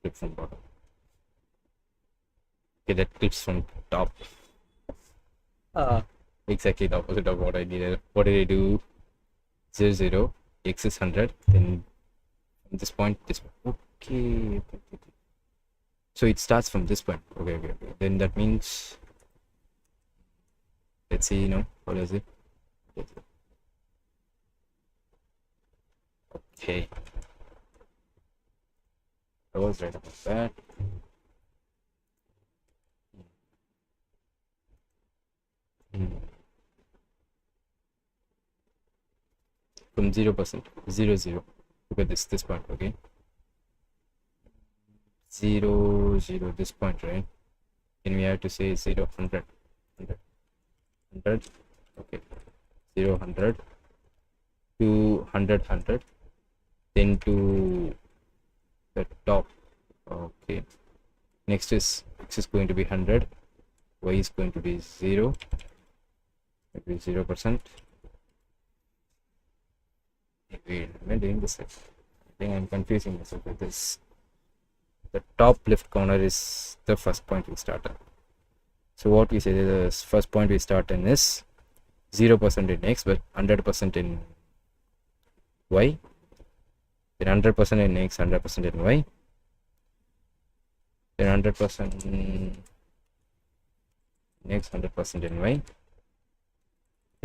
Clip from bottom. Okay, that clips from top. Exactly the opposite of what I needed. What did I do? 0 0 x is 100. Then from this point, this one. Okay. So it starts from this point. Okay. Then that means, let's see. What is it? Okay. I was right about that. From 0%, 0 0. Look at this point, okay? 0 0 this point, right? Then we have to say 0 100 okay, 0 100 to 100 then to the top. Okay, next is x is going to be 100, y is going to be 0, maybe 0%. Wait, am I doing this? I think I'm confusing myself with this. The top left corner is the first point we start at. So what we say, the first point we start in is 0% in x but 100% in y, then 100% in x, 100% in y, then 100% in x, 100% in y,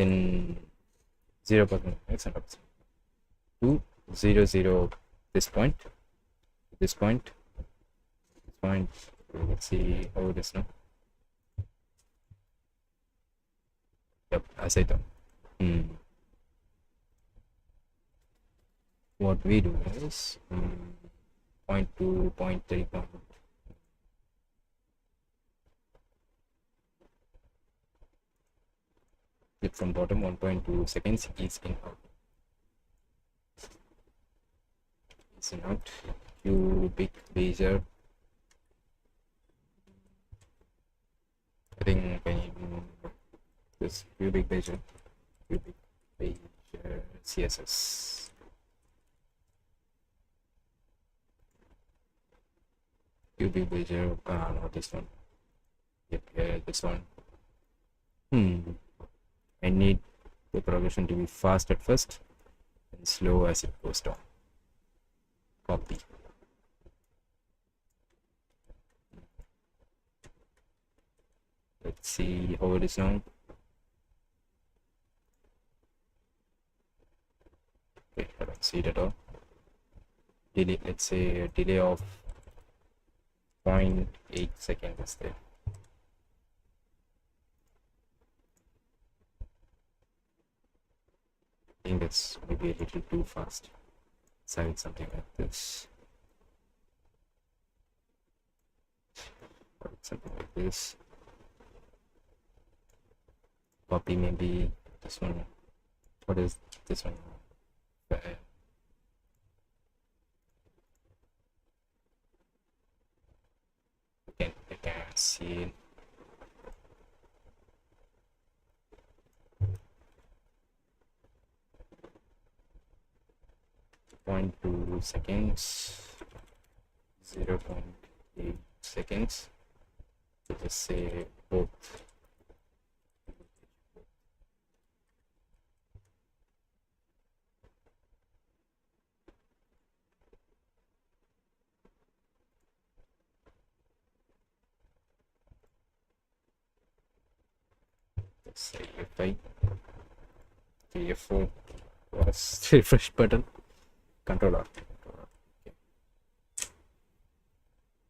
then 0% x and 2 0 0 this point, this point, this point. Let's see how it is now. Yep, as I thought. What we do is 0.2, 0.3, click from bottom 1.2 seconds is in out. Is in out. Cubic laser. I think I need this cubic laser. Cubic laser CSS. Cubic laser. Not this one. Yep, yeah, this one. I need the progression to be fast at first and slow as it goes down. Copy. Let's see how it is now. Okay, I don't see it at all. Delay, let's say a delay of 0.8 seconds is there. I think that's maybe a little too fast. Let's have it something like this. Or something like this. Copy maybe this one. What is this one? I can see it. Point 2 seconds, 0.8 seconds. So just say both. Let's say F5, F4 was the refresh button. Control R.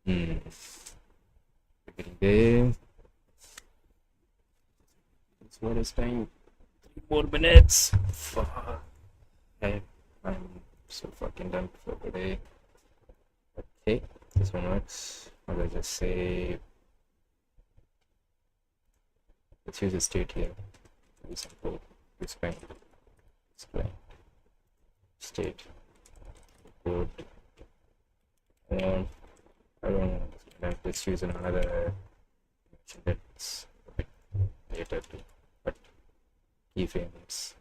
Okay. Getting there. It's what is time? 3 more minutes. Fuck. Hey, I'm so fucking done for today. Okay, this one works. I'll just say, let's use a state here. Use simple. Explain. State. Code. And I don't know. Let's use another that's a bit later too. But keyframes.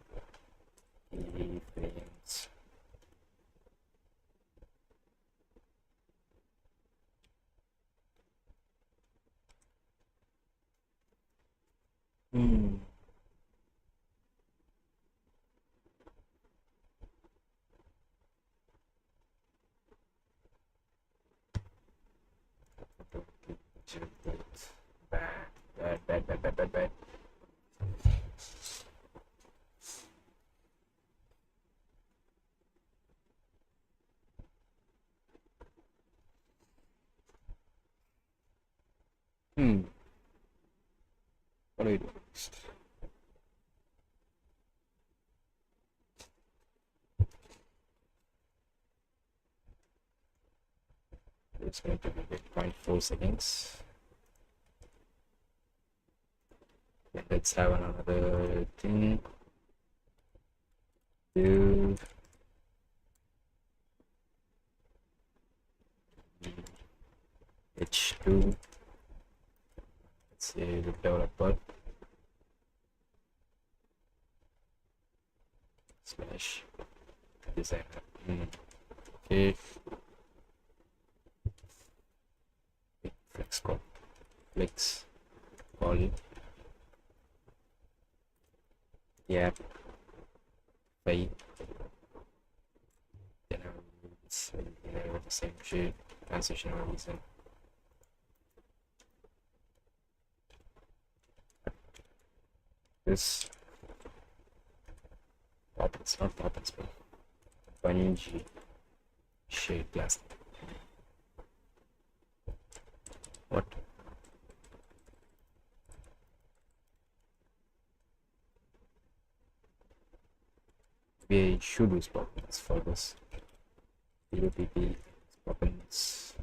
Bad. What do we do next? It's going to be 0.4 seconds. And let's have another thing. Do H2. Let's say the developer slash designer. Okay. Flex call. Flex call. Yeah. By then it's the same shit. Transitional reason. This poppins, not poppins, but Bungie shade glass. What? We should use poppins for this. POPP poppins.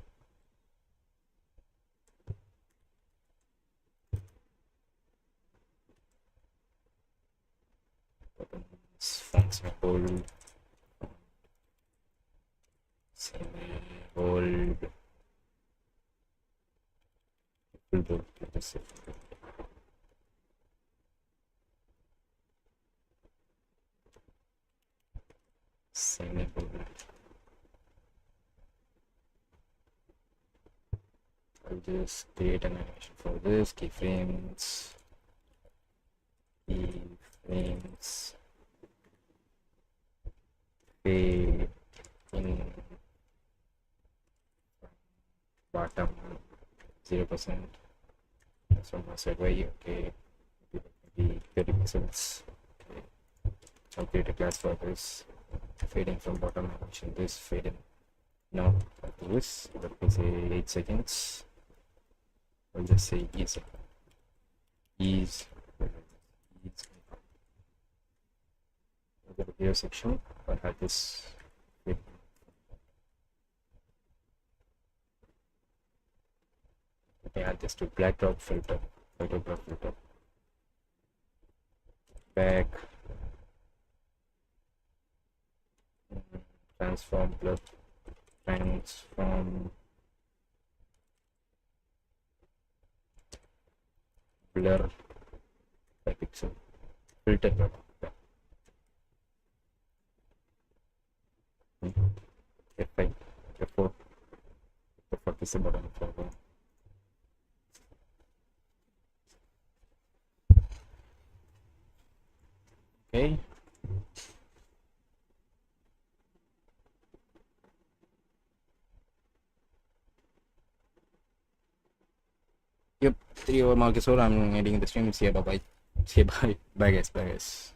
Function hold, semi hold, let us see. Semi hold. I'll just create an animation for this. Keyframes. Fade in bottom 0%. That's from my side. Why? Okay, maybe 30 pixels. Okay. I'll create a class for this. Fading from bottom. Mention this. Fade in. Now after this, let me say 8 seconds. I'll just say ease. Ease. The video section, I have this. Let me add this to black drop filter, photograph filter. Back, transform blur, transform blur by pixel, filter blur. F5, F4, F4 is the button for the okay. Yep, 3 hour mark is over. I'm ending the stream. See you, bye bye. See you, bye. Bye guys, bye guys.